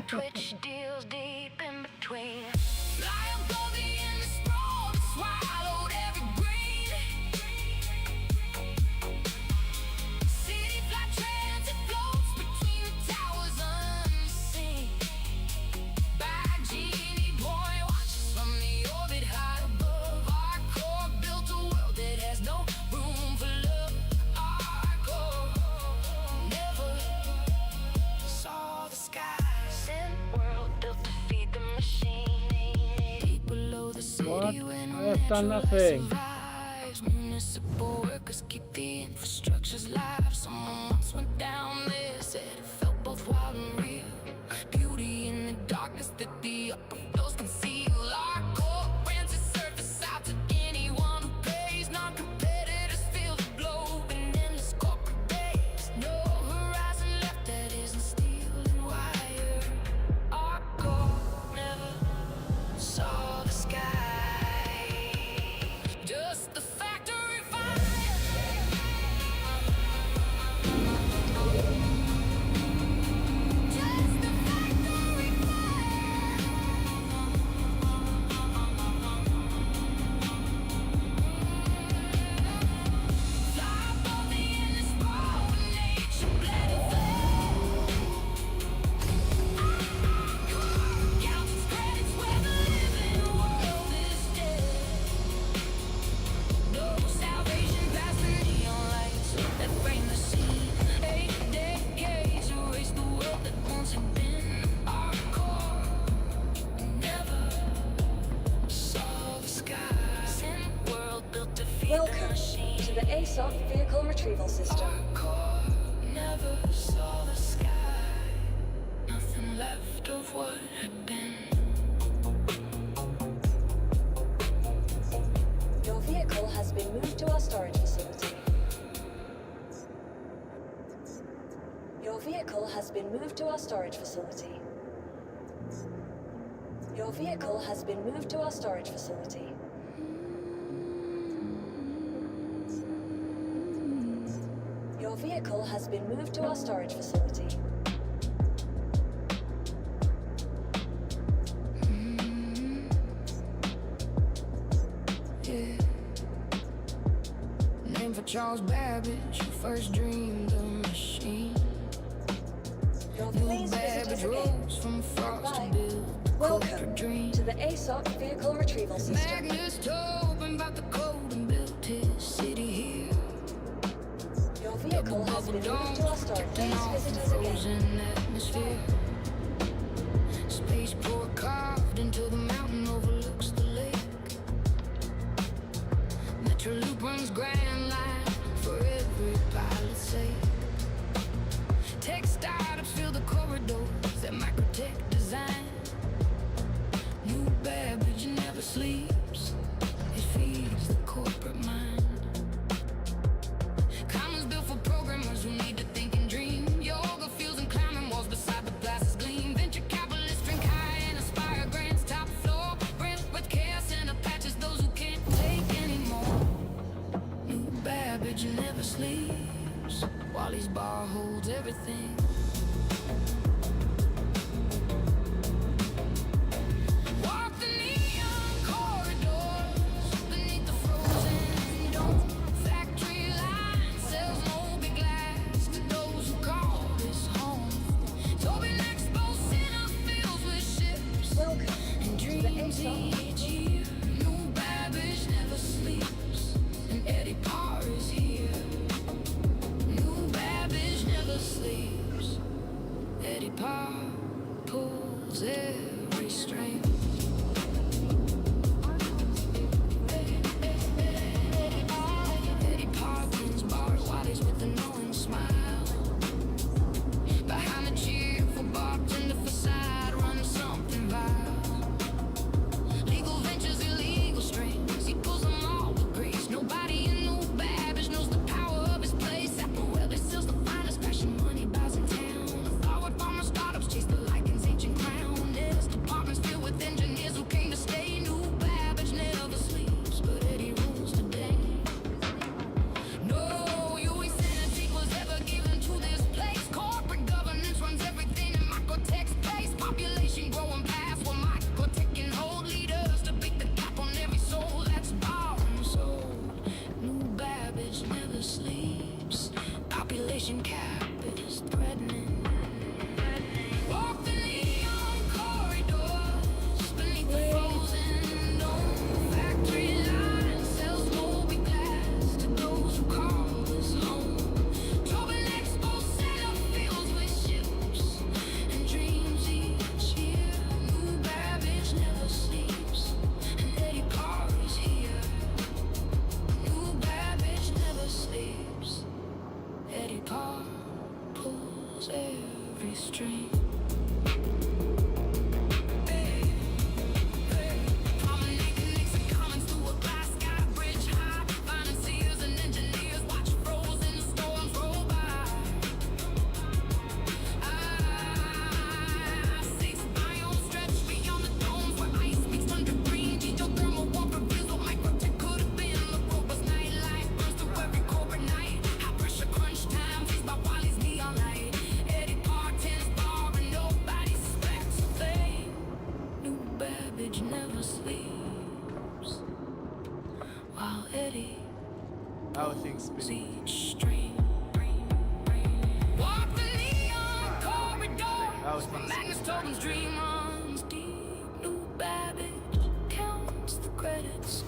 Speaker 5: Twitch deals deep in between. Fly above the endless sprawl that swallowed every green. City flat transit floats between the towers unseen. By Genie point watches from the orbit high above. Our core built a world that has no room for love. Our core never saw the sky. Synth world built to feed the machine. Deep below the city
Speaker 2: What?
Speaker 5: where no
Speaker 2: I have done
Speaker 5: natural life
Speaker 2: nothing.
Speaker 5: survives. Municipal workers keep the infrastructure's live. Someone once went down there, said it felt both wild and real. Beauty in the darkness that the upper floors conceal. Our core brands its surface out to anyone who pays. Non-competitors feel the globe in endless corporate days. No horizon left that isn't steel and wire. Our core never saw the sky. Just the factory fire. Just the factory fire. Fly above the endless sprawl with nature bled and fled. Count its credits where the living world is dead. No salvation past the neon lights that frame the scene. 8 decades erased the world that once had been. Our core never saw the sky. Synth world built to feed the
Speaker 4: Welcome
Speaker 5: machine.
Speaker 4: to the ASOP Vehicle Retrieval System.
Speaker 5: Our core never saw the sky. Nothing left of what had been.
Speaker 4: Your vehicle has been moved to our storage facility. Your vehicle has been moved to our storage facility. Your vehicle has been moved to our storage facility.
Speaker 5: Yeah. Name for Charles Babbage, who first dreamed a machine.
Speaker 4: Your
Speaker 5: New
Speaker 4: please visit
Speaker 5: Babbage
Speaker 4: us again.
Speaker 5: rose from frost to
Speaker 4: Bye.
Speaker 5: build a corporate
Speaker 4: Welcome
Speaker 5: dream.
Speaker 4: to the ASOC vehicle retrieval system.
Speaker 5: Magnus told him about the code and built his city here.
Speaker 4: Your vehicle has been moved to our storage. Please visit us again.
Speaker 5: Frozen atmosphere. Spaceport carved into the mountain overlooks the lake. Metro loop runs grand line for every pilot's sake. Tech startups fill the corridors that microtech design. New Babbage never sleeps. It feeds the corporate mind. Commons built for programmers who need to think and dream. Yoga fields and climbing walls beside the glasses gleam. Venture capitalists drink high and aspire grants top floor. Brent with chaos and patches those who can't take anymore. New Babbage never sleeps while his bar holds everything. Walk the neon corridors beneath the frozen dome. Factory line sells Moby glass to those who call this home. Tobin Expo Center fills with ships
Speaker 4: Welcome
Speaker 5: and
Speaker 4: to the
Speaker 5: dreams
Speaker 4: ASOC.
Speaker 5: each year. New Babbage never sleeps, and Eddie Parr is here. New Babbage never sleeps. Eddie Parr pulls every string. Eddie Parr pins barred waddies with a knowing smile. Behind the cheerful bartender facade runs something vile. Legal ventures, illegal strings. He pulls them all with grace. Nobody in New Babbage knows the power of his place. Apparelli sells the finest fashion money buys in town. Forward farmer startups chase the Lycan's ancient crown. There's departments filled with engineers who came to stay. New Babbage never sleeps, but Eddie rules today. No U.S. Senate was ever given to this place. Corporate governance runs everything in microtech's place. Population growing past what microtech can hold. Leaders to beat the gap on every soul that's bought and sold. New Babbage never sleeps. Population cap is threatening. Walk the neon corridors beneath the frozen dome. Factory line sells Moby glass to those who call this home. Tobin Expo Center fills with ships and dreams each year. New Babbage never sleeps, and Eddie Parr is here. New Babbage never sleeps. Eddie Parr pulls every string. Promenading Nixon Commons through a glass sky bridge high. Financiers and engineers watch frozen storms roll by. Six biomes stretch beyond the domes where ice meets thunder green. Geothermal warp reveals what microtech could have been. The robust nightlife burns through every corporate night. High pressure crunch time faced by Wally's neon light. Eddie Parr tends bar and nobody suspects a thing. New Babbage never sleeps while Eddie
Speaker 6: How are things
Speaker 5: pulls
Speaker 6: been?
Speaker 5: each string. Walk the neon corridors where Magnus Tobin's dream runs deep. New Babbage counts the credits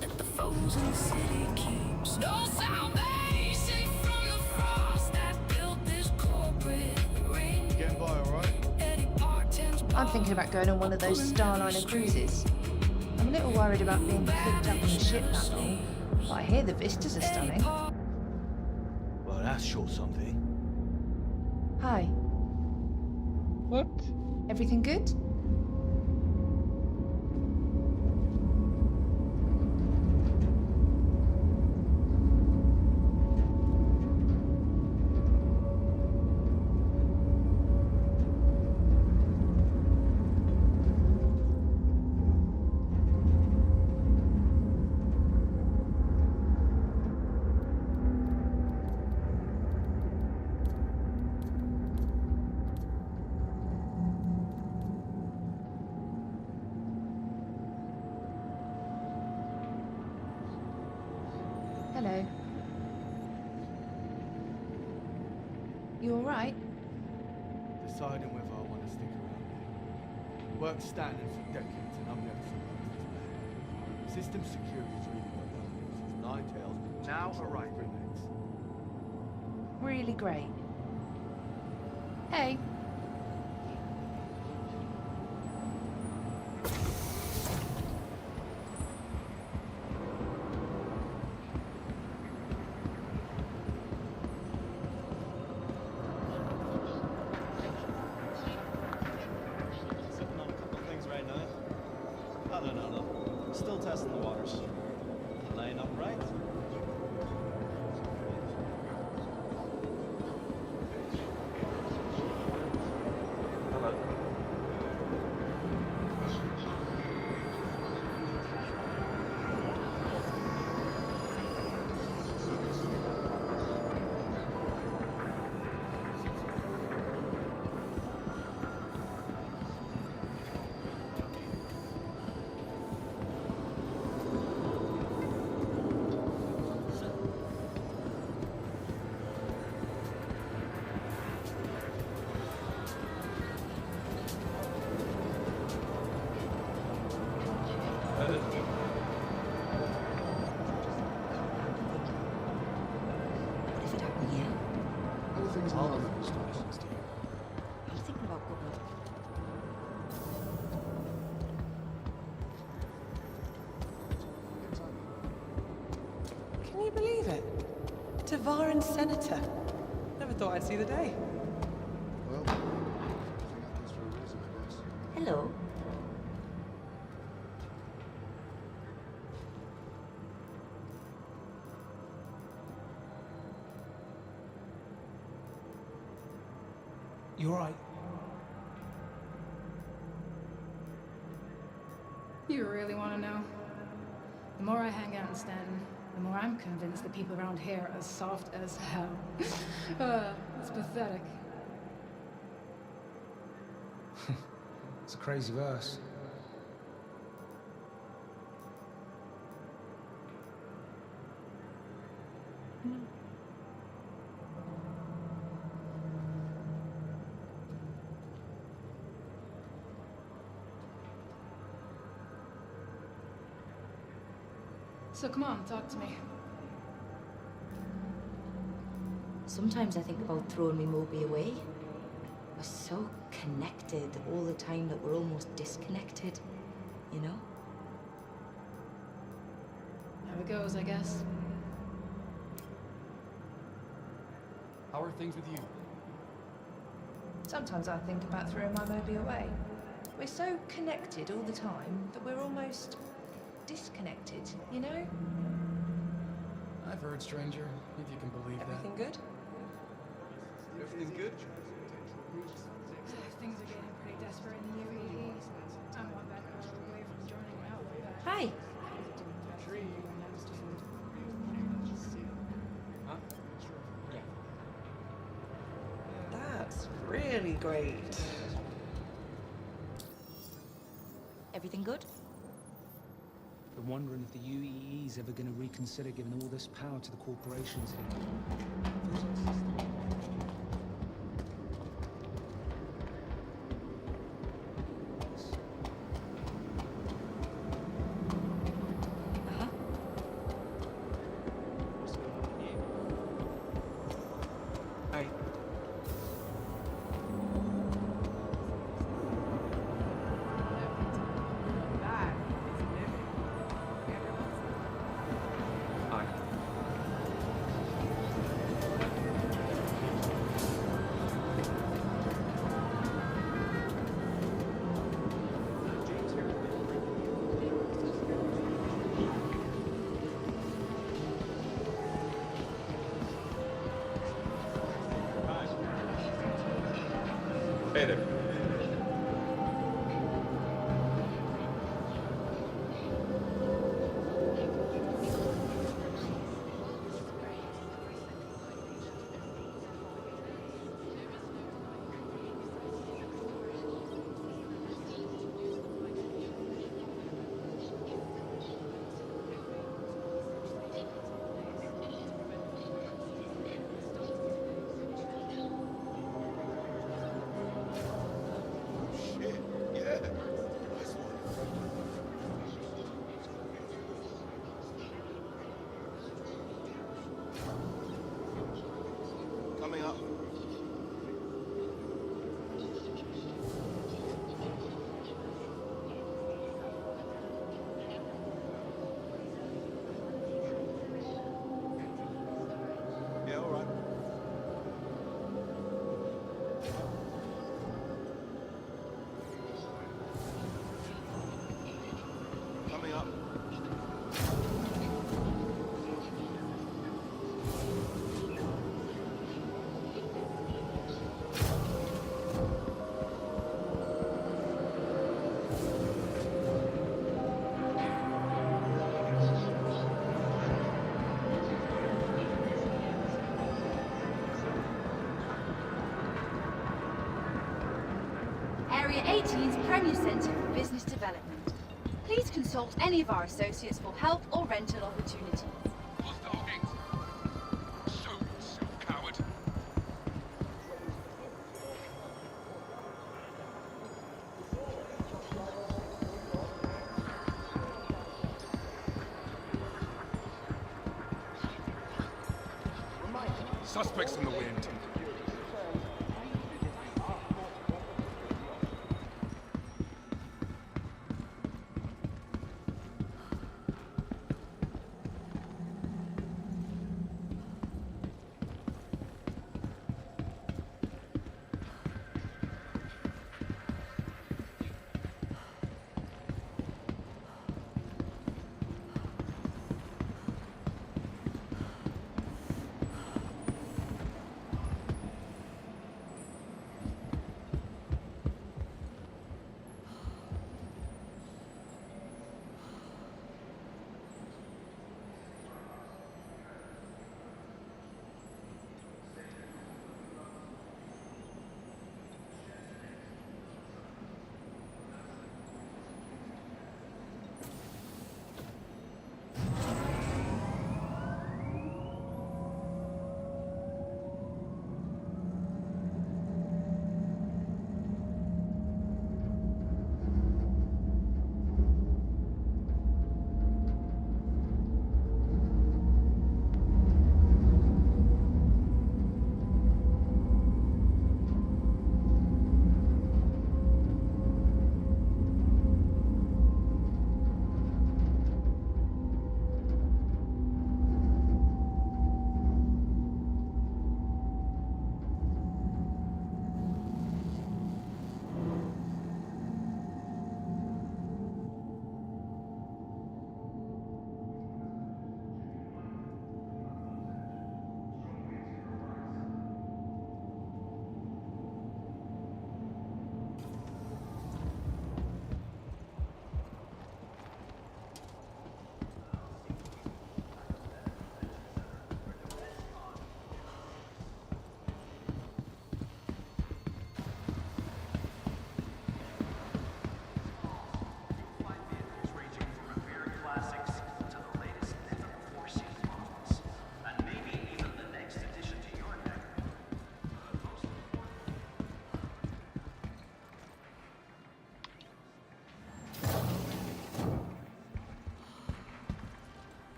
Speaker 5: that the frozen city keeps. No salvation from the frost that built this corporate ring.
Speaker 6: Getting by alright?
Speaker 5: Eddie Parr tends
Speaker 7: I'm thinking about going on one of those Starliner cruises. I'm a little worried about being cooped up on the ship that long, but I hear the vistas are stunning.
Speaker 6: Well, that's sure something.
Speaker 7: Hi,
Speaker 2: What?
Speaker 7: everything good? Hello. You alright?
Speaker 6: Deciding whether I want to stick around here. Work's standing for decades and I'm never supposed to back. System security's really got numbers. It's nine tails. Now arrive.
Speaker 7: Really great. Hey.
Speaker 8: Sipping on a couple of things right now. Oh, no. Still testing the waters. Laying up right.
Speaker 9: What if it happened here?
Speaker 10: Everything's
Speaker 8: All
Speaker 10: normal.
Speaker 8: of those situations, dear.
Speaker 9: Are you thinking about going?
Speaker 11: Can you believe it? Tavaran Senator. Never thought I'd see the day.
Speaker 10: Well, everything happens for a reason, I guess.
Speaker 9: Hello.
Speaker 11: You alright?
Speaker 12: You really want to know? The more I hang out in Stanton, the more I'm convinced that people around here are as soft as hell. It's pathetic.
Speaker 11: It's a crazy verse.
Speaker 12: So come on, talk to me.
Speaker 9: Sometimes I think about throwing me Moby away. We're so connected all the time that we're almost disconnected, you know?
Speaker 12: How it goes, I guess.
Speaker 6: How are things with you?
Speaker 7: Sometimes I think about throwing my Moby away. We're so connected all the time that we're almost disconnected, you know?
Speaker 6: I've heard, stranger, if you can believe
Speaker 11: Everything good?
Speaker 6: Everything good?
Speaker 12: Things are getting pretty desperate in the UAE. I'm one back away from joining an outfit.
Speaker 7: Hi.
Speaker 11: That's really great.
Speaker 9: Everything good?
Speaker 13: I'm wondering if the UEE's ever going to reconsider giving all this power to the corporations here.
Speaker 9: Uh-huh.
Speaker 2: Hi. Hi. Hey there.
Speaker 14: Area 18's premier centre for business development. Please consult any of our associates for help or rental opportunities.
Speaker 15: Coward. Suspects in the wind.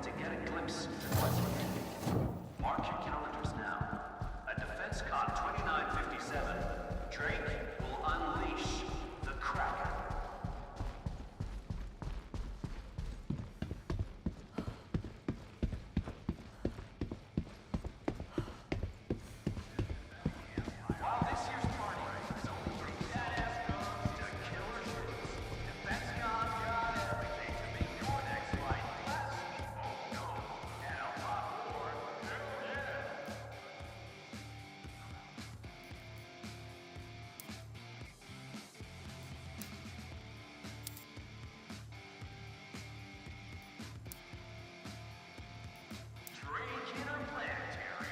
Speaker 16: To get a glimpse of what's ahead. Mark your calendars now. At DefenseCon 2957, Drake will unleash the Kraken. While this year's party is only from badass guns to killer troops, DefenseCon got everything to make your next flight classic. Oh no, and a lot more. Hell yeah! Drake Interplanetary,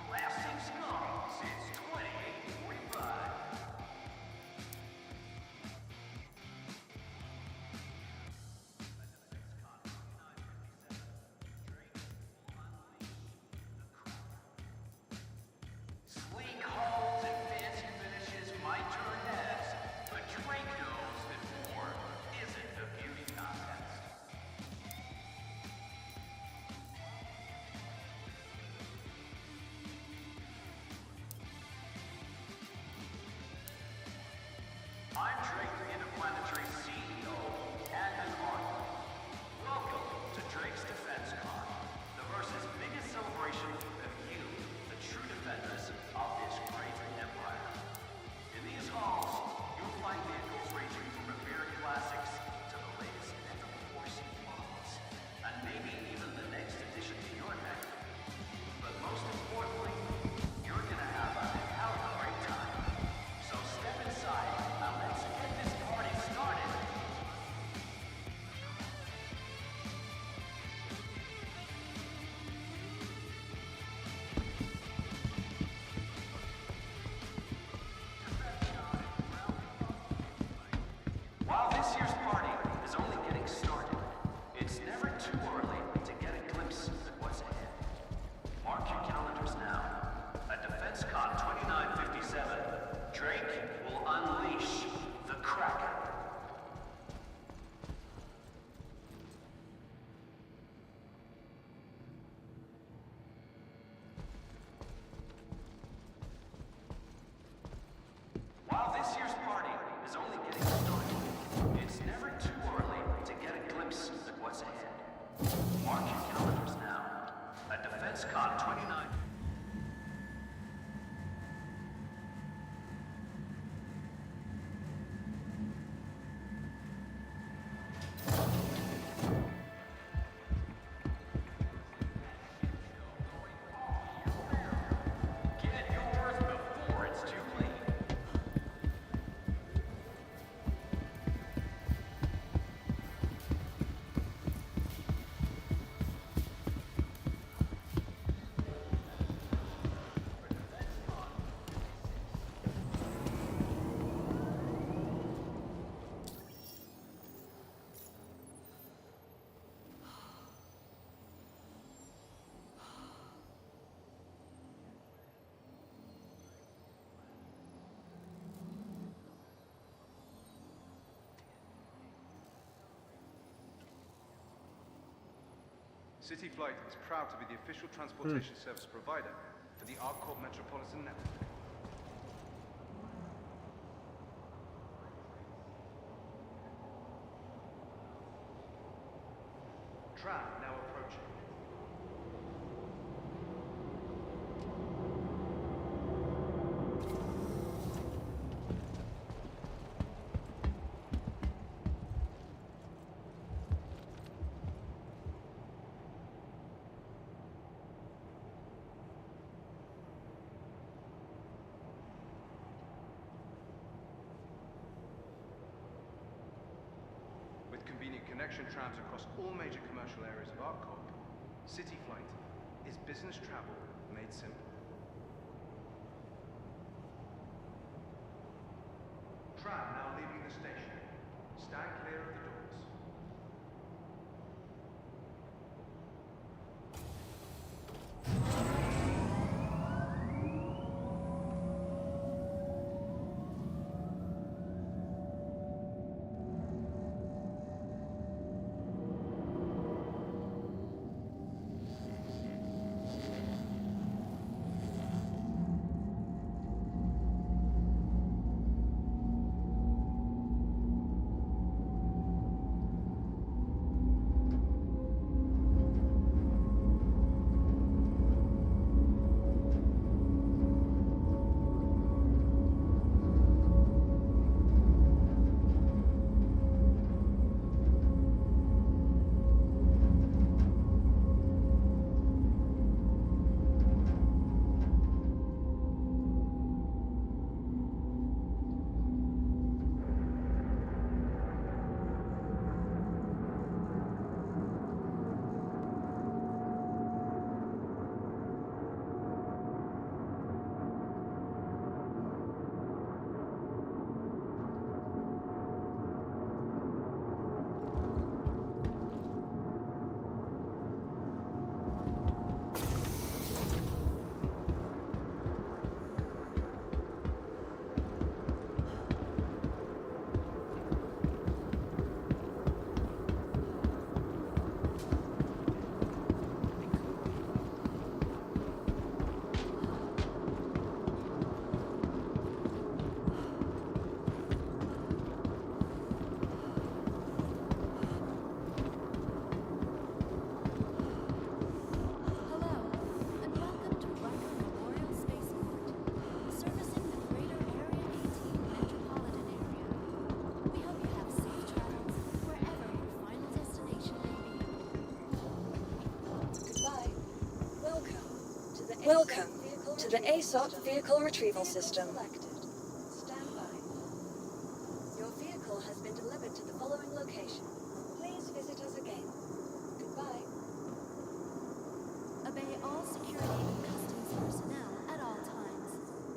Speaker 16: blasting scum since 2845. Sleek hulls and fancy finishes might turn heads, but Drake knows that war isn't a beauty contest. I'm Drake, the Interplanetary CEO and an author. Welcome to Drake's DefenseCon, the verse's biggest celebration of you, the true defenders of this great empire. In these halls, you'll find vehicles ranging from revered classics to the latest F-4C models, and maybe even the next addition to your deck. But most importantly, you're gonna have a hell of a great time. So step inside and let's get this
Speaker 17: City Flight is proud to be the official transportation service provider for the ArcCorp Metropolitan Network. Tram now approaching. With convenient connection trams across all major commercial areas of ArcCorp, City Flight is business travel made simple. Tram now leaving the station. Stand clear of the doors.
Speaker 4: Welcome to the ASOT Vehicle Retrieval System. Stand by. Your vehicle has been delivered to the following location. Please visit us again. Goodbye.
Speaker 18: Obey all security and customs personnel at all times.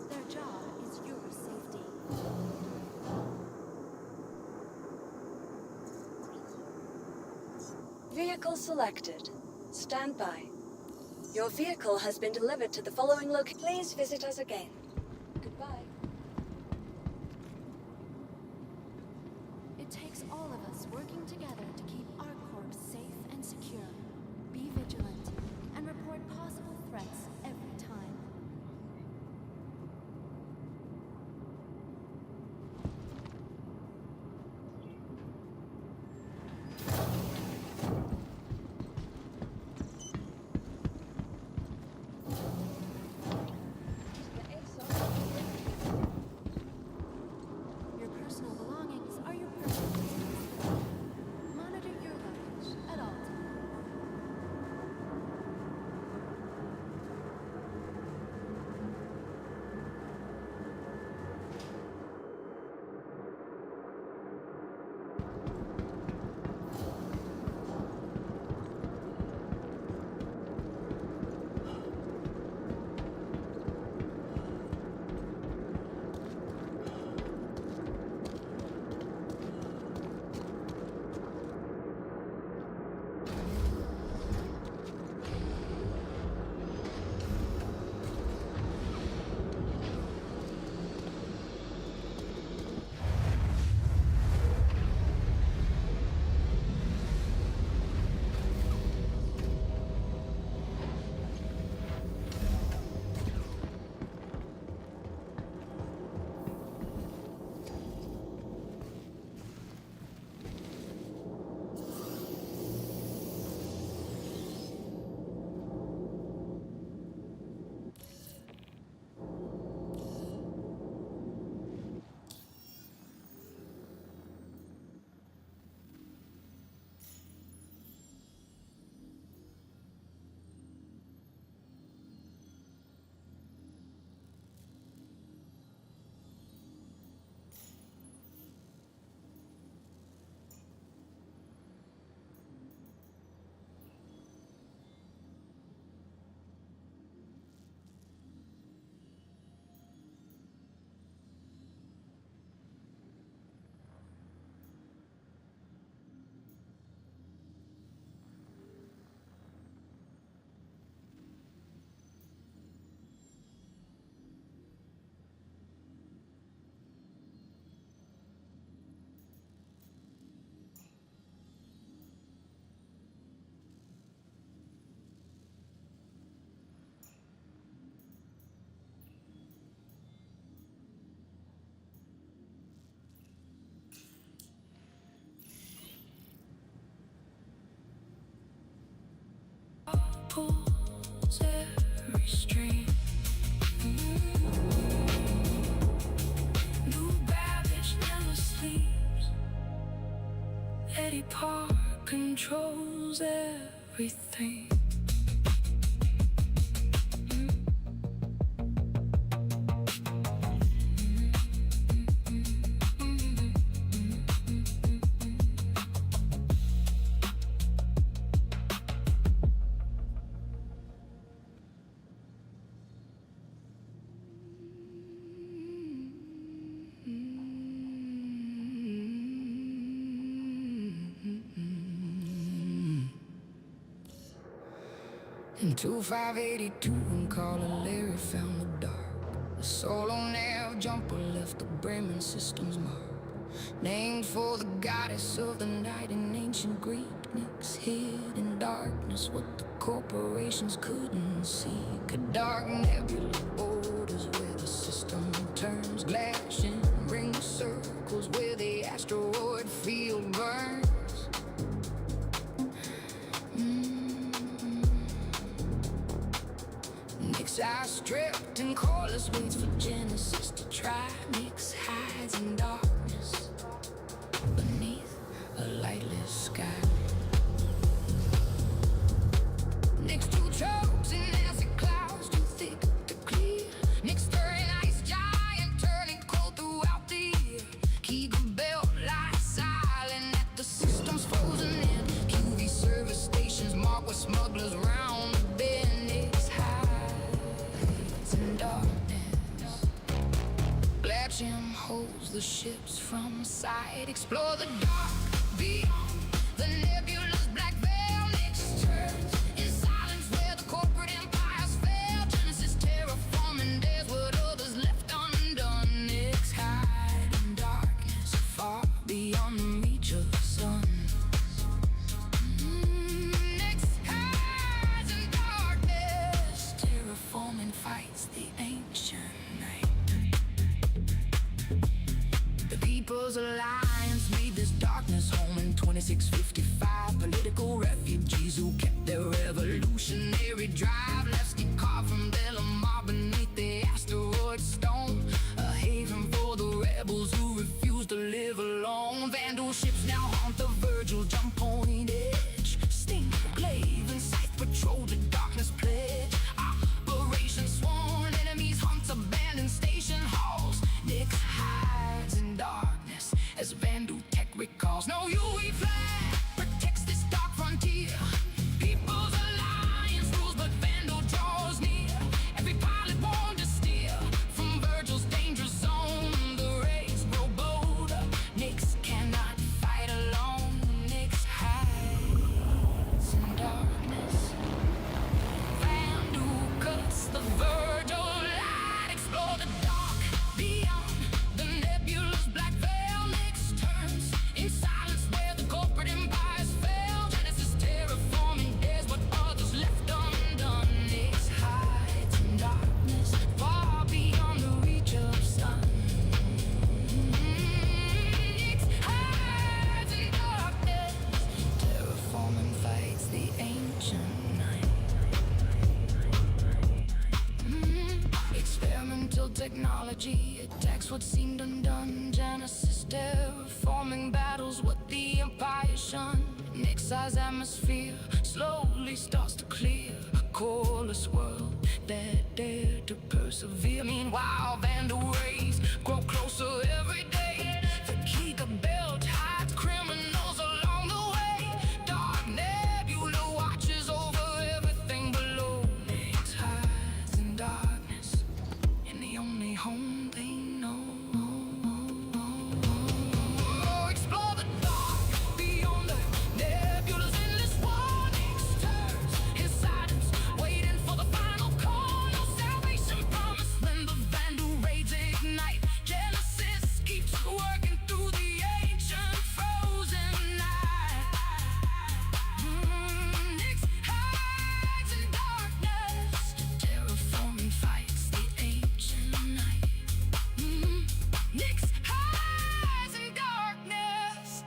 Speaker 18: Their job is your safety.
Speaker 4: Vehicle selected. Stand by. Your vehicle has been delivered to the following location. Please visit us again. Goodbye.
Speaker 18: It takes all of us working together to keep ArcCorp safe and secure. Be vigilant and report possible threats every time. Your personal belongings are your personal business. Monitor your luggage at all times.
Speaker 5: sleeps. Eddie Park controls everything. In 2582, and caller Larry found the dark. A solo nav jumper left the Bremen system's mark. Named for the goddess of the night in ancient Greek. Nyx hid in darkness what the corporations couldn't see. A dark nebula borders where the system turns. Glashing ring circles where the asteroid field burns. Nyx are stripped and Corliss waits for Genesis to try. Nyx hides in darkness beneath a lightless sky. Nyx too chokes in acid clouds, too thick to clear. Nyx stirring ice giant, turning cold throughout the year. Keegan belt lies silent at the system's frozen in. QV service stations marked with smugglers round the bend. Nyx hides in darkness. Blatchim holds the ships from sight. Explore the dark beyond the nebula's black veil. Nyx turns in silence where the corporate empires fail. Genesis terraforming dares what others left undone. Nyx hide in darkness far beyond the reach of the sun. Nyx hides in darkness. Terraforming fights the ancient night. The People's Alliance made this darkness home in 2655. Political refugees who kept their revolutionary drive left Steve carved from Delamar beneath the asteroid stone. A haven for the rebels who refuse to live alone. Vandal ships now haunt the Virgil jump point edge. Sting, glaive, and scythe patrol the darkness pledge. Operation Sworn, enemies hunt abandoned station halls. Nyx hides in darkness as Vandal tech recalls. No UE flag protects this dark frontier. People's Alliance rules, but Vandal draws near. Every pilot born to steer from Virgil's dangerous zone. The rays grow bolder. Nyx cannot fight alone. Nyx hides in darkness. Vandal cuts the Virgil light. Explore the dark beyond the nebula's black veil. Nyx turns in silence where the corporate empires fail. Genesis terraforming dares what others left undone. Nyx hides in darkness far beyond the reach of sun. Nyx hides in darkness. Terraforming fights the ancient night. Experimental technology attacks what seemed undone. Genesis terraforming battles what the empire shunned. Nyx's atmosphere slowly starts to clear. A coreless world that dared to persevere. Meanwhile, Vandal rays grow closer every day. The Giga belt hides criminals along the way. Dark nebula watches over everything below. Nyx hides in darkness in the only home they know. Explore the dark beyond the nebula's endless war. Nyx turns in silence, waiting for the final call. No salvation promised when the Vandal raids ignite. Genesis keeps working through the ancient frozen night. Nyx hides in darkness. Terraforming fights the ancient night. Nyx hides in darkness.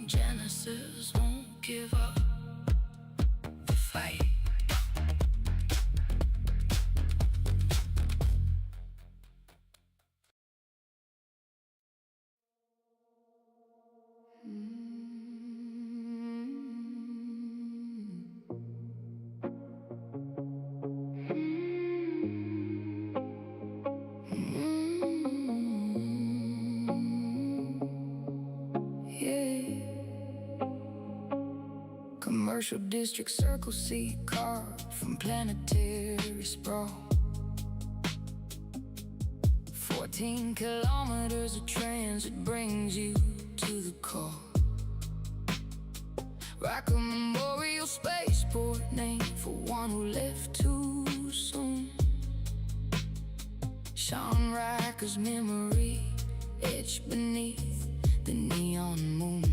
Speaker 5: Genesis won't give up the fight. Commercial district circle C car from planetary sprawl. 14 kilometers of transit brings you to the core. Like a memorial spaceport named for one who left too soon. Sean Riker's memory etched beneath the neon moon.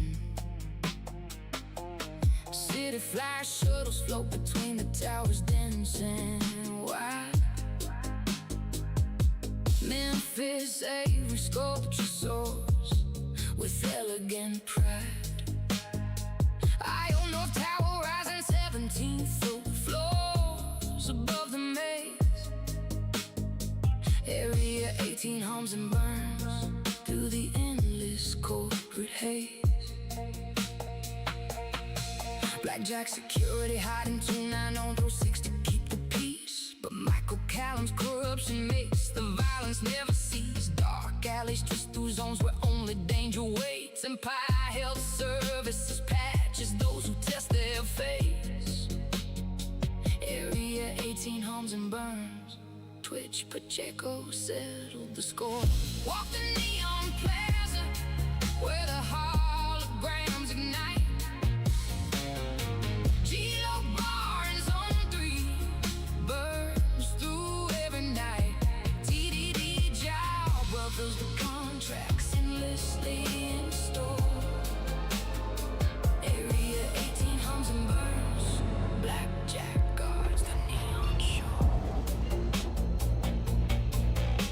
Speaker 5: City flash shuttles float between the towers, dancing wide. Memphis Avery sculpture soars with elegant pride. Io North Tower rising 17th floors above the maze. Area 18 hums and burns through the endless corporate haze. Blackjack security hiding 290 through 6 to keep the peace. But Michael Callum's corruption makes the violence never cease. Dark alleys twist through zones where only danger waits. Empire Health Services patches those who test their fates. Area 18 hums and burns. Twitch Pacheco settled the score. Walk the neon plaza where the holograms ignite. G-Lo bar in zone 3 burns through every night. TDD job fulfills the contracts endlessly in store. Area 18 hums and burns. Blackjack guards the neon show.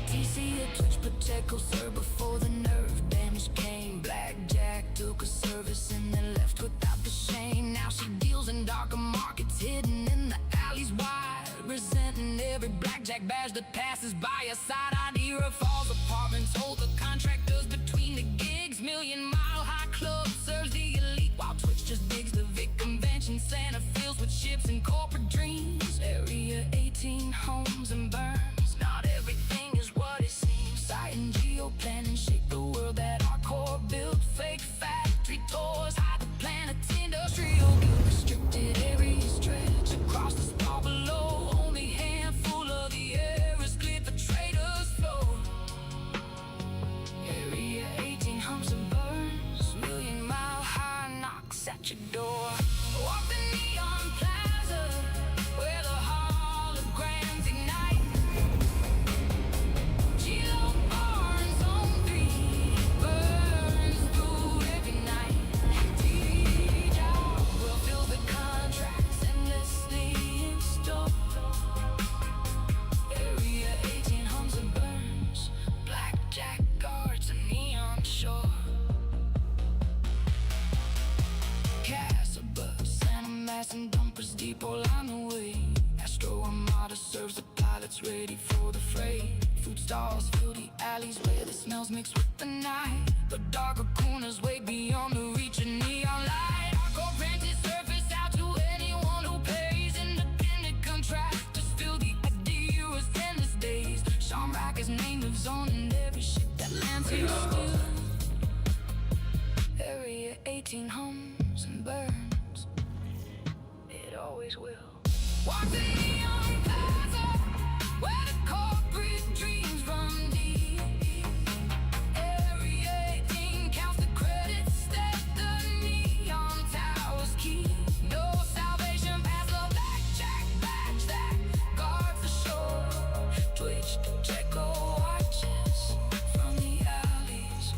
Speaker 5: DC at Twitch Pacheco served before the nerve damage came. Blackjack took a service and then left without the shame. Now she deals in darker markets hidden in the alleys wide, resenting every blackjack badge that passes by. A side ID falls. Apartments hold the contractors between the gigs. Million-mile-high club serves the elite, while Twitch just digs the Vic Convention Center fills with ships and corporate dreams. Area 18 homes and burns. Not everything is what it seems. Site and geoplanning shape the world that our core built. Fake factory tours hide the planet's industrial guild. Restricted areas stretch across the spot below. Only handful of the air is cleared for traders flow. Area 18 hums and burns. Million-mile high knocks at your door. Walk the neon plaza where the holograms ignite. G-Lo bar in zone 3 burns through every night. TDD job will fill the contracts endlessly in store. Area 18 hums and burns. Blackjack guards a neon shore. Castle bus, Santa Mass and dumpers depot line the way. Astro Armada serves the pilots ready for the freight. Food stalls fill the alleys where the smells mix with the night. But darker corners way beyond the reach of neon light. Our co-rented surface out to anyone who pays. Independent contractors fill the idea with endless days. Sean Riker's name lives on in every ship that lands here still. Area 18 hums and burns. It always will. Walk the neon plaza where the corporate dreams run deep. Area 18 counts the credits that the neon towers keep. No salvation past the blackjack badge that guards the shore. Twitch Pacheco watches from the alleys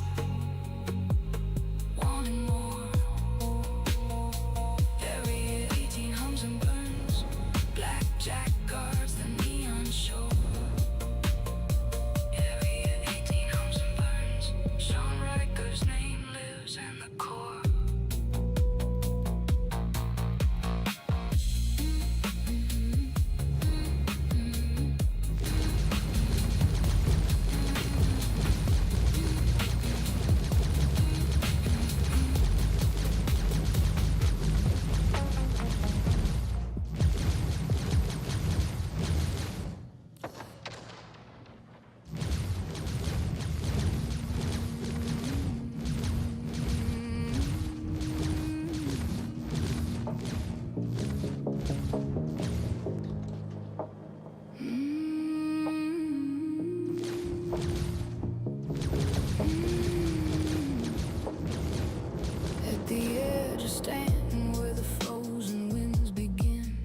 Speaker 5: standing where the frozen winds begin.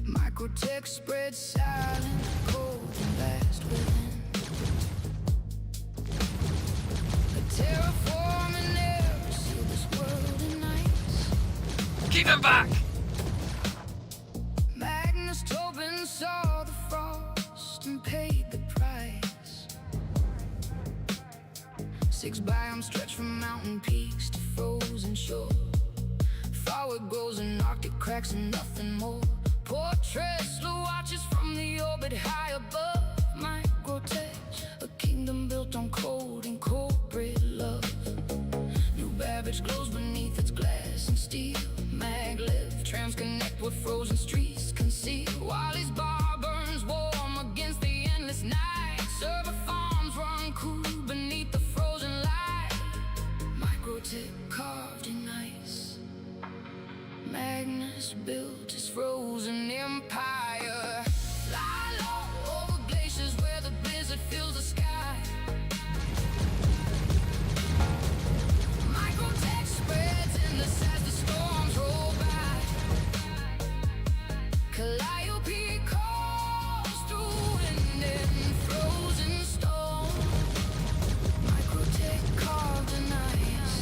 Speaker 5: Microtech spread silent, cold and vast within. A terraforming air sealed this world in ice.
Speaker 15: Keep them back!
Speaker 5: Magnus Tobin saw the frost and paid the price. 6 biomes stretch from mountain peaks to frozen shore. Forward grows in Arctic cracks and nothing more. Portraits, slow watches from the orbit high above. Microtech, a kingdom built on code and corporate love. New Babbage glows beneath its glass and steel. Maglev trams connect with frozen streets conceal. Wally's bar burns warm against the endless night. Server farms run cool beneath the frozen light. Microtech carved in ice. Magnus built his frozen empire. Fly low over glaciers where the blizzard fills the sky. Microtech spreads endless as the storms roll by. Calliope calls through wind and frozen stone. Microtech carved in ice,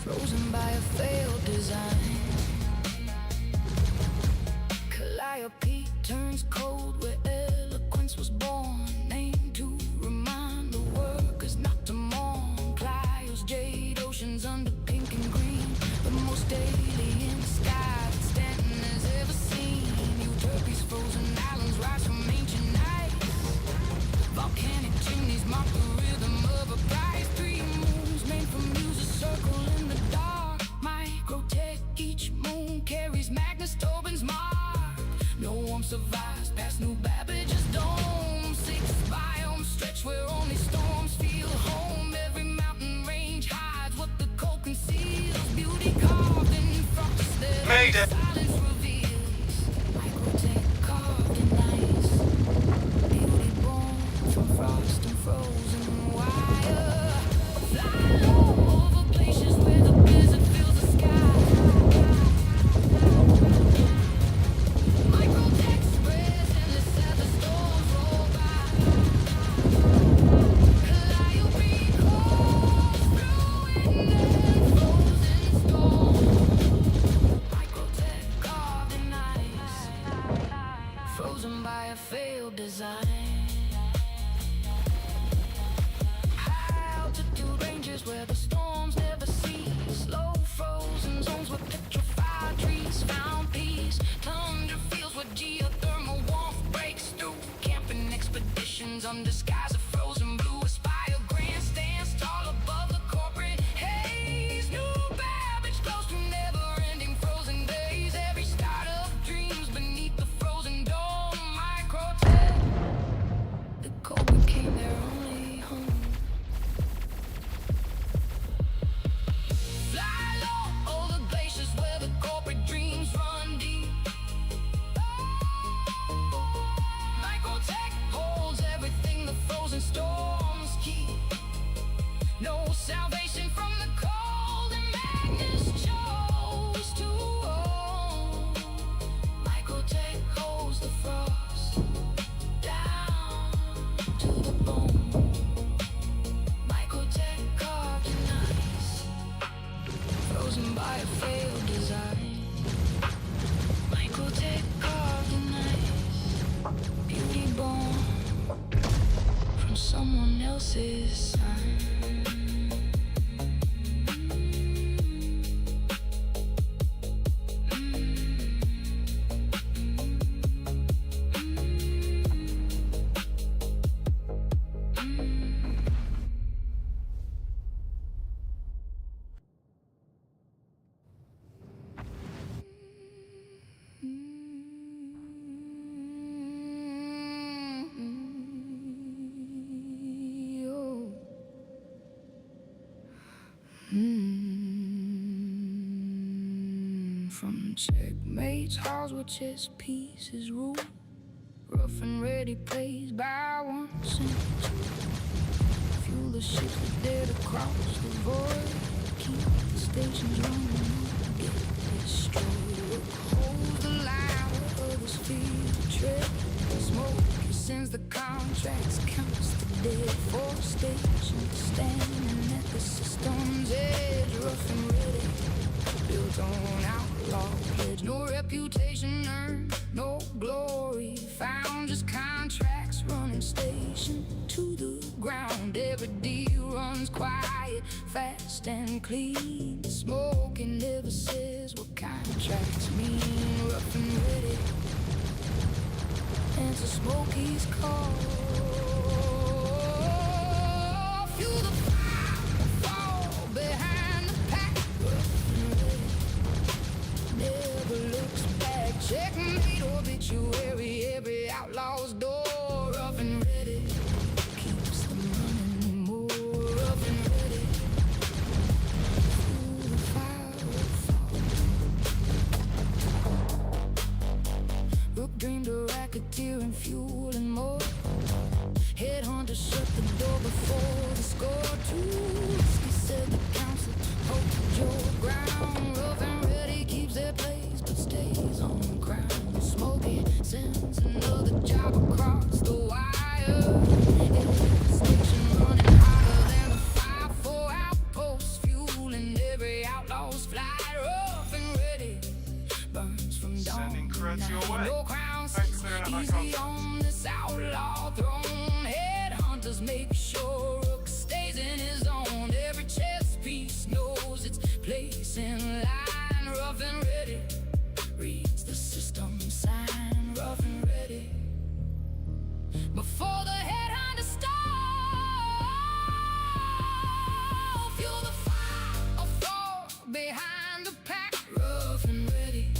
Speaker 5: frozen by a failed design. Calliope turns cold where eloquence was born. Named to remind the workers not to mourn. Clio's jade oceans under pink and green, the most alien sky that Stanton has ever seen. Euterpe's frozen islands rise from ancient ice. Volcanic chimneys mark the rhythm of a prize. 3 moons made from use a circle in the dark. Microtech, each moon carries Magnus Tobin's mark. No one survives past New Babbage's dome. 6 biomes stretch where only storms feel home. Every mountain range hides what the cold conceals. Beauty carved in frost that silence reveals. Microtech carved in ice. Beauty born from frost and frozen wire. Fly low over glaciers where the blizzard fills the sky. Microtech spreads endless as the storms roll by. Calliope calls through wind and frozen storm. Microtech carved in ice, frozen by a failed design. High altitude ranges where the storms never cease. Low frozen zones with petrified trees found peace. Tundra fields where geothermal warmth breaks through. Camping expeditions under skies of frozen blue. Aspire grandstands tall above the corporate haze. New Babbage glows through never-ending frozen days. Every start of dreams beneath the frozen dome. Microtech, the cold became their only home. Fly low over glaciers where the corporate dreams run deep. Microtech holds everything the frozen storms keep. No salvation from the cold, and Magnus chose to own. Microtech holds the frost down to the bone. Microtech carved in ice, frozen by a failed design. Microtech carved in ice, beauty born from someone else's sign. From checkmates, halls where chess pieces rule. Rough and ready plays by 1 cent. Fuel the ships there to cross the void. Keep the stations running, get destroyed. Hold the line where others feel the tread. Smoke sends the contracts, counts the dead. 4 stations standing at the system's edge, rough and ready, built on outlaw pledge. No reputation earned, no glory found, just contracts running station to the ground. Every deal runs quiet, fast and clean. Smoking never says what contracts mean. Rough and ready, answer Smokey's call. Fuel the fire, fall behind the pack. Rough and ready, never looks back. Checkmate, obituary, every outlaw's door. Rough and ready, keeps them running more. Rough and ready, fuel the fire, fall. Rook dreamed a racketeer and fuel and more. Headhunter shut the door before the score. Too risky, said the council. Hold your ground. Rough and ready keeps their place, but stays on the ground. Smokey sends another job across the wire. Every station running hotter than the 5-4 outposts, fueling every outlaw's flight. Rough and ready, burns from dawn.
Speaker 17: Sending creds your way.
Speaker 5: No crown
Speaker 17: Thanks
Speaker 5: sits
Speaker 17: for clearing up my
Speaker 5: easy
Speaker 17: conscience.
Speaker 5: on this outlaw throne. Headhunters make sure Rook stays in his zone. Every chess piece knows its place in line. Rough and ready, reads the system sign. Rough and ready, before the headhunters stall. Fuel the fire or fall behind the pack. Rough and ready,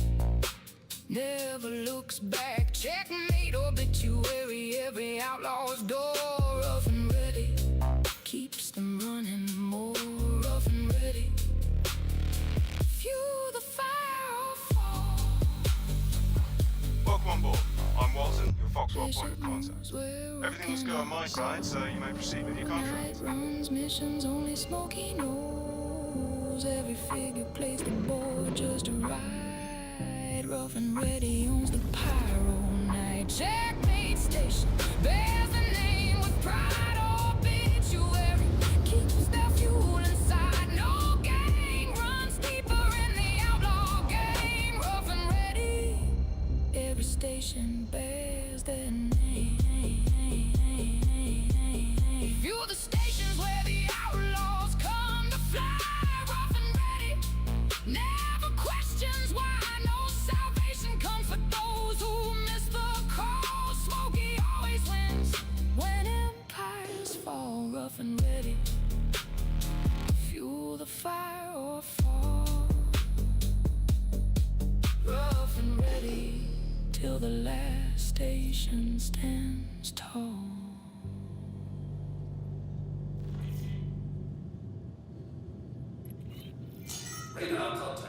Speaker 5: never looks back. Checkmate, obituary, every outlaw's door. Rough and ready, keeps them running more. Rough and ready, fuel the fire or fall.
Speaker 17: Welcome on board. I'm Walton, your Foxwell point of contact. Everything's go on my side, so you may proceed with your contract.
Speaker 5: Night runs missions, only Smokey knows. Every figure plays the board just right. Rough and ready owns the pyro night. Checkmate station bears the name with pride. Obituary keeps their fuel inside. No gang runs deeper in the outlaw game. Rough and ready, every station bears their name. Fuel the stations where the outlaws come to fly. Rough and ready, never questions why. No salvation comes for those who miss the call. Smokey always wins when empires fall. Rough and ready, fuel the fire or fall. Rough and ready, till the last station stands tall.
Speaker 16: Radar contact.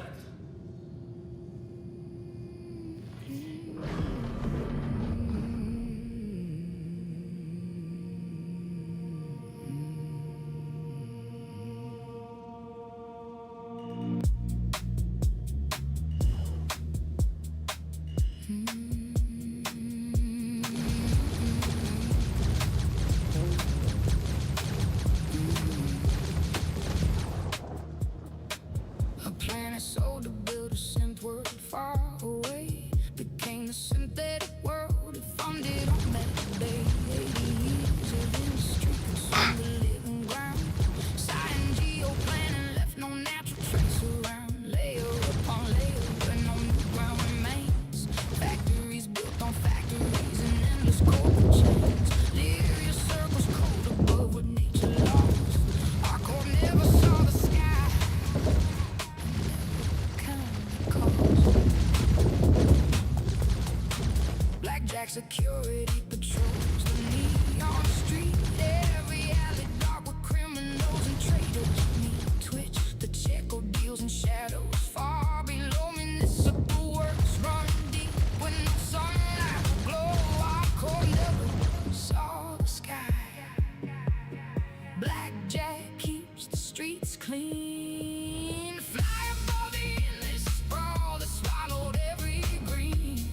Speaker 5: clean. Fly above the endless sprawl that swallowed every green.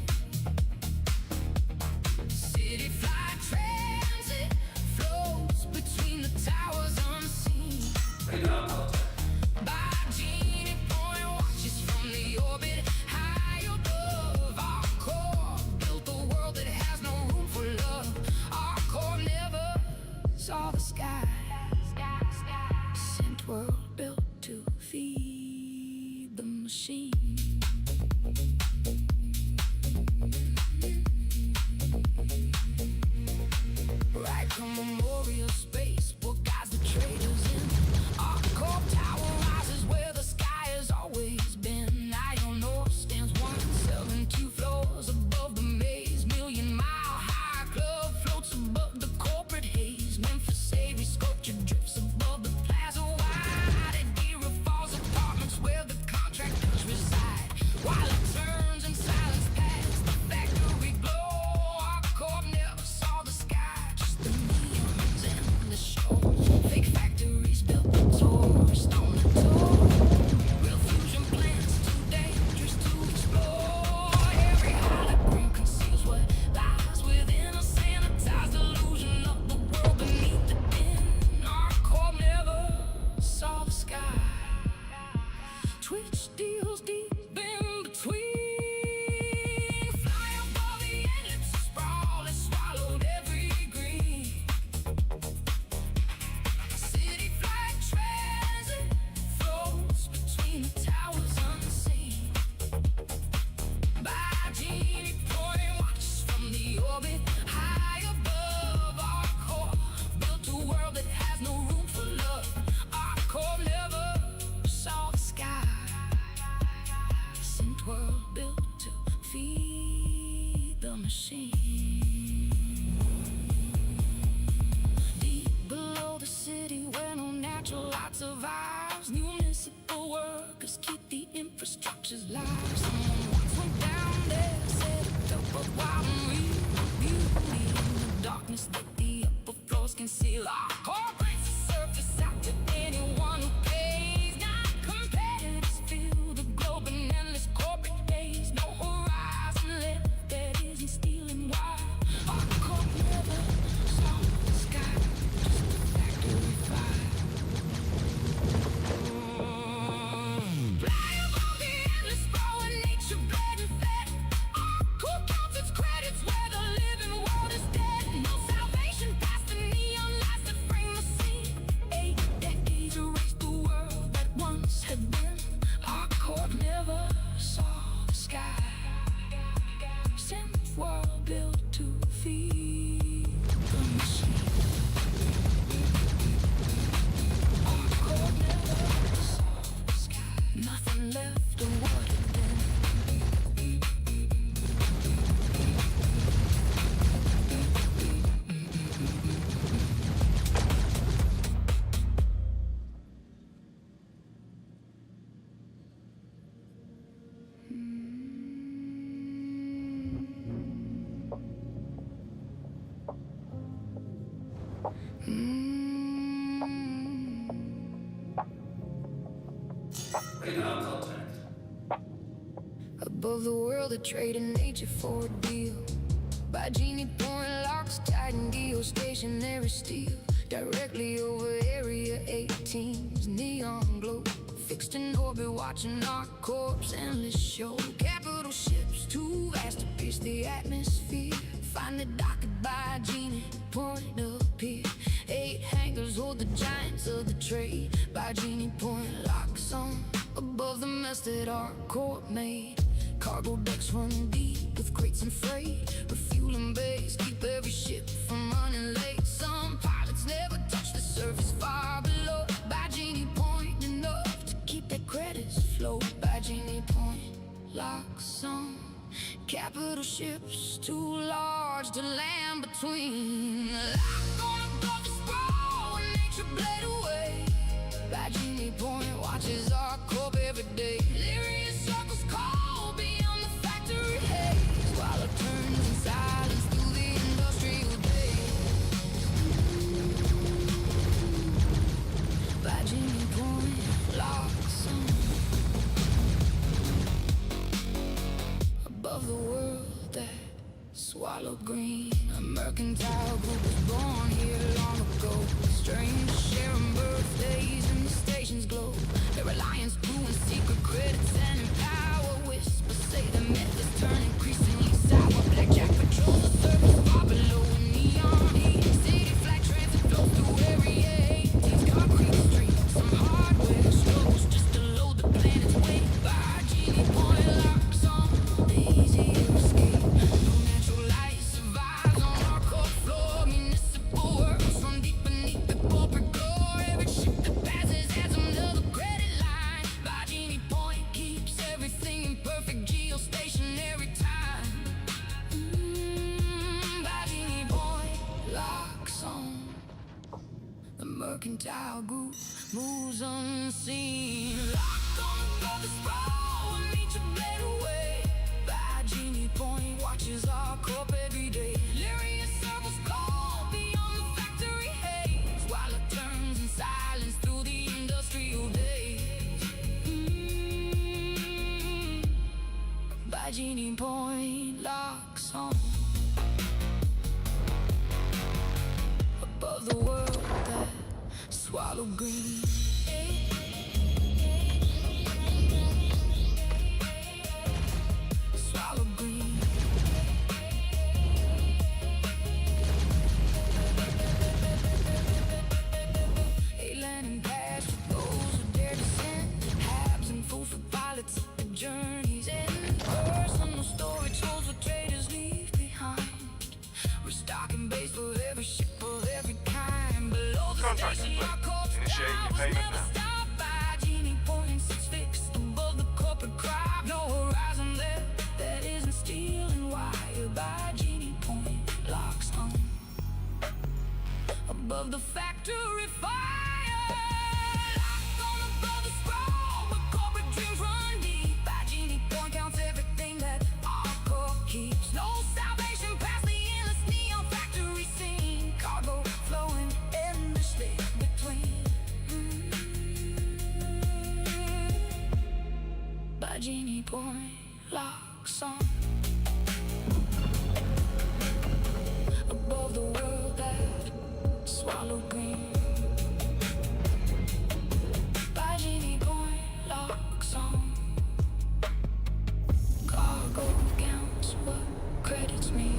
Speaker 5: City flight transit floats between the towers unseen. By Genie Point watches from the orbit high above our core. Built a world that has no room for love. Our core never saw the sky. Sent world built to feed the machine. Right from memorial space, what guides the traders in. Our core tower rises where the sky has always been. Iron North stands 172 floors above the maze. Million-mile-high club floats above the corporate haze. Memphis Avery sculpture drips above the plaza wide. At Gira Falls apartments where the contractors reside. While it turns and silence past the factory glow. Our core never saw the sky, just the neons and the show. Fake factories built the tourist on the door. Real fusion plants too dangerous to explore. Every hologram conceals what lies within a sanitized illusion of the world beneath the din. Our core never saw the sky. Twitch deals deep in between. Fly above the endless sprawl that swallowed every green. City flight transit floats between the towers unseen. By Genie Point watches from the orbit high above our core. Built a world that has no room for love. Our core never saw the sky. Sent world built to feed the machine. Deep below the city where no natural light survives. Municipal workers keep the infrastructures live. Someone once went down there, said it felt both wild and real. Beauty in the darkness that the upper floors conceal. Our core brings the surface out to anyone who pays. Not competitors fill the globe in endless corporate days. No horizon left that isn't stealing wild. Our core never saw the sky, just the factory fire. Fly above the endless sprawl where nature bled and fed. Our core counts its credits where the living world is dead. No salvation past the neon lights that frame the scene. 8 decades erased the world that once had been. Our core never saw the sky. Sent world built to feed the machine. Our core never saw the sky. Nothing left of what had been. Above the world, of trade and nature for a deal. By Genie Point locks, Titan geostationary steel. Directly over Area 18's neon glow. Fixed in orbit, watching our corpse endless show. Capital ships too vast to pierce the atmosphere. Finally docked by Genie Point appear. 8 hangars hold the giants of the trade. By Genie Point locks on above the mess that our core made. Cargo decks run deep with crates and freight. Refueling bays keep every ship from running late. Some pilots never touch the surface far below. By Genie Point enough to keep their credits float. By Genie Point locks on capital ships too large to land between. Lock on above the sprawl when nature bled away. By Genie Point watches our corp every day. Delirious circles call beyond the factory haze, while it turns in silence through the industrial days. By Genie Point swallow green. A mercantile group was born here long ago. Strangers sharing birthdays and the station's glow. Their alliance grew in secret, credits and in power. Whispers say the myth is turning increasingly sour. Blackjack patrols the surface far below a neon heat. City flag transit flows through area 18's concrete street. Some hardware struggles just to load the planet's weight. By Genie Point locks on the easy escape. No natural light survives on our cold floor. Municipal works from deep beneath the corporate core. Every ship that passes has another credit line. By Genie Point keeps everything in perfect geostationary time. By Genie Point locks on. The mercantile group moves unseen. Locked on above the sprawl and meet your blade away. By Genie Point watches our corp every day. Lyrious circles glow beyond the factory haze, while it turns in silence through the industrial days. By Genie Point locks on. Above the world that swallow green. Swallow green. A landing pad for those who dare descend. Habs and food for pilots at the journey's end. Personal storage holds what traders leave behind. Restocking base for every ship of every kind. Below the station, our corpse
Speaker 15: Initiate your payment now.
Speaker 5: stop by Genie Point sits fixed above the corporate crowd. No horizon there that isn't steel and wire. By Genie Point locks on. Above the factory fire, locked on above the sprawl, but corporate dreams run deep. By Genie Point counts everything that our core keeps. No salvation past the endless neon factory scene. Cargo flowing endlessly between. By Genie Point locks on. Above the world that swallow green. By Genie Point locks on. Cargo counts what credits me.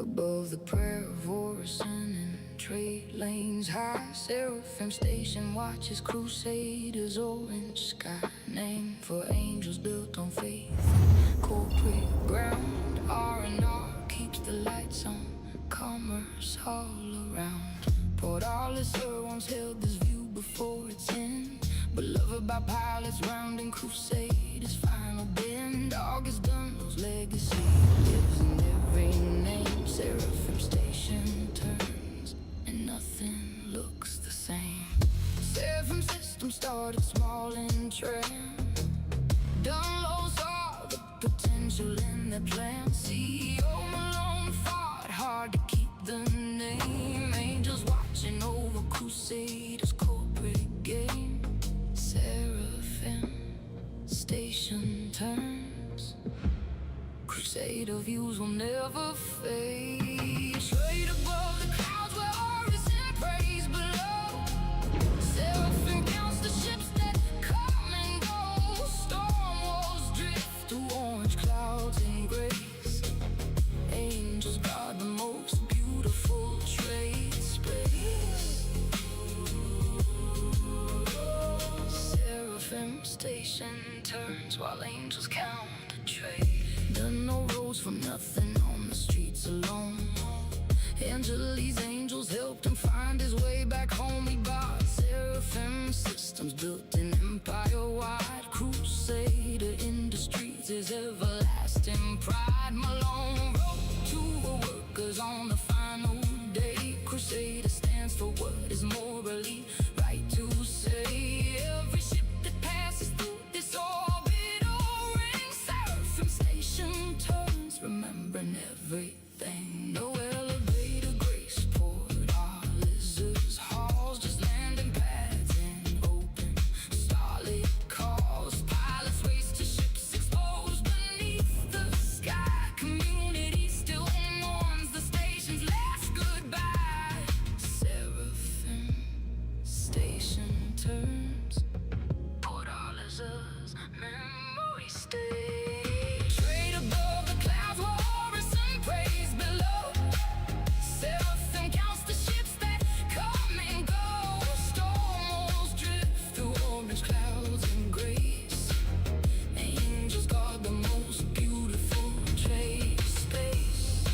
Speaker 5: Above the prayer of Orison and trade lanes high, Seraphim Station watches crusaders, orange sky, named for angels built on faith. Corporate ground, R&R keeps the lights on, commerce all around. Port Arthur once held this view before its end, beloved by pilots rounding crusaders' final bend. August Dunlow's legacy lives in every name. Seraphim Station turns and nothing looks the same. Seraphim System started small and tram. Dunlow saw the potential in their plan. CEO Malone fought hard to keep the name. Angels watching over crusaders' corporate game. Seraphim Station turns. Crusader views will never fade. Straight above the clouds where Orison prays below. Seraphim counts the ships that come and go. Storm walls drift through orange clouds and grays. Angels guard the most beautiful trade space. Seraphim Station turns while angels count the trade. Done no roads from nothing on the streets alone. Angeli's angels helped him find his way back home. He bought Seraphim Systems, built an empire-wide crusader his everlasting pride. Malone wrote to the workers on the final day. Crusader stands for what is morally right to say. Every ship that passes through this orbital ring, Seraphim station turns, remembering everything. No elevator grace port, our lizards halls, just landing pads in open starlit calls. Pilots race to ships exposed beneath the sky. Community still mourns the station's last goodbye. Seraphim station turns, port our lizards memory stays. Straight above the clouds, Horizon prays below. Seraphim counts the ships that come and go. Storms drift through orange clouds and grace. Angels guard the most beautiful trade space.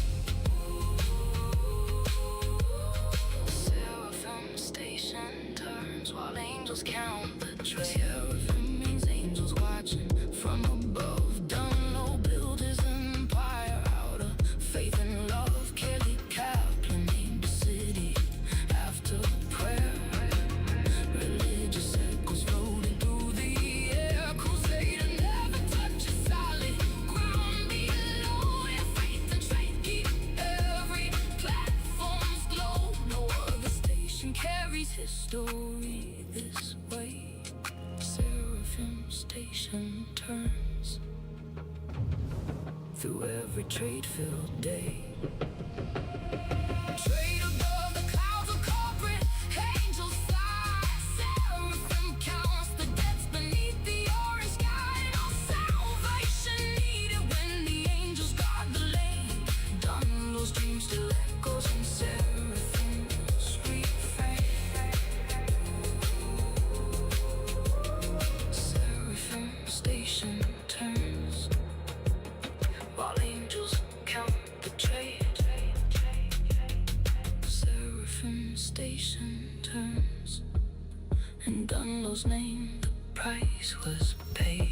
Speaker 5: Seraphim station turns while angels count the trail. Seraphim means angels watching from above. Done low, build his empire out of faith and love. Kelly Kaplan named the city after prayer. Religious echoes floating through the air. Crusader never touches solid ground below. Yeah, faith and faith keep every platform's glow. No other station carries his story this way. Seraphim station turns through every trade-filled day. Trade above the clouds of corporate angels fly. Seraphim counts the debts beneath the orange sky. No salvation needed when the angels guard the lane. Dunlow's dream still echoes in Seraphim's refrain. Seraphim station turns while angels count the trade. Seraphim station turns, and Dunlow's name, the price was paid.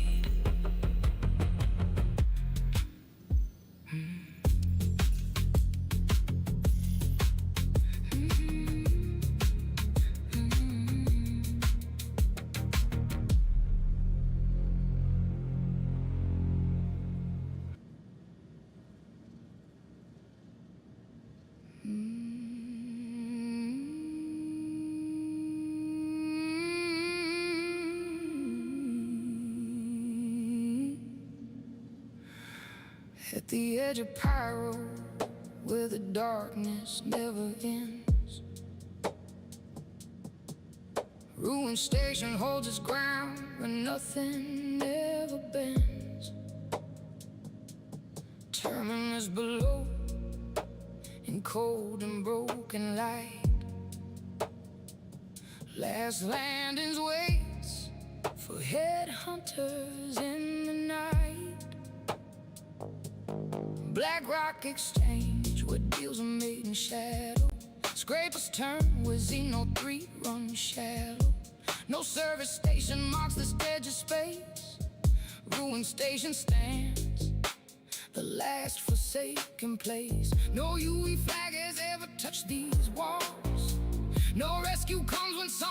Speaker 5: At the edge of Pyro, where the darkness never ends, Ruin Station holds its ground when nothing ever bends. Terminus below, in cold and broken light, last landings waits for headhunters in the night. Black Rock Exchange, where deals are made in shadow. Scrapers turn where Xeno 3 runs shallow. No service station marks this edge of space. Ruin Station stands, the last forsaken place. No UE flag has ever touched these walls. No rescue comes when